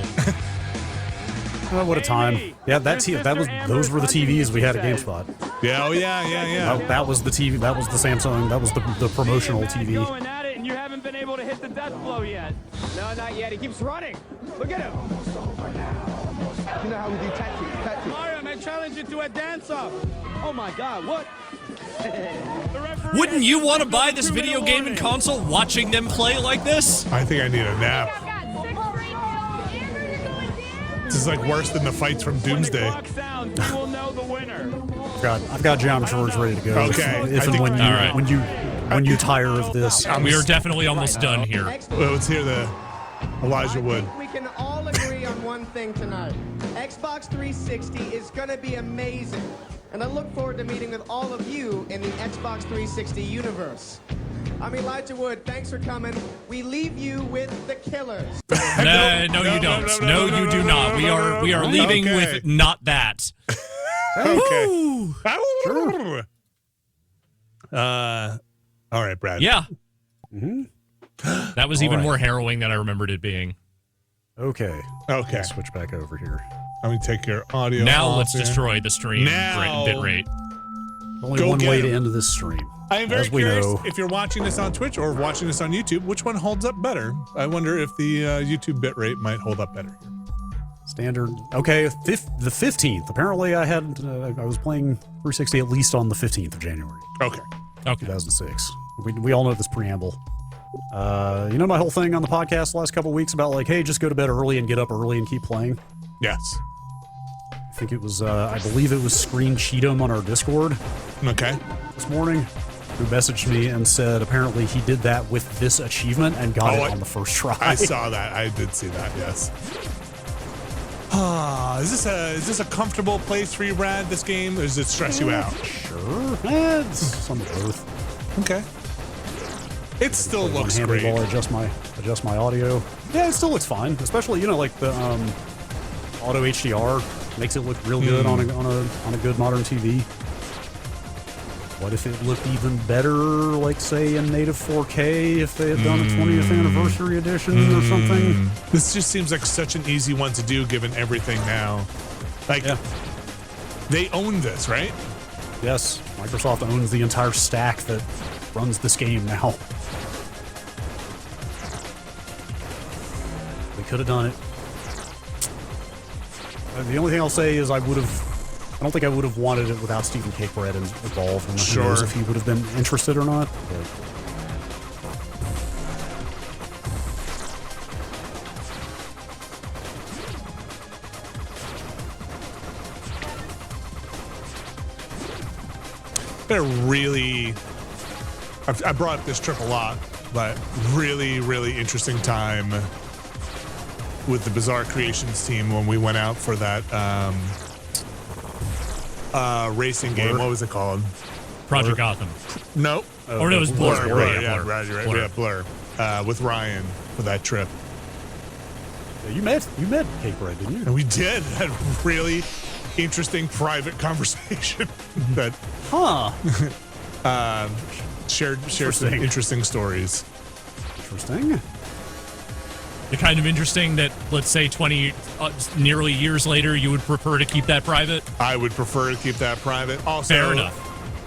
Oh, what a time! Yeah, those were the TVs we had at GameSpot. Yeah, oh yeah. That was the TV. That was the Samsung. That was the promotional TV. Going at it, and you haven't been able to hit the death blow yet. No, not yet. He keeps running. Look at him. You know how we do tactics. Mario, I challenge you to a dance-off. Oh my God, what? Wouldn't you want to buy this video game and console watching them play like this? I think I need a nap. This is like worse than the fights from Doomsday. I've got Geometry Wars ready to go. Okay. If and when you All right. when you tire of this. We are definitely almost done here. Well, let's hear the Elijah Wood. We can all agree on one thing tonight. Xbox 360 is going to be amazing. And I look forward to meeting with all of you in the Xbox 360 universe. I'm Elijah Wood. Thanks for coming. We leave you with the killers. No, you don't. No, you do not. We are leaving with not that. Okay. Sure. All right, Brad. Yeah. Mm-hmm. That was even more harrowing than I remembered it being. Okay. Okay. Switch back over here. Let me take your audio. Now off let's here. destroy the stream bit rate. Only Go one get way to him. end this stream. I am very As we curious know. if you're watching this on Twitch or watching this on YouTube, which one holds up better? I wonder if the YouTube bitrate might hold up better. Standard. Okay, the 15th. Apparently, I was playing 360 at least on the 15th of January. Okay. 2006. We all know this preamble. You know my whole thing on the podcast the last couple of weeks about like, hey, just go to bed early and get up early and keep playing? Yes. I think it was, I believe it was Screen Cheatham on our Discord. Okay. This morning, who messaged me and said apparently he did that with this achievement and got it on the first try. I saw that. I did see that. Yes. Is this a comfortable place for you, Brad? This game, or does it stress you out? Sure. It's some of both. Okay. It still looks One-handed great. while I adjust my audio. Yeah, it still looks fine. Especially, like the auto HDR makes it look real good on a good modern TV. What if it looked even better, like say in native 4K, if they had done a 20th anniversary edition or something? This just seems like such an easy one to do, given everything now. Like, they own this, right? Yes, Microsoft owns the entire stack that runs this game now. They could have done it. The only thing I'll say is I don't think I would have wanted it without Stephen Cakebread involved. And who knows if he would have been interested or not. But. They're really. I brought up this trip a lot, but really, really interesting time with the Bizarre Creations team when we went out for that racing game. What was it called? Project Gotham. No. Or no, it was Blur. Blur. Yeah, Yeah, Blur. right, you're right. Blur. Yeah, Blur. With Ryan for that trip. Yeah, you met Cakebread, didn't you? And we did. Had a really interesting private conversation that shared some interesting stories. Interesting. The kind of interesting that, let's say, 20 nearly years later, you would prefer to keep that private? I would prefer to keep that private. Also, fair enough.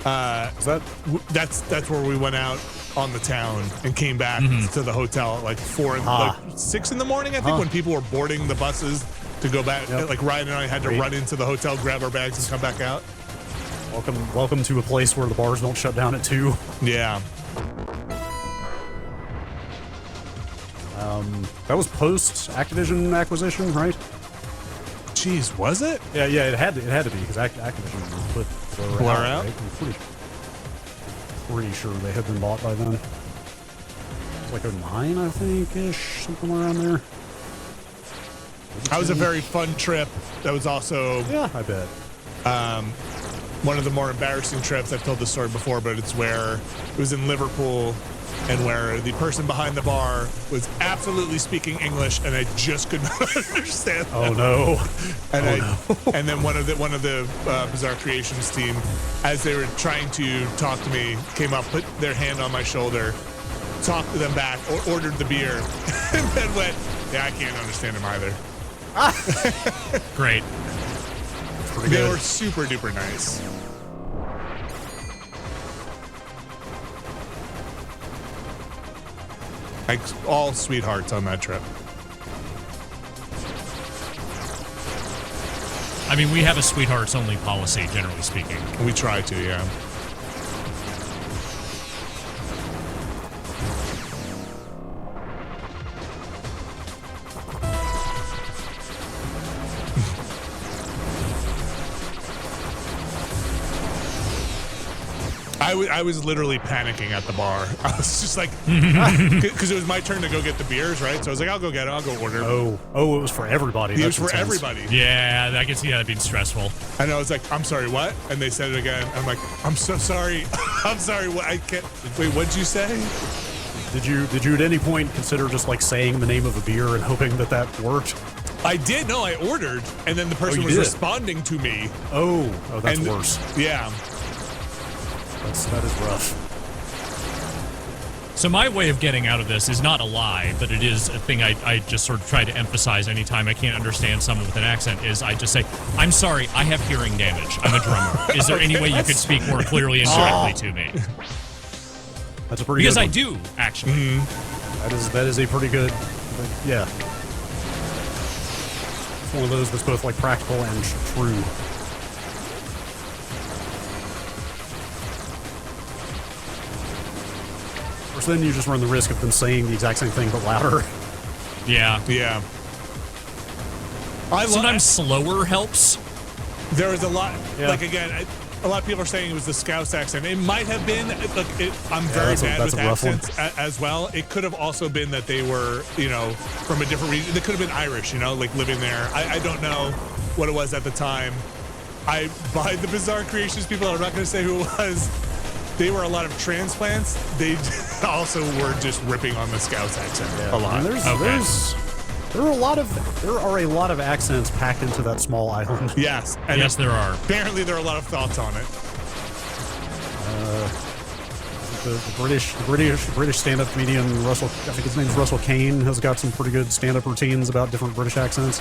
That's where we went out on the town and came back to the hotel at like 6 in the morning, I think, when people were boarding the buses to go back. Like Ryan and I had to run into the hotel, grab our bags, and come back out. Welcome to a place where the bars don't shut down at 2. Yeah. That was post Activision acquisition, right? Jeez, was it? Yeah, it had to be because Activision put Blur out. Right? I'm pretty sure they had been bought by then. like 09, I think, ish, something around there. That was a very fun trip. That was also I bet. One of the more embarrassing trips. I've told this story before, but it's where it was in Liverpool, and where the person behind the bar was absolutely speaking English, and I just could not understand them. Oh no! And then one of the Bizarre Creations team, as they were trying to talk to me, came up, put their hand on my shoulder, talked to them back, or ordered the beer, and then went, "Yeah, I can't understand him either." Great. They were super duper nice. Like all sweethearts on that trip. I mean, we have a sweethearts only policy, generally speaking. We try to, yeah. I was literally panicking at the bar. I was just like, because it was my turn to go get the beers, right? So I was like, I'll go get it. I'll go order. Oh, it was for everybody. It was for everybody. Yeah, I can see that being stressful. And I was like, I'm sorry, what? And they said it again. I'm like, I'm so sorry. I'm sorry. What? I can't. Wait, what'd you say? Did you at any point consider just like saying the name of a beer and hoping that worked? I did. No, I ordered, and then the person was responding to me. Oh, that's worse. Yeah. That is rough. So my way of getting out of this is not a lie, but it is a thing I just sort of try to emphasize anytime I can't understand someone with an accent, is I just say, I'm sorry, I have hearing damage. I'm a drummer. Is there any way you could speak more clearly and directly to me? That's a pretty because good I one. do, actually. That is a pretty good, yeah. It's one of those that's both like practical and true. Of course, then you just run the risk of them saying the exact same thing but louder. Yeah. Yeah. Sometimes slower helps. There was a lot, like again, a lot of people are saying it was the Scouse accent. It might have been. Look, I'm very bad with accents as well. It could have also been that they were, from a different region. They could have been Irish, like living there. I don't know what it was at the time. By the Bizarre Creations people, I'm not going to say who it was. They were a lot of transplants. They also were just ripping on the Scouse accent a lot. There are a lot of accents packed into that small island. Yes, and yes, there are. Apparently, there are a lot of thoughts on it. The British stand-up comedian Russell, I think his name's Russell Kane, has got some pretty good stand-up routines about different British accents.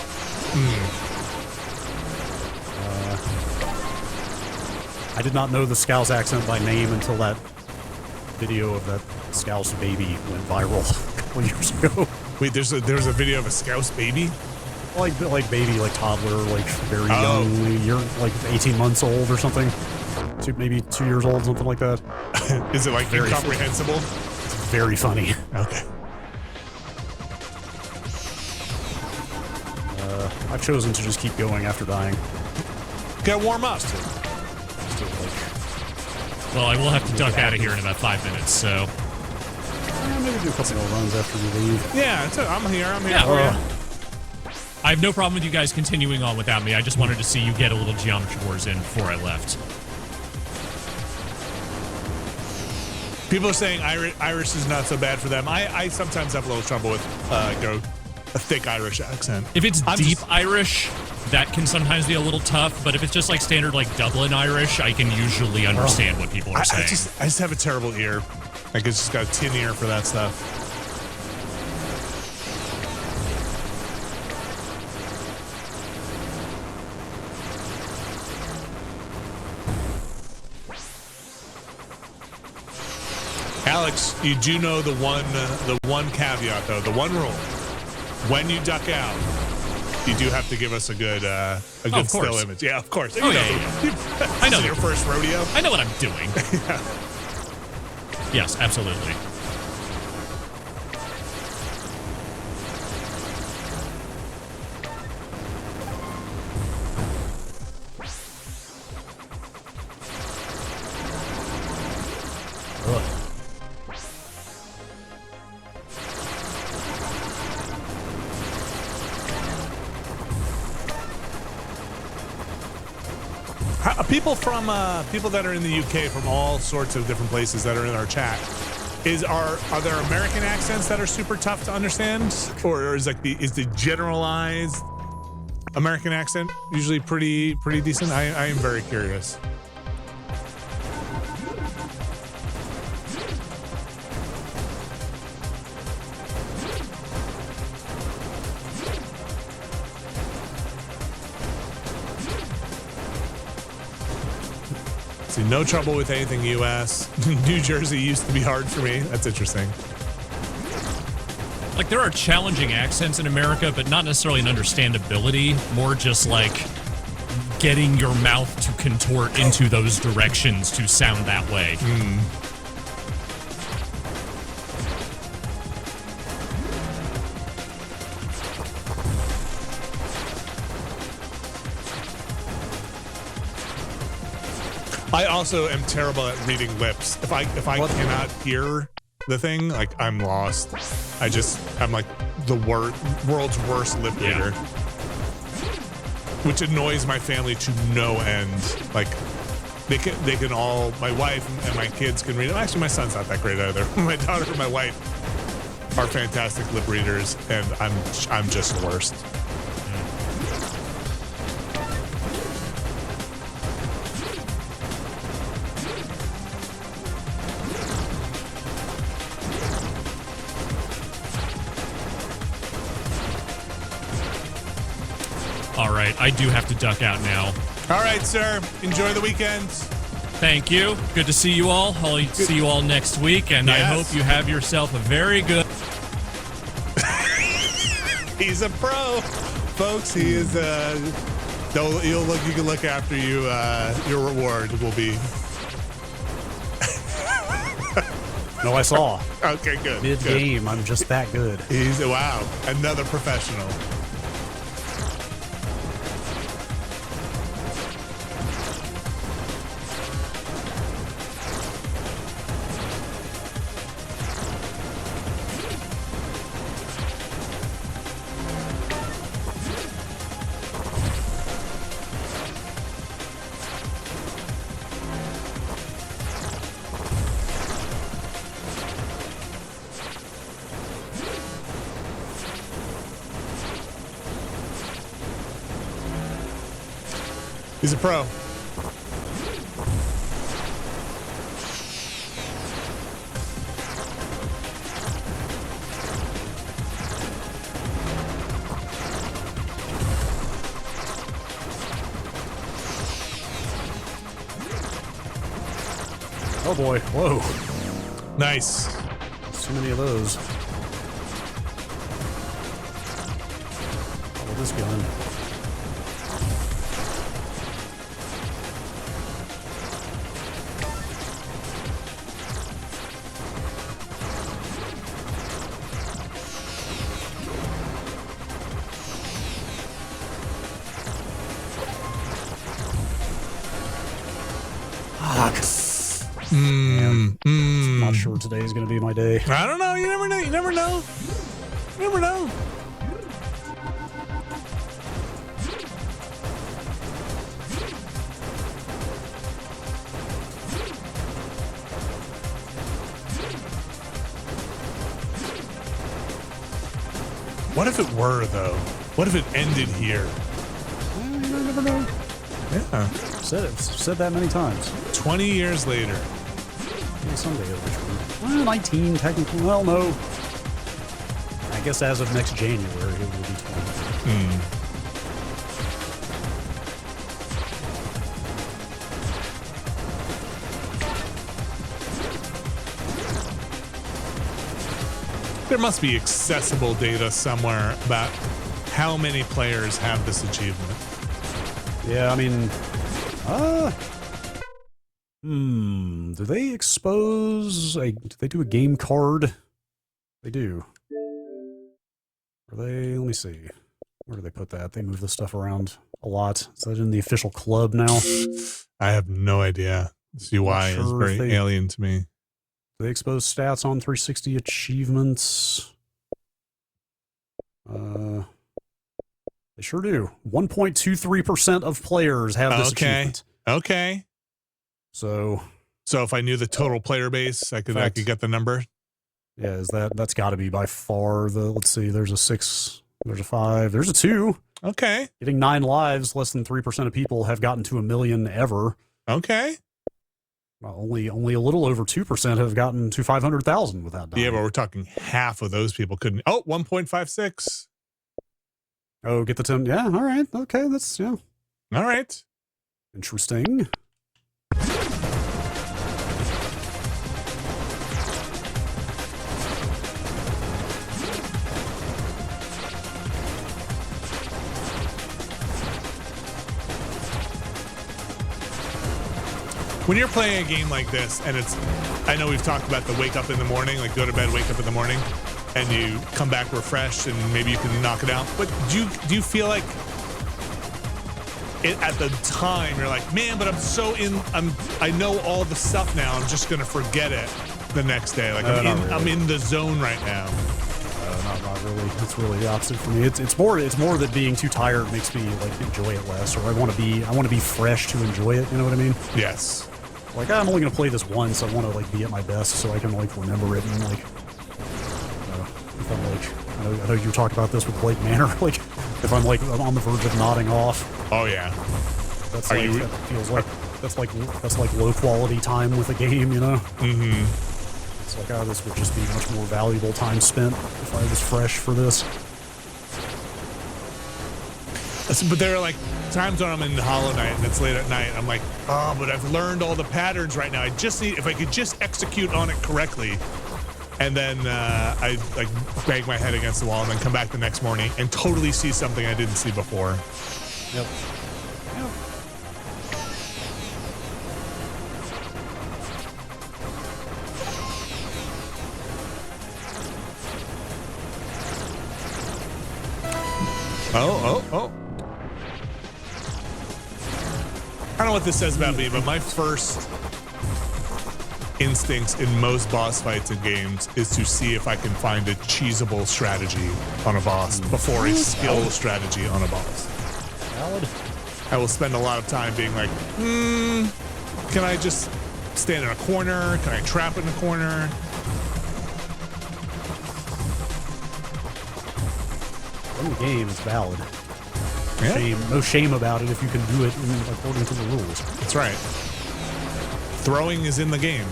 I did not know the Scouse accent by name until that video of that Scouse baby went viral a couple years ago. Wait, there's a video of a Scouse baby? Like baby, like toddler, like very young, like 18 months old or something. Maybe 2 years old, something like that. Is it like very incomprehensible? It's very funny. Okay. I've chosen to just keep going after dying. Get warm up. Well, I will have to duck out of here in about 5 minutes, so. Maybe do a couple more runs after we leave. Yeah, I'm here. Yeah. For you. I have no problem with you guys continuing on without me. I just wanted to see you get a little Geometry Wars in before I left. People are saying Irish is not so bad for them. I sometimes have a little trouble with a thick Irish accent. If it's deep Irish, that can sometimes be a little tough, but if it's just like standard like Dublin Irish, I can usually understand what people are saying. I just have a terrible ear. I just got a tin ear for that stuff. Alex, you do know the one caveat though, the one rule. When you duck out, you do have to give us a good still image. Yeah, of course. Oh, yeah. I know your first rodeo. I know what I'm doing. Yeah. Yes, absolutely. People that are in the UK from all sorts of different places that are in our chat. Are there American accents that are super tough to understand, or is the generalized American accent usually pretty decent? I am very curious. See, no trouble with anything U.S. New Jersey used to be hard for me. That's interesting. Like, there are challenging accents in America, but not necessarily an understandability. More just like getting your mouth to contort into those directions to sound that way. I also am terrible at reading lips. If I cannot hear the thing, like, I'm lost. I'm like the world's worst lip reader, which annoys my family to no end. Like, they can all, my wife and my kids can read it. Actually, my son's not that great either. My daughter and my wife are fantastic lip readers, and I'm just the worst. All right, I do have to duck out now. All right, sir. Enjoy the weekend. Thank you. Good to see you all. I'll see you all next week, and I hope you have yourself a very good... He's a pro, folks. He is. You can look after you. Your reward will be. No, I saw. Okay, good. Mid-game, I'm just that good. Wow, another professional. He's a pro. Oh boy, whoa. Nice. Too many of those. How will this gun? I'm not sure today is going to be my day. I don't know. You never know. You never know. You never know. What if it were, though? What if it ended here? You never know. Yeah. Said that many times. 20 years later. Maybe someday it'll return. Well, 19 technically. Well, no. I guess as of next January, it will be 20. There must be accessible data somewhere about how many players have this achievement. Yeah, I mean, do they expose do they do a game card? They do. Are they, let me see. Where do they put that? They move this stuff around a lot. Is that in the official club now? I have no idea. This UI is very alien to me. Do they expose stats on 360 achievements? They sure do. 1.23% of players have this achievement. Okay. So if I knew the total player base, I could get the number. Yeah, that's got to be by far the. Let's see. There's a 6. There's a 5. There's a 2. Okay. Getting 9 lives. Less than 3% of people have gotten to 1 million ever. Okay. Well, only a little over 2% have gotten to 500,000 without dying. Yeah, but we're talking half of those people couldn't. Oh, 1.56. Oh, get the 10. Yeah. All right. Okay. That's All right. Interesting. When you're playing a game like this, and I know we've talked about the wake up in the morning, like go to bed, wake up in the morning, and you come back refreshed, and maybe you can knock it out. But do you feel like at the time you're like, man, but I know all the stuff now. I'm just gonna forget it the next day. Like I'm in the zone right now. Not really. It's really the opposite for me. It's more that being too tired makes me like enjoy it less, or I want to be fresh to enjoy it. You know what I mean? Yes. Like I'm only gonna play this once. I want to like be at my best so I can like remember it and like. If I'm like, I know you talked about this with Blake Manor. Like, if I'm on the verge of nodding off. Oh yeah. That feels like that's like low quality time with a game. You know. Mm-hmm. It's like, this would just be much more valuable time spent if I was fresh for this. But there are like times when I'm in Hollow Knight and it's late at night. I'm like, but I've learned all the patterns right now. I just need, if I could just execute on it correctly. And then I like bang my head against the wall and then come back the next morning and totally see something I didn't see before. Yep. Oh. I don't know what this says about me, but my first instincts in most boss fights in games is to see if I can find a cheesable strategy on a boss before a skill strategy on a boss. Valid. I will spend a lot of time being like, can I just stand in a corner? Can I trap in a corner? In the game, it's valid. Yeah. No shame about it if you can do it according to the rules. That's right. Throwing is in the game.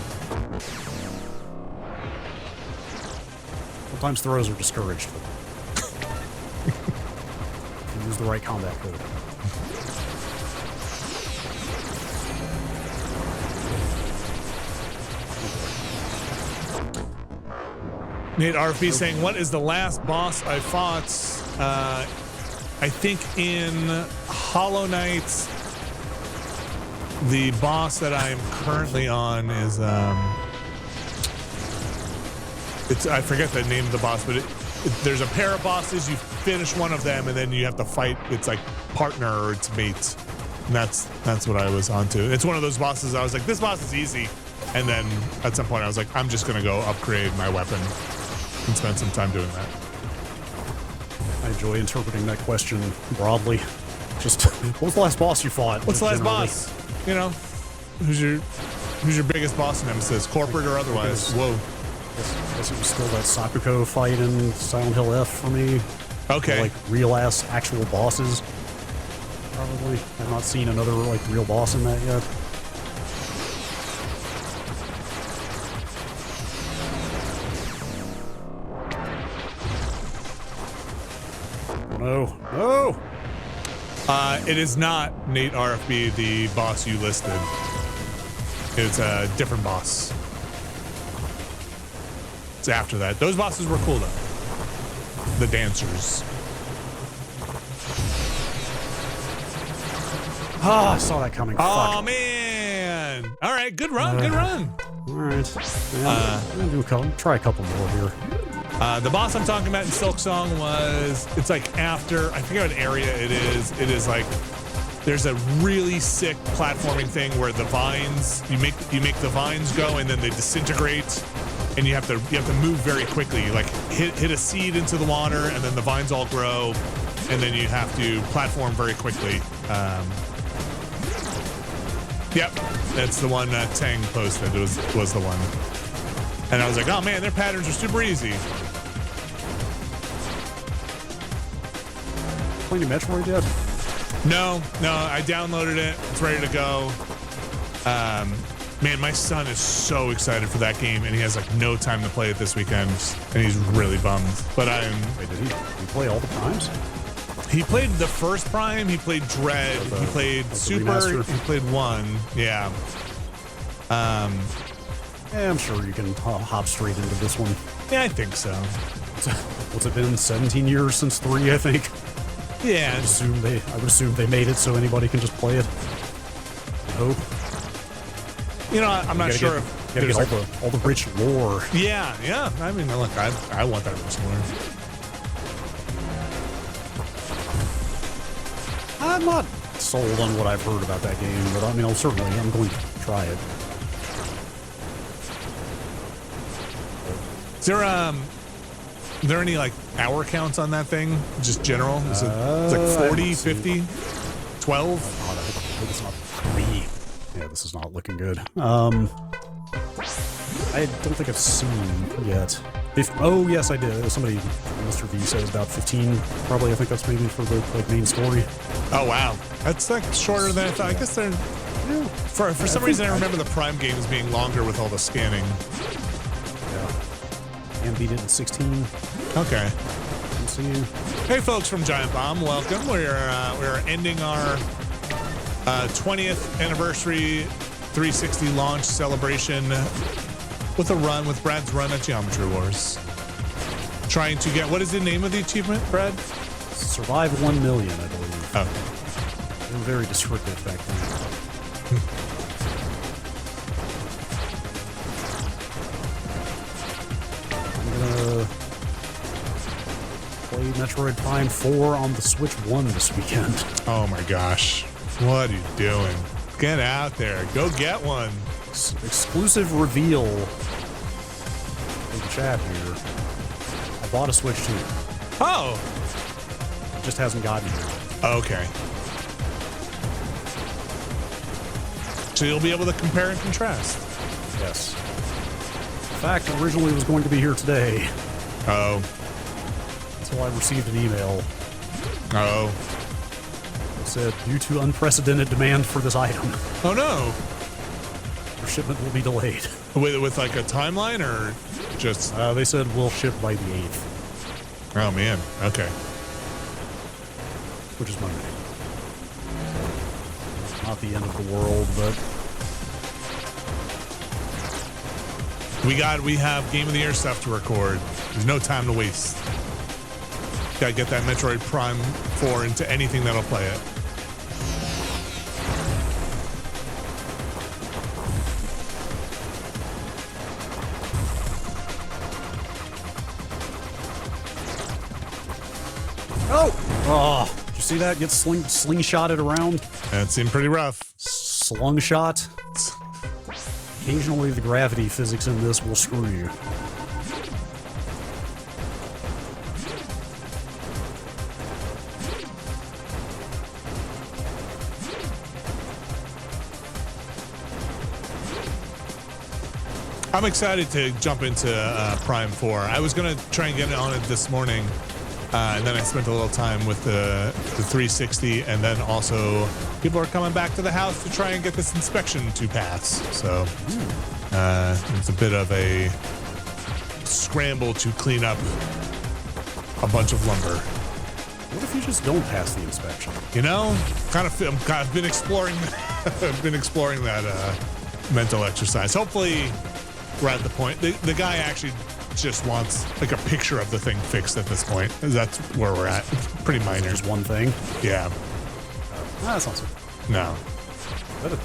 Sometimes throws are discouraged. You use the right combat code. Nate RFB saying, what is the last boss I fought? I think in Hollow Knight, the boss that I am currently on is I forget the name of the boss, but there's a pair of bosses. You finish one of them, and then you have to fight. It's like partner or it's mate. And that's what I was onto. It's one of those bosses. I was like, this boss is easy, and then at some point I was like, I'm just gonna go upgrade my weapon and spend some time doing that. I enjoy interpreting that question broadly. Just, what was the last boss you fought? What's the last boss? You know, who's your biggest boss nemesis, corporate or otherwise? Whoa. I guess it was still that Sakuko fight in Silent Hill F for me. Okay. Like real ass actual bosses. Probably. I've not seen another like real boss in that yet. No. It is not, Nate RFB, the boss you listed. It's a different boss. It's after that. Those bosses were cool, though. The dancers. I saw that coming. Oh, man. All right, good run, good run. All right. Yeah, I'm gonna try a couple more here. The boss I'm talking about in Silk Song it's like after, I forget what area it is. It is like, there's a really sick platforming thing where the vines, you make the vines go and then they disintegrate, and you have to move very quickly. You like hit a seed into the water, and then the vines all grow, and then you have to platform very quickly. Yep, that's the one Tang posted. It was the one. And I was like, oh man, their patterns are super easy. Playing Metroid yet? No, I downloaded it. It's ready to go. Man, my son is so excited for that game, and he has like no time to play it this weekend, and he's really bummed. But Wait, did he play all the primes? He played the first Prime. He played Dread. He played Super. remaster? He played 1. Yeah. Yeah, I'm sure you can hop straight into this one. Yeah, I think so. What's it been? 17 years since 3, I think. Yeah. I would assume they made it so anybody can just play it. I hope. You know, I'm not sure if Gotta get there's all the rich lore. Yeah. I mean, look, I want that rich lore. I'm not sold on what I've heard about that game, but I mean, I'm going to try it. Is there any like hour counts on that thing? Just general? Is it it's like 40, 50, 12? I hope it's not 3. Yeah, this is not looking good. I don't think I've seen yet. Oh, yes, I did. Somebody in this review said it's about 15. Probably, I think that's maybe for the main story. Oh, wow. That's like shorter than I thought. I guess they're... Yeah. For some reason, I remember the Prime games being longer with all the scanning. Yeah. And beat it in 16. Okay. See you. Hey, folks from Giant Bomb. Welcome. We're ending our 20th anniversary 360 launch celebration with a run, with Brad's run at Geometry Wars. Trying to get, what is the name of the achievement, Brad? Survive 1 million, I believe. Oh. They were very descriptive back then. I'm gonna play Metroid Prime 4 on the Switch 1 this weekend. Oh my gosh. What are you doing? Get out there. Go get one. Exclusive reveal in the chat here. I bought a Switch 2. Oh! It just hasn't gotten here. Okay. So you'll be able to compare and contrast. Yes. In fact, originally it was going to be here today. Oh. Until I received an email. Oh. It said, due to unprecedented demand for this item. Oh no. Your shipment will be delayed. With like a timeline or just... they said we'll ship by the 8th. Oh man. Okay. Which is Monday. It's not the end of the world, but... We have Game of the Year stuff to record. There's no time to waste. Gotta get that Metroid Prime 4 into anything that'll play it. Oh, did you see that? Get slingshotted around? That seemed pretty rough. Slungshot. Occasionally the gravity physics in this will screw you. I'm excited to jump into Prime 4. I was going to try and get on it this morning, and then I spent a little time with the 360, and then also people are coming back to the house to try and get this inspection to pass. So it's a bit of a scramble to clean up a bunch of lumber. What if you just don't pass the inspection? You know, I've been exploring I've been exploring that mental exercise. Hopefully we're at the point. The guy actually just wants like a picture of the thing fixed at this point. That's where we're at. Pretty minor. Just one thing? Yeah. That's not so. No.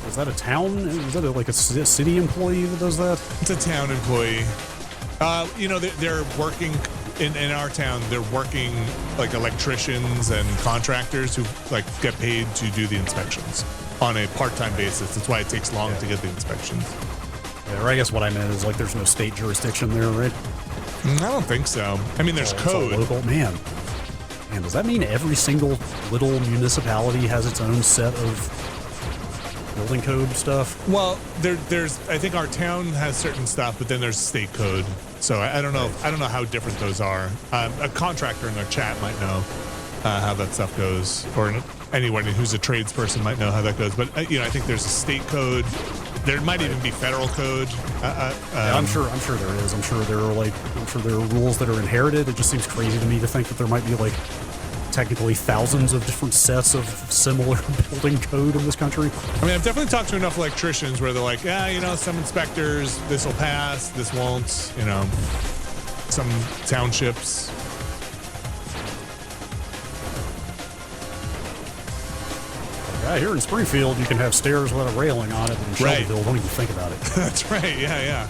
Is that a town? Is that like a city employee that does that? It's a town employee. You know, they're working in our town. They're working like electricians and contractors who like get paid to do the inspections on a part-time basis. That's why it takes long to get the inspections. Yeah, or I guess what I meant is like there's no state jurisdiction there, right? I don't think so. I mean, there's code. Local. Man, does that mean every single little municipality has its own set of building code stuff? Well, there's I think our town has certain stuff, but then there's state code. So I don't know. I don't know how different those are. A contractor in our chat might know how that stuff goes, or anyone who's a tradesperson might know how that goes. But I think there's a state code. There might even be federal code. Yeah, I'm sure there is. I'm sure there are rules that are inherited. It just seems crazy to me to think that there might be like technically thousands of different sets of similar building code in this country. I mean, I've definitely talked to enough electricians where they're like, some inspectors, this will pass, this won't. Some townships. Yeah, here in Springfield, you can have stairs without a railing on it, but in Shelbyville, don't even think about it. That's right. Yeah.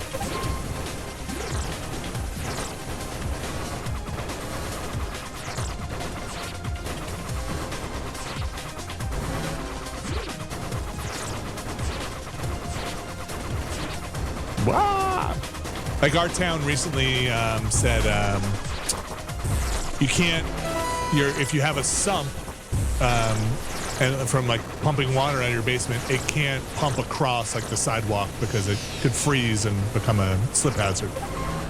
Wow. Like our town recently said you can't. If you have a sump. And from like pumping water out of your basement, it can't pump across like the sidewalk because it could freeze and become a slip hazard.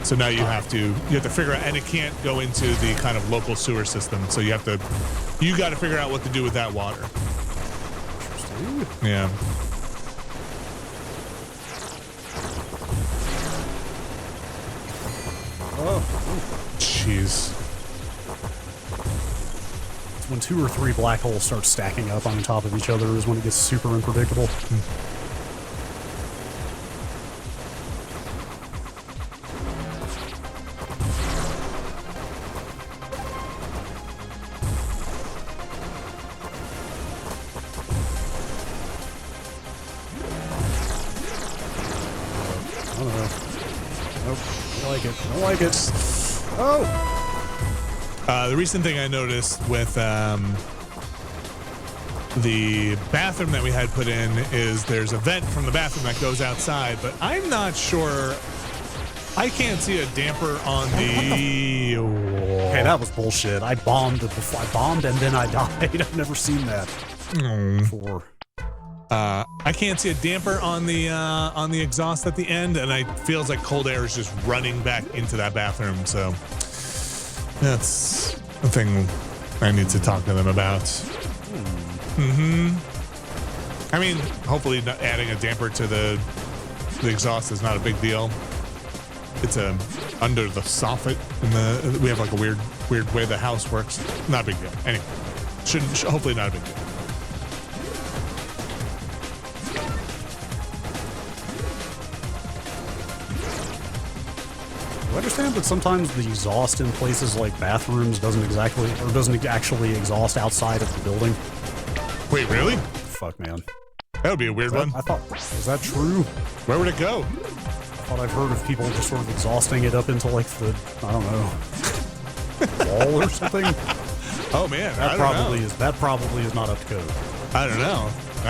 So now you have to figure out, and it can't go into the kind of local sewer system. So you got to figure out what to do with that water. Interesting. Yeah. Oh, jeez. When 2 or 3 black holes start stacking up on top of each other is when it gets super unpredictable. I don't know. Nope. I don't like it. Oh! The recent thing I noticed with the bathroom that we had put in is there's a vent from the bathroom that goes outside, but I'm not sure. I can't see a damper on the. Hey, that was bullshit. I bombed and then I died. I've never seen that before. I can't see a damper on the exhaust at the end, and it feels like cold air is just running back into that bathroom. So that's a thing I need to talk to them about. I mean, hopefully not adding a damper to the exhaust is not a big deal. It's under the soffit, and we have like a weird way the house works. Not a big deal. Anyway, hopefully not a big deal. I understand that sometimes the exhaust in places like bathrooms doesn't actually exhaust outside of the building. Wait, really? Fuck, man. That would be a weird one. I thought, is that true? Where would it go? I thought I've heard of people just sort of exhausting it up into like the, I don't know, wall or something. Oh man, that probably is not up to code. I don't know.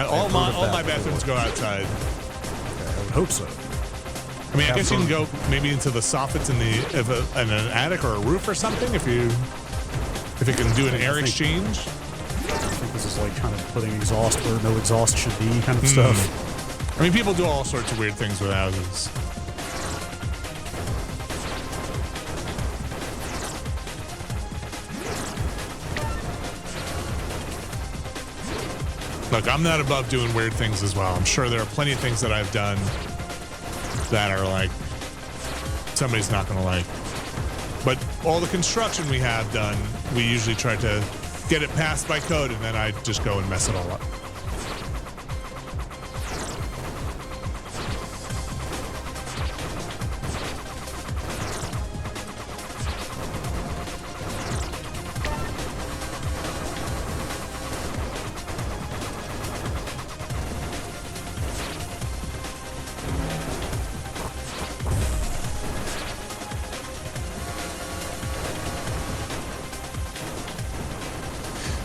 All my bathrooms go outside. Okay, I would hope so. I mean, I guess you can go maybe into the soffits in an attic or a roof or something if it can do an air exchange. I think this is like kind of putting exhaust where no exhaust should be kind of stuff. I mean, people do all sorts of weird things with houses. Look, I'm not above doing weird things as well. I'm sure there are plenty of things that I've done that are like somebody's not gonna like. But all the construction we have done, we usually try to get it passed by code, and then I just go and mess it all up.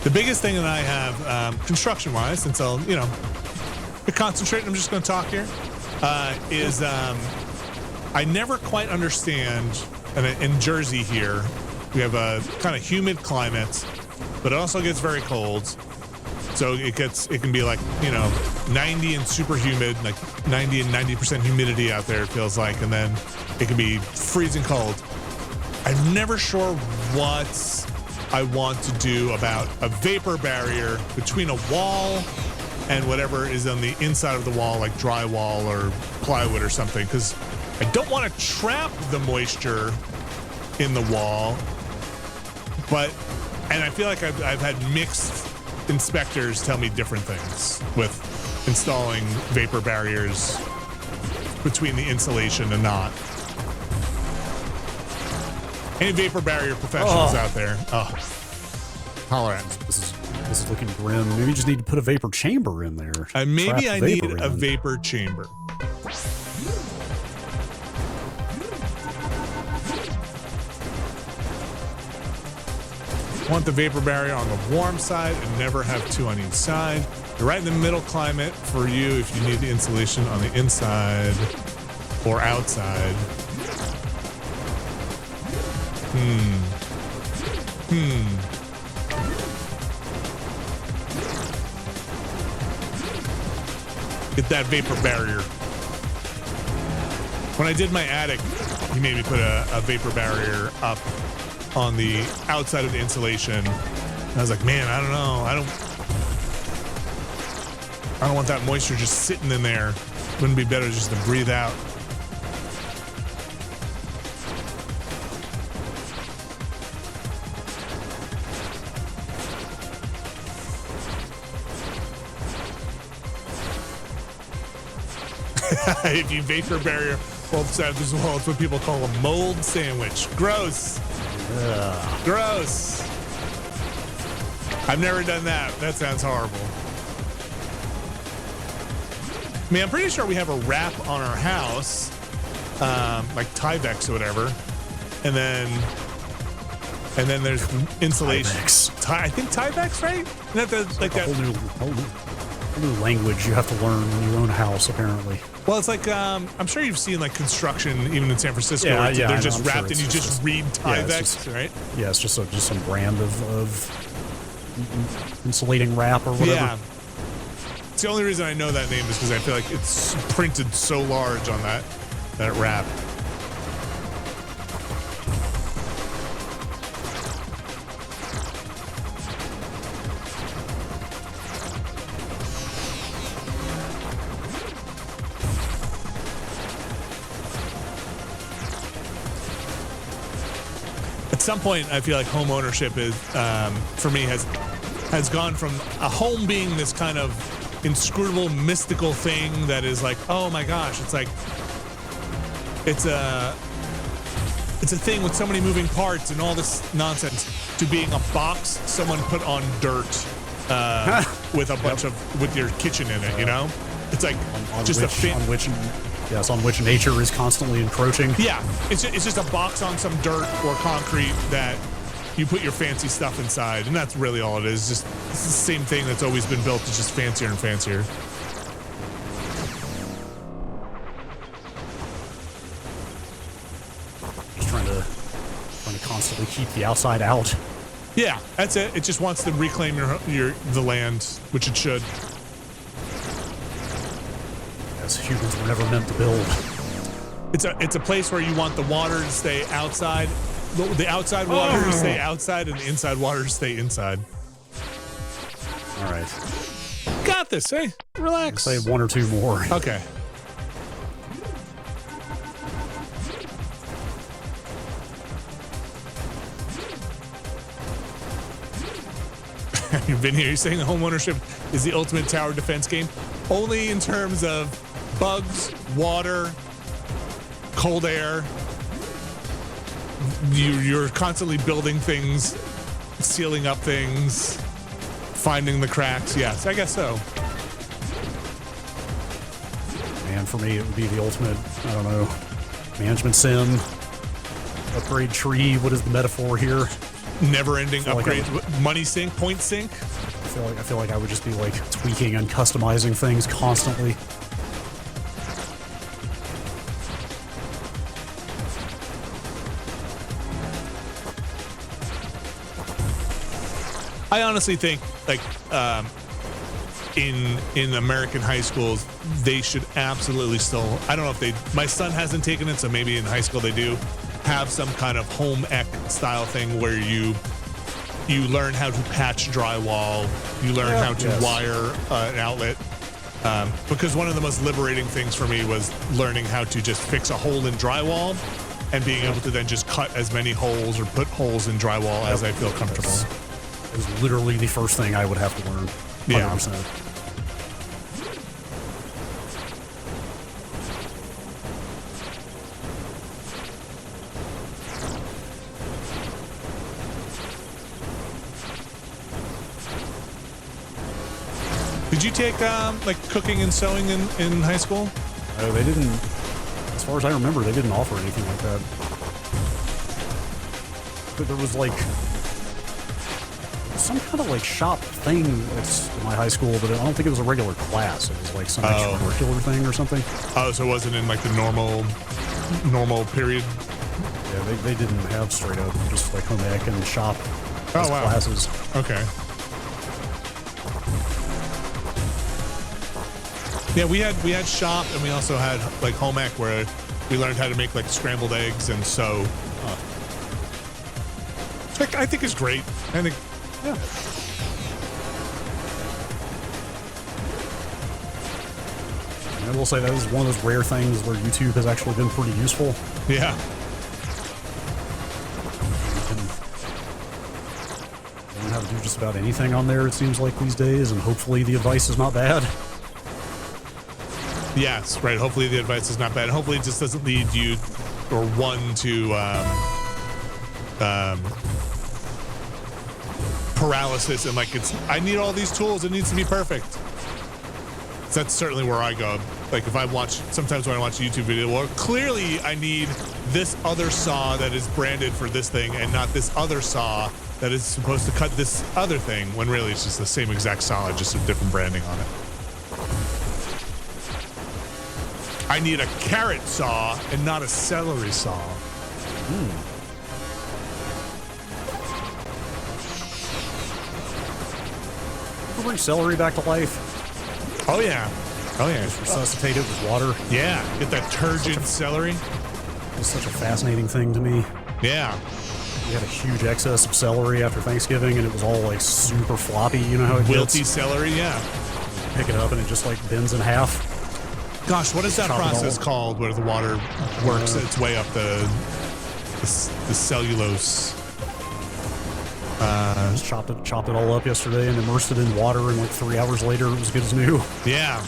The biggest thing that I have, construction-wise, since I'll, concentrate, I'm just going to talk here, is I never quite understand, and in Jersey here, we have a kind of humid climate, but it also gets very cold. So it can be like, 90 and super humid, like 90 and 90% humidity out there, it feels like. And then it can be freezing cold. I'm never sure what I want to do about a vapor barrier between a wall and whatever is on the inside of the wall, like drywall or plywood or something, because I don't want to trap the moisture in the wall. And I feel like I've had mixed inspectors tell me different things with installing vapor barriers between the insulation and not. Any vapor barrier professionals out there, holler at me. This is looking grim. Maybe you just need to put a vapor chamber in there. Maybe I need a vapor chamber. Want the vapor barrier on the warm side and never have two on each side. You're right in the middle climate for you if you need the insulation on the inside or outside. Get that vapor barrier. When I did my attic, he made me put a vapor barrier up on the outside of the insulation. I was like, man, I don't know. I don't want that moisture just sitting in there. Wouldn't it be better just to breathe out? If you vapor barrier both sides as well, it's what people call a mold sandwich. Gross. Gross. I've never done that. That sounds horrible. I mean, I'm pretty sure we have a wrap on our house, like Tyvek or whatever, and then there's insulation. I think Tyvek, right? Isn't that like that? Whole new language you have to learn when you own a house, apparently. Well, it's like I'm sure you've seen like construction even in San Francisco. Yeah, where they're just I'm wrapped, sure and you just read Tyvek, right? Yeah, it's just some brand of insulating wrap or whatever. Yeah. It's the only reason I know that name is because I feel like it's printed so large on that wrap. At some point, I feel like home ownership is, for me, has gone from a home being this kind of inscrutable, mystical thing that is like, oh my gosh, it's like, it's a thing with so many moving parts and all this nonsense, to being a box someone put on dirt with a bunch with your kitchen in it, you know? It's like on which nature is constantly encroaching. Yeah, it's just a box on some dirt or concrete that you put your fancy stuff inside, and that's really all it is. Just it's the same thing that's always been built. It's just fancier and fancier. Just trying to constantly keep the outside out. Yeah, that's it. It just wants to reclaim the land, which it should. As humans were never meant to build. It's a place where you want the water to stay outside, the outside water to stay outside, and the inside water to stay inside. All right. Got this, hey? Relax. Say one or two more. Okay. You've been here. You're saying the home ownership is the ultimate tower defense game? Only in terms of bugs, water, cold air. You're constantly building things, sealing up things, finding the cracks. Yes, I guess so. And for me, it would be the ultimate, I don't know, management sim, upgrade tree. What is the metaphor here? Never-ending upgrades, money sink, point sink. I feel like I would just be like tweaking and customizing things constantly. I honestly think, like, in American high schools, they should absolutely still, I don't know if they, my son hasn't taken it, so maybe in high school they do, have some kind of home ec style thing where you learn how to patch drywall, you learn how to wire an outlet. Because one of the most liberating things for me was learning how to just fix a hole in drywall and being able to then just cut as many holes or put holes in drywall as I feel comfortable. It was literally the first thing I would have to learn. 100%. Yeah. Did you take like cooking and sewing in high school? No, they didn't. As far as I remember, they didn't offer anything like that. But there was like some kind of like shop thing at my high school, but I don't think it was a regular class. It was like some extracurricular thing or something. Oh, so it wasn't in like the normal period? Yeah, they didn't have straight up just like home ec and shop as wow. classes. Okay. Yeah, we had shop, and we also had like home ec where we learned how to make like scrambled eggs and sew. I think it's great. I think, yeah. And I will say that is one of those rare things where YouTube has actually been pretty useful. Yeah. You can learn how to do just about anything on there, it seems like, these days, and hopefully the advice is not bad. Yes, right. Hopefully the advice is not bad. Hopefully it just doesn't lead you or one to paralysis and like I need all these tools. It needs to be perfect. So that's certainly where I go. Like if I watch, sometimes when I watch a YouTube video, well, clearly I need this other saw that is branded for this thing and not this other saw that is supposed to cut this other thing, when really it's just the same exact saw, just with different branding on it. I need a carrot saw and not a celery saw. Bring celery back to life. Oh yeah. Oh yeah. Just resuscitate it with water. Yeah. Get that turgid celery. It's such a fascinating thing to me. Yeah. We had a huge excess of celery after Thanksgiving, and it was all like super floppy. You know how it wilty gets? Celery, yeah. Pick it up and it just like bends in half. Gosh, what is that process called where the water works its way up the cellulose? Just chopped it all up yesterday and immersed it in water, and like 3 hours later it was good as new. Yeah.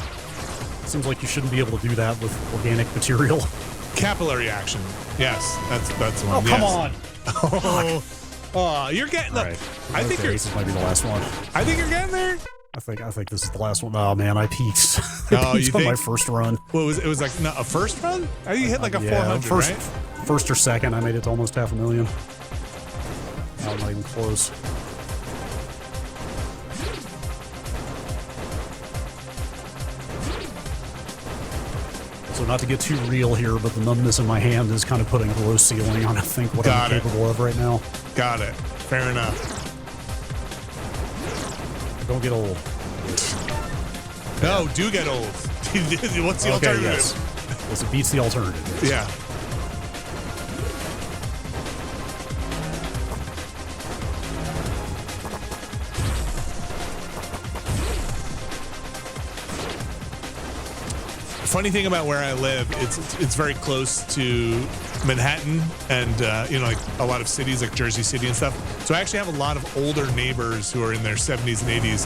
Seems like you shouldn't be able to do that with organic material. Capillary action. Yes, that's one. Oh, come on. Oh, you're getting the. Right. I think this might be the last one. I think you're getting there. I think this is the last one. Oh man, I peaked. Oh, you on think? My first run. Well, it was like a first run? I think you hit like a 400, right? First or second, I made it to almost 500,000. No, not even close. So not to get too real here, but the numbness in my hand is kind of putting a low ceiling on, I think, what I'm capable of right now. Got it. Fair enough. Don't get old. No, do get old. What's the alternative? Yes, it beats the alternative. Yeah. Funny thing about where I live, it's very close to Manhattan and like a lot of cities like Jersey City and stuff. So I actually have a lot of older neighbors who are in their 70s and 80s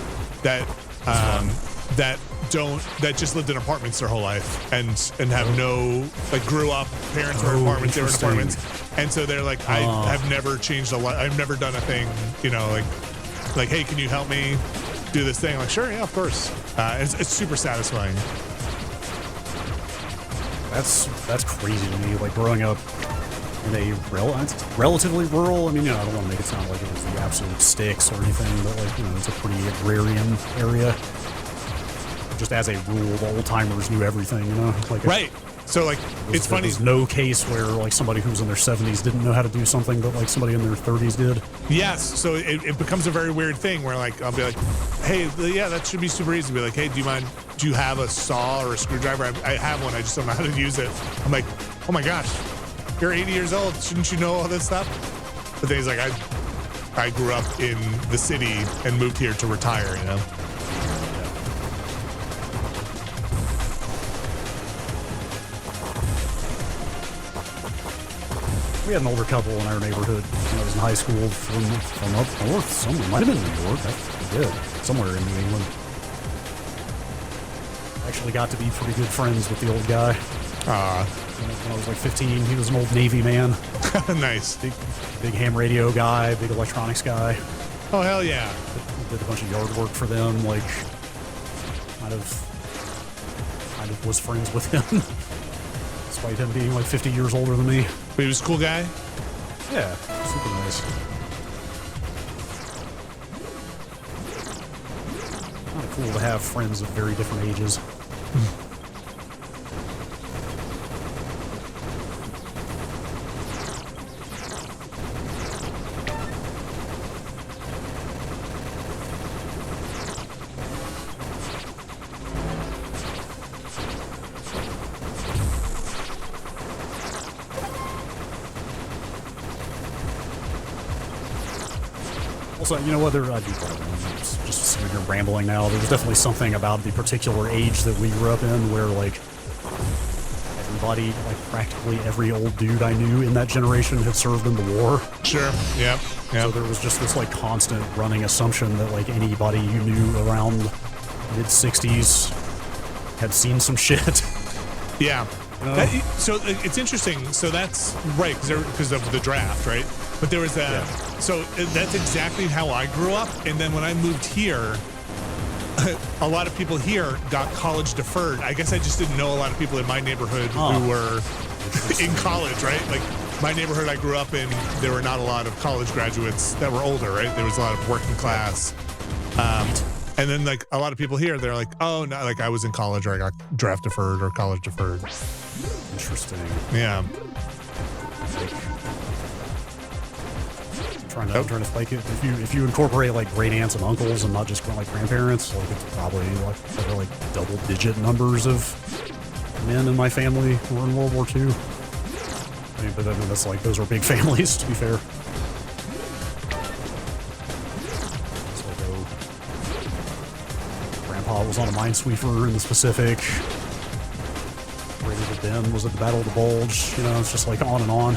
that just lived in apartments their whole life and have no, like, grew up, parents were in apartments, they were in apartments, and so they're like, I have never changed a lot, I've never done a thing, like hey, can you help me do this thing? I'm like, sure, yeah, of course. It's super satisfying. That's crazy to me. Like growing up in a relatively rural. I mean, I don't want to make it sound like it was the absolute sticks or anything, but like, it's a pretty agrarian area. Just as a rule, the old timers knew everything, Like right. So like, it's funny. There's no case where like somebody who's in their 70s didn't know how to do something, but like somebody in their 30s did. Yes. So it becomes a very weird thing where like I'll be like, hey, yeah, that should be super easy. Be like, hey, do you have a saw or a screwdriver? I have one. I just don't know how to use it. I'm like, oh my gosh, you're 80 years old. Shouldn't you know all this stuff? But then he's like, I grew up in the city and moved here to retire, you know? We had an older couple in our neighborhood when I was in high school from up north. Somewhere, might have been New York. I did. Somewhere in New England. Actually got to be pretty good friends with the old guy. When I was like 15, he was an old Navy man. Nice. Big ham radio guy, big electronics guy. Oh, hell yeah. Did a bunch of yard work for them, like, kind of was friends with him. Despite him being like 50 years older than me. But he was a cool guy? Yeah, super nice. Kind of cool to have friends of very different ages. Also, you know what? Just sitting here rambling now. There's definitely something about the particular age that we grew up in where, like, everybody, like, practically every old dude I knew in that generation had served in the war. Sure. Yep. So there was just this, like, constant running assumption that, like, anybody you knew around mid-60s had seen some shit. Yeah. So it's interesting. So that's right, because of the draft, right? But there was a... So that's exactly how I grew up. And then when I moved here, a lot of people here got college deferred. I guess I just didn't know a lot of people in my neighborhood who were in college, right? Like my neighborhood I grew up in, there were not a lot of college graduates that were older, right? There was a lot of working class. And then like a lot of people here, they're like, oh, no, like I was in college or I got draft deferred or college deferred. Interesting. Yeah. Trying to like if you incorporate like great aunts and uncles and not just like grandparents, like it's probably like double digit numbers of men in my family who were in World War II. I mean, but I mean, that's like those are big families, to be fair. So, Grandpa was on a minesweeper in the Pacific. Brady Ben was at the Battle of the Bulge. You know, it's just like on and on.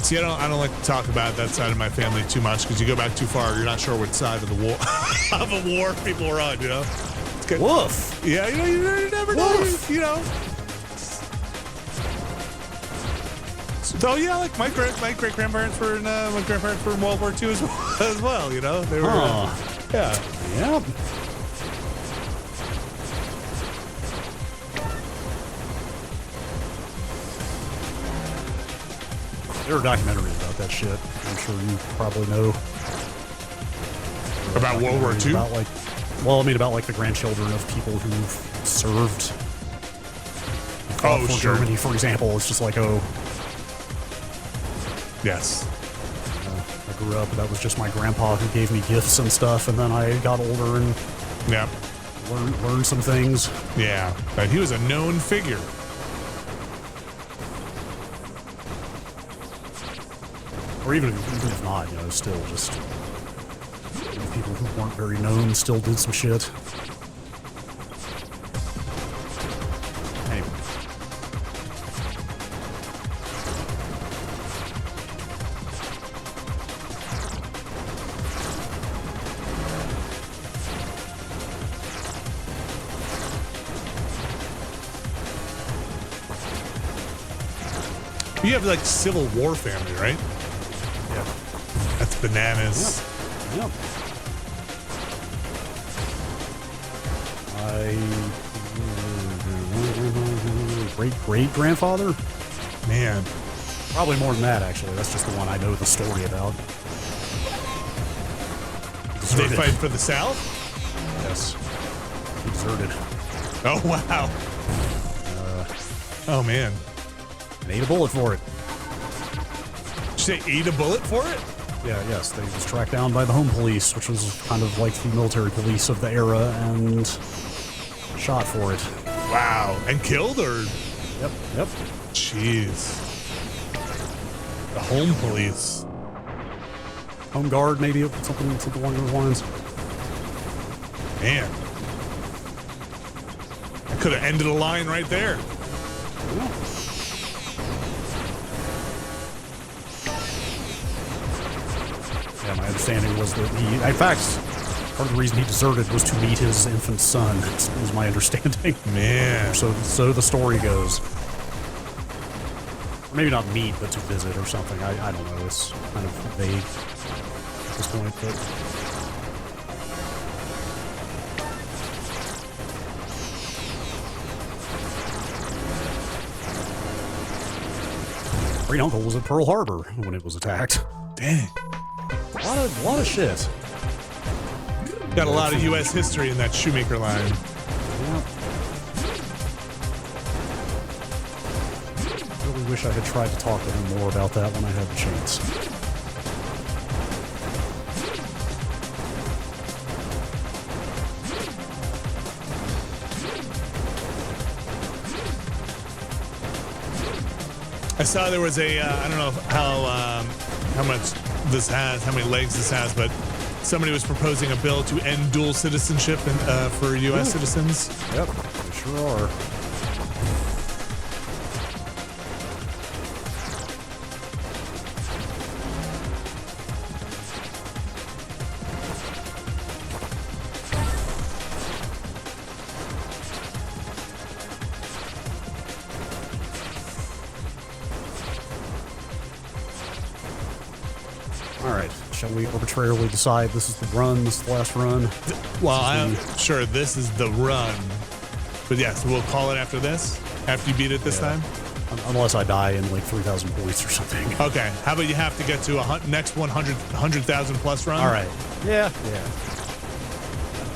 See, I don't like to talk about that side of my family too much because you go back too far, you're not sure what side of the war of a war people were on. You know, it's good. Woof. Yeah, you never know. You know. So yeah, like my great grandparents were in my grandparents were in World War II as well. You know, they were. Yeah. There are documentaries about that shit. I'm sure you probably know. About World War II? About like, well, I mean, about like the grandchildren of people who've served. For Germany, for example. It's just like, yes. I grew up, that was just my grandpa who gave me gifts and stuff, and then I got older and learned some things. Yeah, but he was a known figure. Or even if not, you know, still just people who weren't very known still did some shit. Anyway. You have like Civil War family, right? Yeah. That's bananas. Yep. Great grandfather? Man. Probably more than that, actually. That's just the one I know the story about. Did they fight for the South? Yes. He deserted. Oh, wow. Oh, man. And ate a bullet for it. Did you say ate a bullet for it? Yeah, yes. They was tracked down by the home police, which was kind of like the military police of the era, and shot for it. Wow. And killed, or? Yep. Jeez. The home police. Home guard, maybe, something along those lines. Man. I could have ended a line right there. Yeah, my understanding was that he, in fact, part of the reason he deserted was to meet his infant son. That was my understanding. Man. So the story goes. Or maybe not meet, but to visit or something. I don't know. It's kind of vague at this point, but. Great uncle was at Pearl Harbor when it was attacked. Dang. A lot of shit. Got a lot of U.S. history in that Shoemaker line. Yeah. Really wish I had tried to talk to him more about that when I had the chance. I saw there was a, I don't know how much this has, how many legs this has, but somebody was proposing a bill to end dual citizenship for U.S. citizens. Yep, they sure are. Shall we arbitrarily decide this is the run, this is the last run? Well, I'm sure this is the run. But yes, we'll call it after this? After you beat it this time? Unless I die in like 3,000 points or something. Okay. How about you have to get to a next 100,000 plus run? All right. Yeah.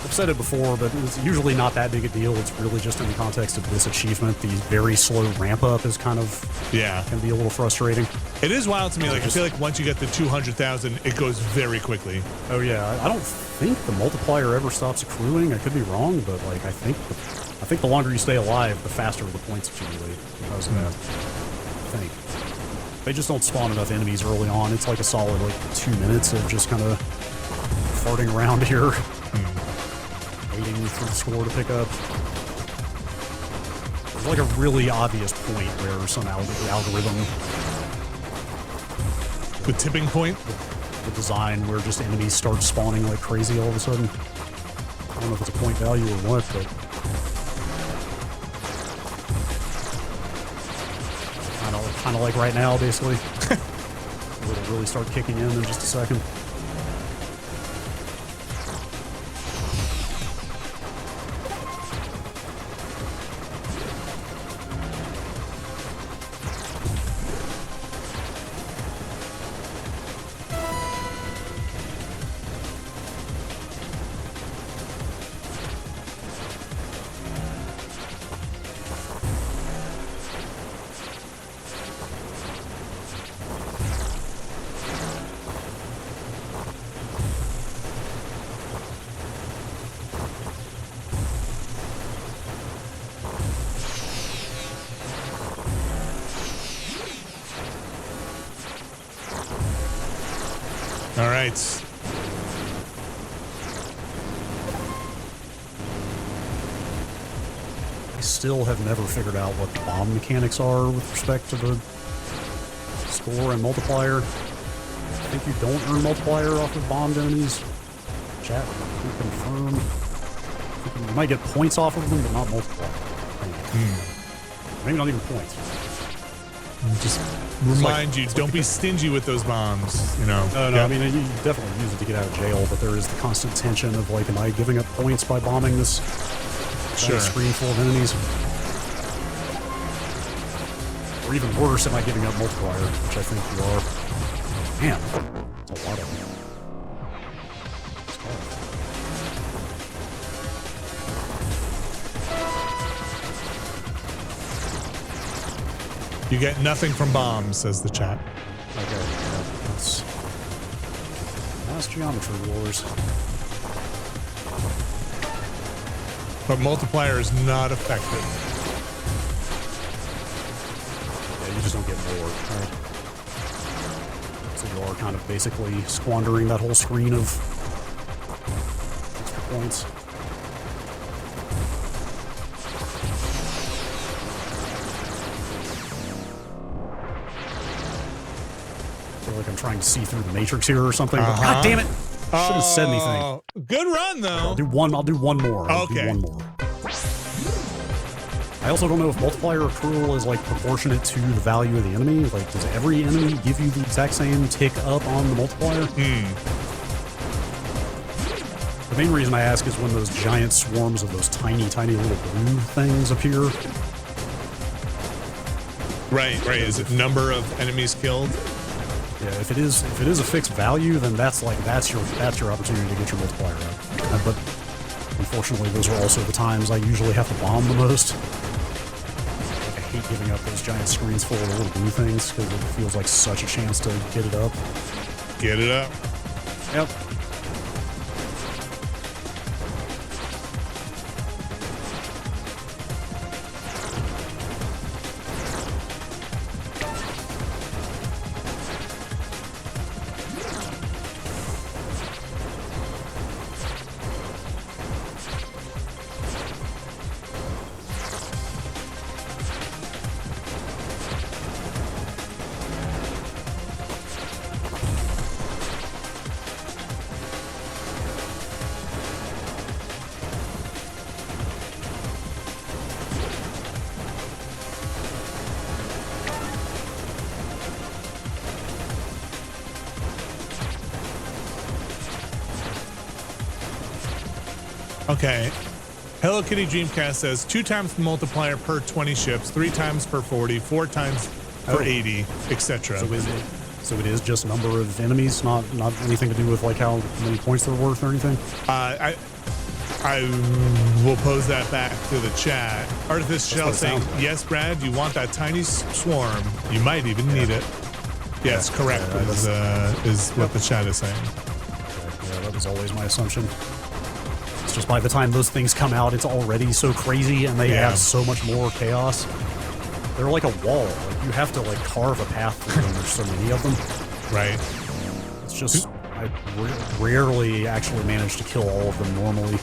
I've said it before, but it's usually not that big a deal. It's really just in the context of this achievement. The very slow ramp up is kind of can be a little frustrating. It is wild to me. Like I feel like once you get to 200,000, it goes very quickly. Oh yeah, I don't think the multiplier ever stops accruing. I could be wrong, but like I think the longer you stay alive, the faster the points accumulate because of that. I think they just don't spawn enough enemies early on. It's like a solid 2 minutes of just kind of farting around here. Waiting for the score to pick up. There's like a really obvious point where some algorithm. The tipping point? The design where just enemies start spawning like crazy all of a sudden. I don't know if it's a point value or what, but. Kind of like right now, basically. It'll really start kicking in just a second. All right. I still have never figured out what the bomb mechanics are with respect to the score and multiplier. I think you don't earn multiplier off of bombed enemies. Chat, confirm. You might get points off of them, but not multiplier. Maybe not even points. Just remind you, don't be stingy with those bombs, you know. No, I mean, you definitely use it to get out of jail, but there is the constant tension of, like, am I giving up points by bombing this screen full of enemies? Or even worse, am I giving up multiplier, which I think you are. Man, that's a lot of them. You get nothing from bombs, says the chat. Okay, that's Geometry Wars. But multiplier is not effective. Yeah, you just don't get more. Right? So you are kind of basically squandering that whole screen of extra points. I feel like I'm trying to see through the matrix here or something. But God damn it! Shouldn't have said anything. Good run though. I'll do one more. Okay. Do one more. I also don't know if multiplier accrual is like proportionate to the value of the enemy. Like, does every enemy give you the exact same tick up on the multiplier? The main reason I ask is when those giant swarms of those tiny, tiny little blue things appear. Right. Is it number of enemies killed? Yeah, if it is a fixed value, then that's your opportunity to get your multiplier up. But unfortunately, those are also the times I usually have to bomb the most. Like, I hate giving up those giant screens full of little blue things because it feels like such a chance to get it up. Get it up. Yep. Okay. Hello Kitty Dreamcast says 2 times the multiplier per 20 ships, 3 times per 40, 4 times per 80, etc. So it is just number of enemies, not anything to do with like how many points they're worth or anything? I will pose that back to the chat. Artifice Shell saying, yes, Brad, you want that tiny swarm. You might even need it. Yes, correct, is what the chat is saying. Yeah, that was always my assumption. It's just by the time those things come out, it's already so crazy and they have so much more chaos. They're like a wall. Like, you have to like carve a path through them. There's so many of them. Right. It's just, I rarely actually manage to kill all of them normally.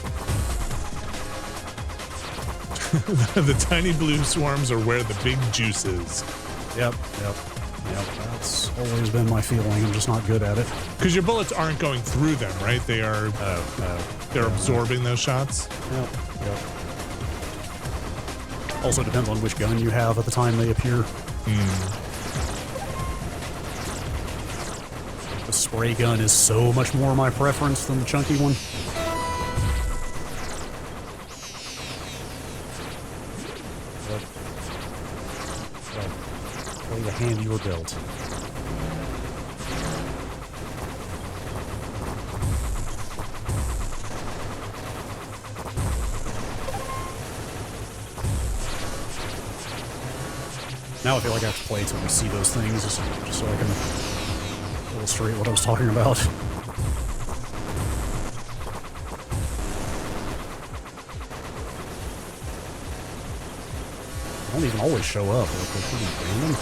The tiny blue swarms are where the big juice is. Yep. That's always been my feeling. I'm just not good at it. Because your bullets aren't going through them, right? They are. They're absorbing those shots. Yep. Also depends on which gun you have at the time they appear. The spray gun is so much more my preference than the chunky one. Play the hand you were dealt. Now I feel like I have to play until we see those things, just so I can illustrate what I was talking about. They don't even always show up. Like, they're pretty random.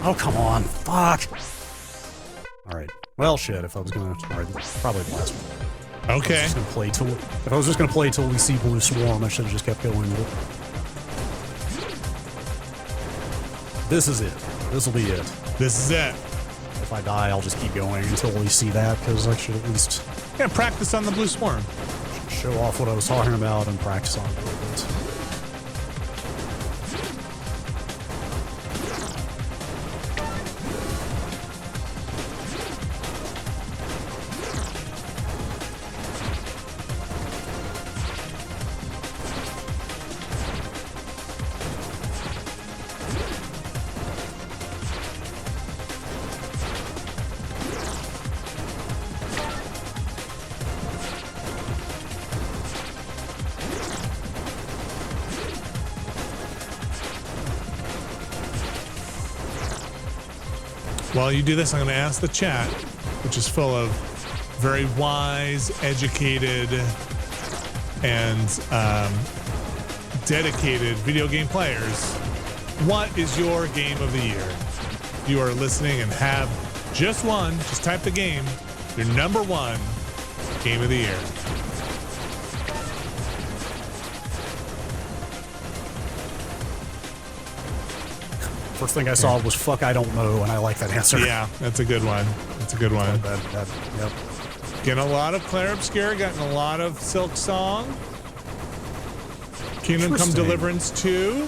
Oh, come on. Fuck. Alright. Well, shit, if I was gonna... Alright, probably the last one. Okay. If I was just gonna play till we see Blue Swarm, I should have just kept going with it. This is it. This will be it. This is it. If I die, I'll just keep going until we see that, because I should at least... Yeah, practice on the Blue Swarm. Show off what I was talking about and practice on it a little bit. while you do this, I'm going to ask the chat, which is full of very wise, educated, and dedicated video game players. What is your game of the year? You are listening and have just one. Just type the game. Your number one game of the year. First thing I saw was "fuck, I don't know," and I like that answer. Yeah, that's a good one. That's a good one. Yep. Getting a lot of Claire Obscura, getting a lot of Silk Song. Kingdom Come Deliverance 2. I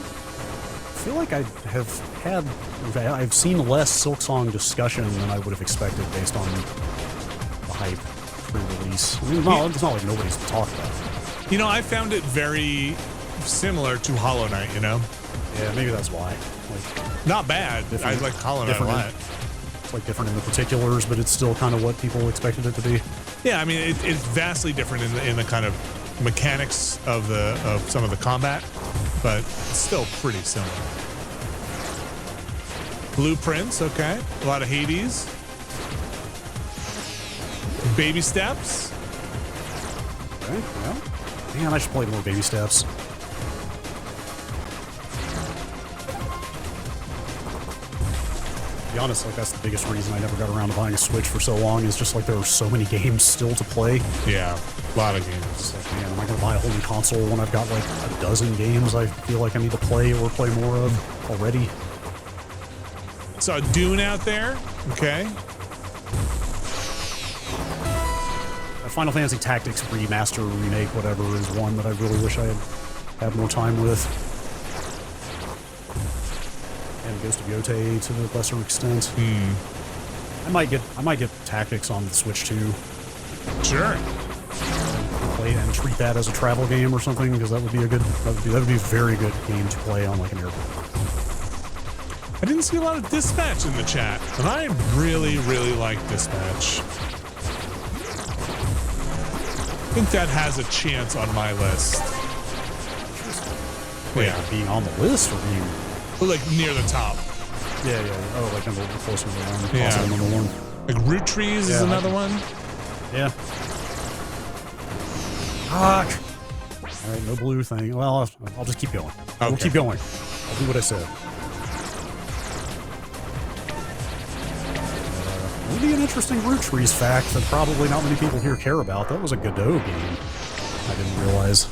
feel like I've seen less Silk Song discussion than I would have expected based on the hype pre-release. I mean, it's not like nobody's talked about it. You know, I found it very similar to Hollow Knight, you know? Yeah, maybe that's why. Not bad. I like Hollow Knight a lot. It's like different in the particulars, but it's still kind of what people expected it to be. Yeah, I mean, it's vastly different in the kind of mechanics of some of the combat, but it's still pretty similar. Blueprints, okay. A lot of Hades. Baby Steps. Okay, well, man, I should play more Baby Steps. To be honest, like that's the biggest reason I never got around to buying a Switch for so long is just like there are so many games still to play. Yeah, a lot of games. It's like, man, am I going to buy a whole new console when I've got like a dozen games I feel like I need to play or play more of already? Saw Dune out there. Okay. Final Fantasy Tactics remaster, remake, whatever, is one that I really wish I had more time with. And Ghost of Yotei to a lesser extent. I might get Tactics on the Switch too. Sure. Play and treat that as a travel game or something, because that would be a very good game to play on like an airport. I didn't see a lot of Dispatch in the chat, and I really, really like Dispatch. I think that has a chance on my list. Wait, being on the list or being like near the top? Yeah. Oh, like number closer to one. Yeah. Also number one. Like Root Trees is another one. Yeah. Fuck. All right, no blue thing. Well, I'll just keep going. Okay. We'll keep going. I'll do what I said. Maybe an interesting Root Trees fact that probably not many people here care about. That was a Godot game. I didn't realize.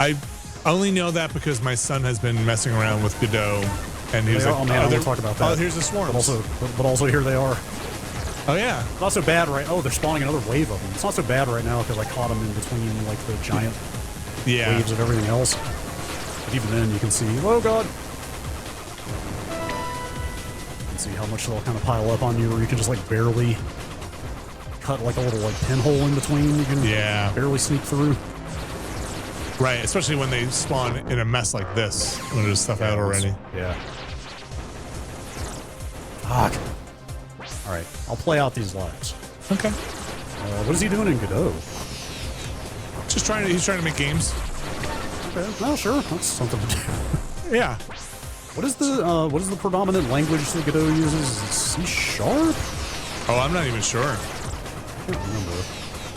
I only know that because my son has been messing around with Godot, and he was like, "Oh man, I want to talk about that." Oh, here's the swarms. But also here they are. Oh yeah. It's not so bad, right? Oh, they're spawning another wave of them. It's not so bad right now because I caught them in between like the giant waves of everything else. But even then, you can see. Oh god. See how much they'll kind of pile up on you, or you can just like barely cut like a little like pinhole in between. You can barely sneak through. Right, especially when they spawn in a mess like this, when there's stuff out already. Yeah. Fuck. All right, I'll play out these lives. Okay. What is he doing in Godot? He's trying to make games. Okay, well, sure, that's something to do. Yeah. What is the predominant language that Godot uses? Is it C#? Oh, I'm not even sure. I can't remember.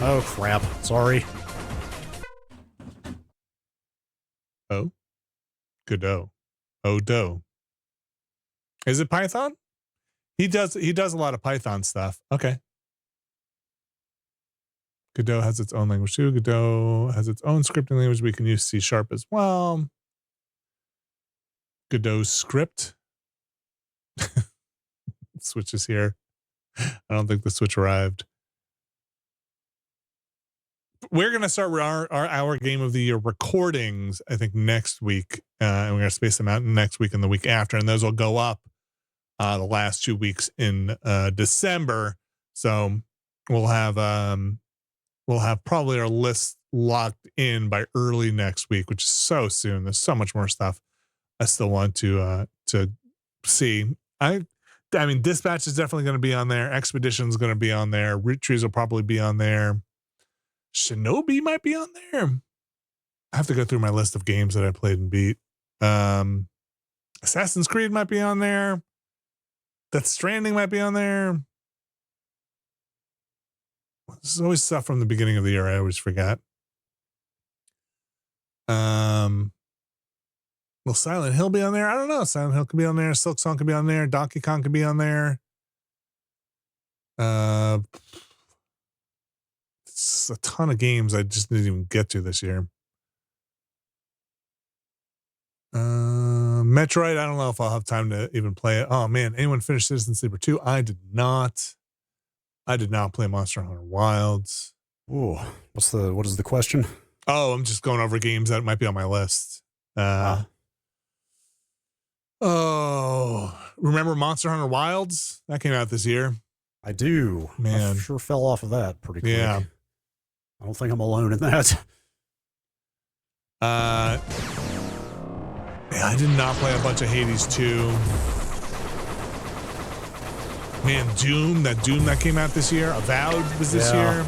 Oh crap! Sorry. Oh, Godot. Odo. Is it Python? He does a lot of Python stuff. Okay. Godot has its own language too. Godot has its own scripting language. We can use C# as well. Godot script. Switch is here. I don't think the Switch arrived. We're going to start our game of the year recordings, I think, next week. And we're going to space them out next week and the week after. And those will go up the last 2 weeks in December. So we'll have probably our list locked in by early next week, which is so soon. There's so much more stuff I still want to see. I mean, Dispatch is definitely going to be on there. Expedition is going to be on there. Root Trees will probably be on there. Shinobi might be on there. I have to go through my list of games that I played and beat. Assassin's Creed might be on there. Death Stranding might be on there. This is always stuff from the beginning of the year. I always forget. Will Silent Hill be on there? I don't know. Silent Hill could be on there. Silk Song could be on there. Donkey Kong could be on there. It's a ton of games I just didn't even get to this year. Metroid, I don't know if I'll have time to even play it. Oh man, anyone finish Citizen Sleeper 2? I did not. I did not play Monster Hunter Wilds. Ooh, what is the question? Oh, I'm just going over games that might be on my list. Oh, remember Monster Hunter Wilds? That came out this year. I do. Man, I sure fell off of that pretty quick. Yeah. I don't think I'm alone in that. Yeah, I did not play a bunch of Hades 2. Man, Doom that came out this year. Avowed was this year.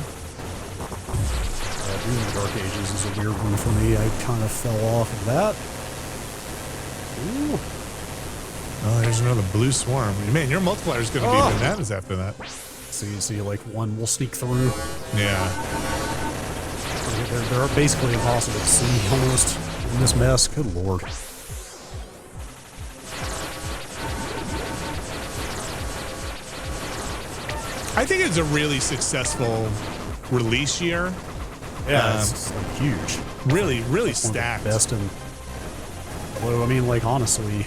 Doom the Dark Ages is a weird one for me. I kind of fell off of that. Ooh. Oh, there's another Blue Swarm. Man, your multiplier is going to be bananas after that. See, like one will sneak through. Yeah. They're basically impossible to see almost in this mess. Good lord. I think it's a really successful release year. Yeah, it's like huge. Really stacked. Best in. Although, I mean, like, honestly, I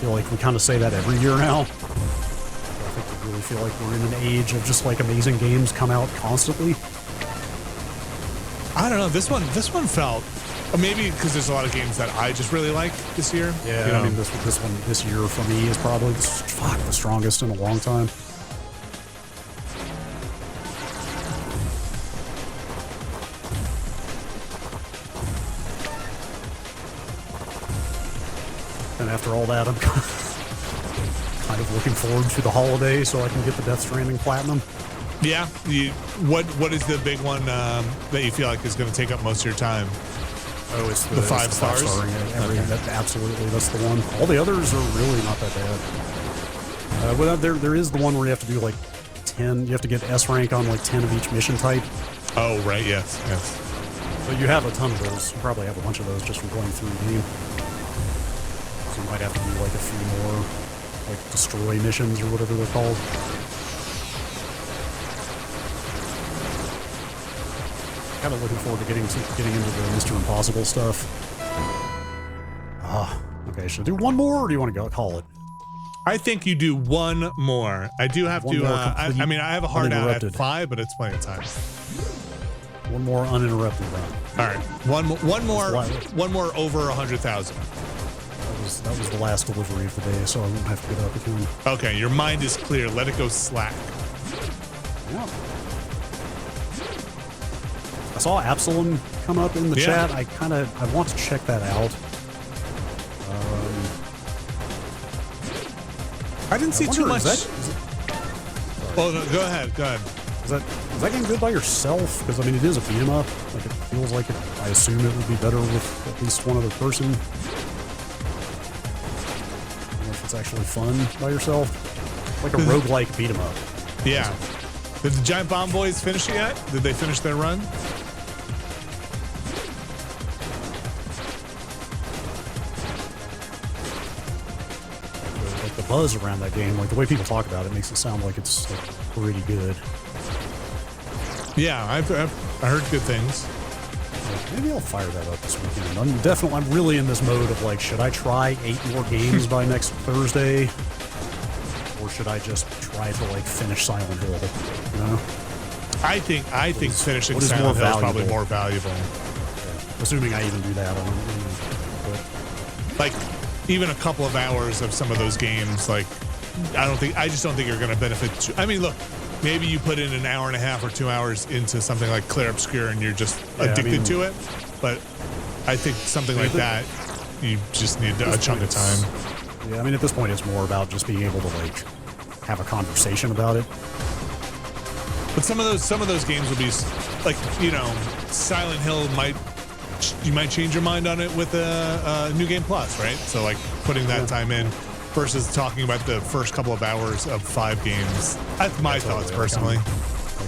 feel like we kind of say that every year now. I think we really feel like we're in an age of just like amazing games come out constantly. I don't know. This one felt maybe because there's a lot of games that I just really like this year. Yeah, I mean, this year for me is probably the strongest in a long time. And after all that, I'm kind of looking forward to the holiday so I can get the Death Stranding Platinum. Yeah. What is the big one that you feel like is going to take up most of your time? Oh, it's the 5 stars. Absolutely, that's the one. All the others are really not that bad. But there is the one where you have to do like 10. You have to get S rank on like 10 of each mission type. Oh, right. Yes. But you have a ton of those. You probably have a bunch of those just from going through the game. So you might have to do like a few more, like destroy missions or whatever they're called. Kind of looking forward to getting into the Mr. Impossible stuff. Okay. Should I do one more, or do you want to go call it? I think you do one more. I do have to. I have a hard out at 5, but it's plenty of time. One more uninterrupted run. All right. One more over 100,000. That was the last delivery of the day, so I won't have to get up again. Okay, your mind is clear. Let it go slack. Yeah. I saw Absalom come up in the chat. I want to check that out. I didn't see too much. Oh, no, go ahead. Is that game good by yourself? Because I mean, it is a beat 'em up. Like, it feels like it. I assume it would be better with at least one other person. I don't know if it's actually fun by yourself. Like a roguelike beat 'em up. Yeah. Did the Giant Bomb Boys finish it yet? Did they finish their run? Like the buzz around that game, like the way people talk about it, makes it sound like it's like pretty good. Yeah, I heard good things. Maybe I'll fire that up this weekend. I'm really in this mode of like, should I try 8 more games by next Thursday? Or should I just try to like finish Silent Hill? You know? I think finishing Silent Hill is probably more valuable. Okay. Assuming I even do that. Like, even a couple of hours of some of those games, like, I just don't think you're going to benefit. I mean, look, maybe you put in an hour and a half or 2 hours into something like Clear Obscure and you're just addicted to it. But I think something like that, you just need a chunk of time. Yeah, I mean, at this point, it's more about just being able to like have a conversation about it. But some of those games will be like, you know, Silent Hill you might change your mind on it with a New Game Plus, right? So like putting that time in. versus talking about the first couple of hours of 5 games. That's my thoughts personally.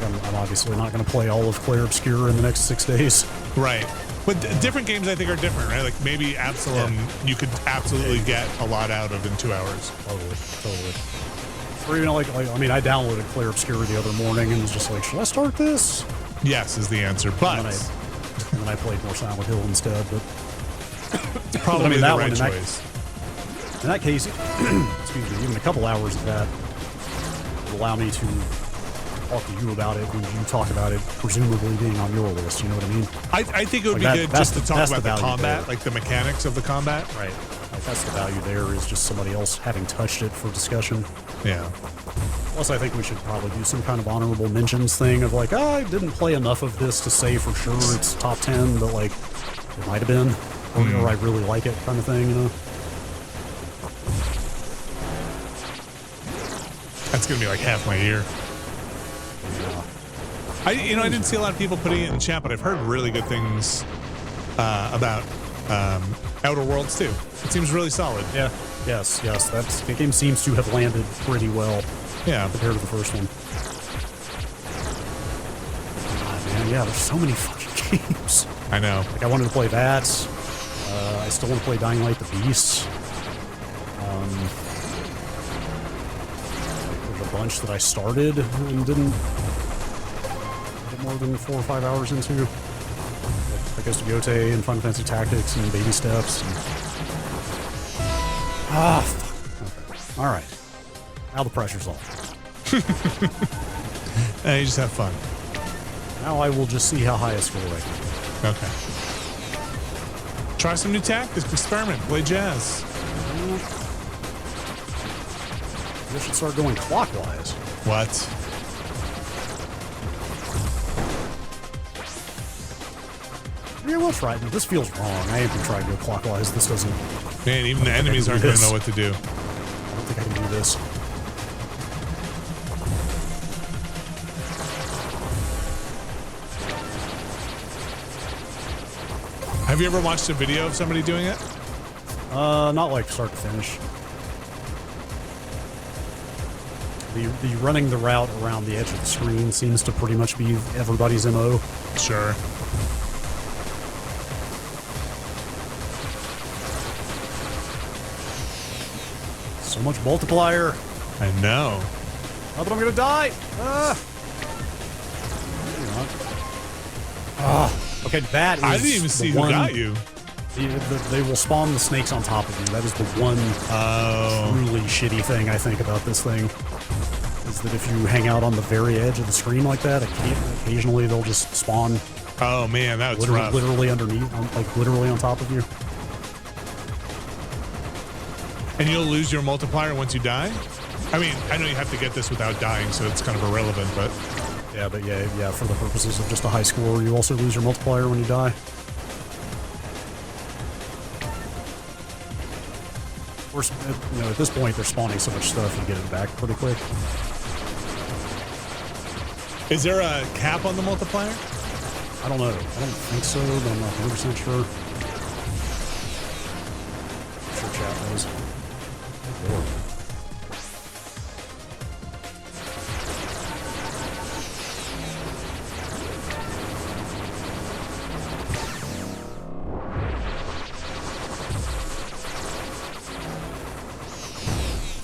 I'm obviously not going to play all of Clair Obscur in the next 6 days. Right. But different games I think are different, right? Like maybe Absalom you could absolutely get a lot out of in 2 hours. Totally. Or even like I mean, I downloaded Clair Obscur the other morning and was just like, should I start this? Yes is the answer, but... And then I played more Silent Hill instead, but... It's probably the right choice. In that case, excuse me, even a couple hours of that would allow me to talk to you about it when you talk about it, presumably being on your list, you know what I mean? I think it would Like be good just to talk about the combat, there. like the mechanics of the combat. Right. Like that's the value there, is just somebody else having touched it for discussion. Yeah. Plus, I think we should probably do some kind of honorable mentions thing of like, I didn't play enough of this to say for sure it's top 10, but like, it might have been, or I really like it kind of thing, you know? That's going to be like half my year. I didn't see a lot of people putting it in chat, but I've heard really good things about Outer Worlds too. It seems really solid. Yeah. Yes. The game seems to have landed pretty well. Yeah. Compared to the first one. God, man, yeah, there's so many fucking games. I know. Like, I wanted to play that. I still want to play Dying Light: The Beast. There's a bunch that I started and didn't get more than 4 or 5 hours into. Like Ghost of Yotei and Final Fantasy Tactics and Baby Steps. And... fuck. Okay. All right. Now the pressure's off. You just have fun. Now I will just see how high a score I can get. Okay. Try some new tactics, experiment, play jazz. We should start going clockwise. What? Yeah, we'll try it. This feels wrong. I ain't gonna try to go clockwise. This doesn't... Man, even the enemies aren't going to know what to do. I don't think I can do this. Have you ever watched a video of somebody doing it? Not like start to finish. The running the route around the edge of the screen seems to pretty much be everybody's MO. Sure. So much multiplier. I know. Oh, but I'm gonna die. Okay, that is. I didn't even see who got you. They will spawn the snakes on top of you. That is the one truly shitty thing I think about this thing. Is that if you hang out on the very edge of the screen like that, occasionally they'll just spawn. Oh man, that's rough. Literally underneath, like literally on top of you. And you'll lose your multiplier once you die? I mean, I know you have to get this without dying, so it's kind of irrelevant, but... Yeah, for the purposes of just a high score, you also lose your multiplier when you die. Of course, at this point, they're spawning so much stuff, you get it back pretty quick. Is there a cap on the multiplier? I don't know. I don't think so, but I'm not 100% sure. I'm sure chat knows. Lord.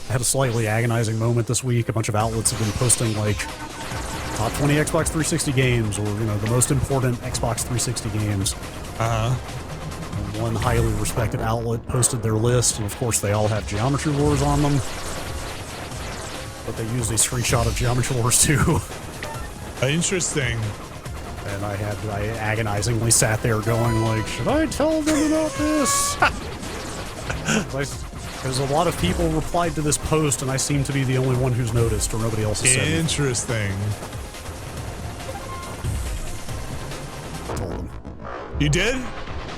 I had a slightly agonizing moment this week. A bunch of outlets have been posting like top 20 Xbox 360 games, or the most important Xbox 360 games. And one highly respected outlet posted their list, and of course they all have Geometry Wars on them. But they used a screenshot of Geometry Wars 2. Interesting. And I agonizingly sat there going like, should I tell them about this? Because a lot of people replied to this post, and I seem to be the only one who's noticed, or nobody else has said it. Interesting. I told them. You did?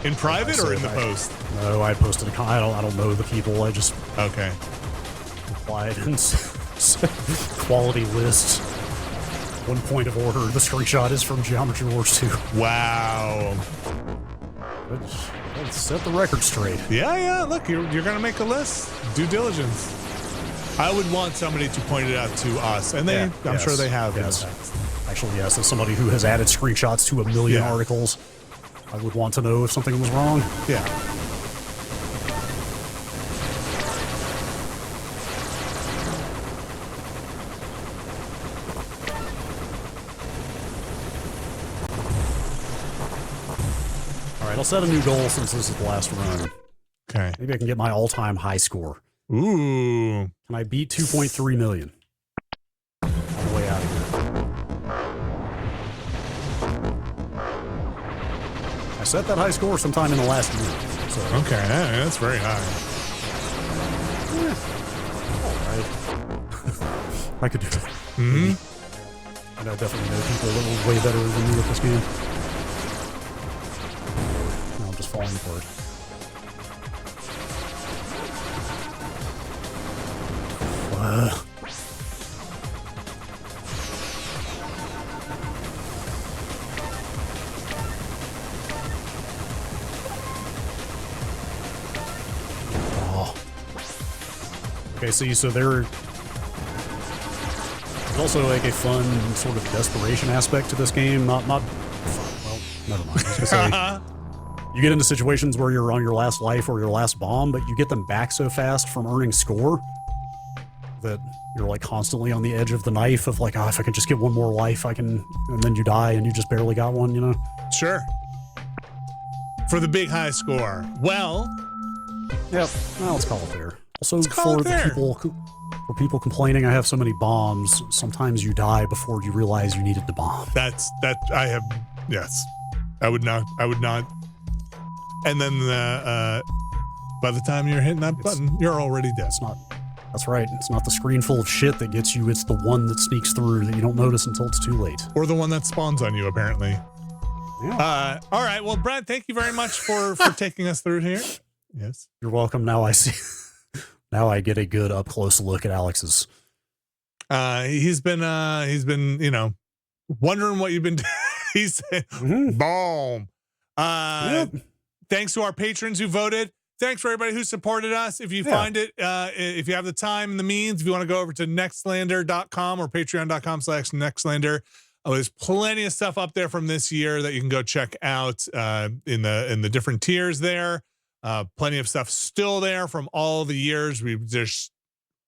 In private or in the post? No, I posted a I don't know the people. I just replied and quality list. 1 point of order. The screenshot is from Geometry Wars 2. Wow. Let's set the record straight. Yeah. Look, you're going to make a list. Due diligence. I would want somebody to point it out to us, and I'm sure they have. Yes. Actually, yes. As somebody who has added screenshots to a million articles, I would want to know if something was wrong. Yeah. All right, I'll set a new goal since this is the last run. Okay. Maybe I can get my all-time high score. Ooh. Can I beat 2.3 million? On the way out of here. I set that high score sometime in the last year. So. Okay, that's very high. All right. I could do that. Mm-hmm. And I definitely know people that were way better than me at this game. Now I'm just falling apart. Okay, see, so there's also like a fun sort of desperation aspect to this game. Not well, never mind. I was gonna say, you get into situations where you're on your last life or your last bomb, but you get them back so fast from earning score that you're like constantly on the edge of the knife of like, oh, if I can just get one more life, I can, and then you die and you just barely got one, you know? Sure. For the big high score. Well. Yep. Well, let's call it there. Also, for people complaining I have so many bombs, sometimes you die before you realize you needed the bomb. Yes. I would not. And then by the time you're hitting that button, you're already dead. That's right. It's not the screen full of shit that gets you. It's the one that sneaks through that you don't notice until it's too late. Or the one that spawns on you, apparently. Yeah. All right. Well, Brad, thank you very much for taking us through here. Yes. You're welcome. Now I see. Now I get a good up close look at Alex's. He's been wondering what you've been doing. He said, boom. Thanks to our patrons who voted. Thanks for everybody who supported us. If you find it, if you have the time and the means, if you want to go over to nextlander.com or patreon.com/nextlander, there's plenty of stuff up there from this year that you can go check out in the different tiers there. Plenty of stuff still there from all the years. There's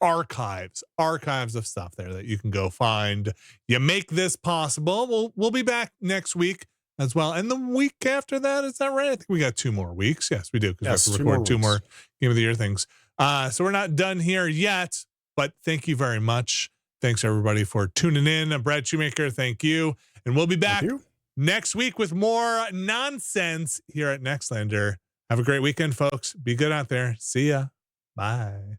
archives of stuff there that you can go find. You make this possible. We'll be back next week as well. And the week after that, is that right? I think we got 2 more weeks. Yes, we do. Because we have to record 2 more Game of the Year things. So we're not done here yet, but thank you very much. Thanks everybody for tuning in. Brad Shoemaker, thank you. And we'll be back next week with more nonsense here at Nextlander. Have a great weekend, folks. Be good out there. See ya. Bye.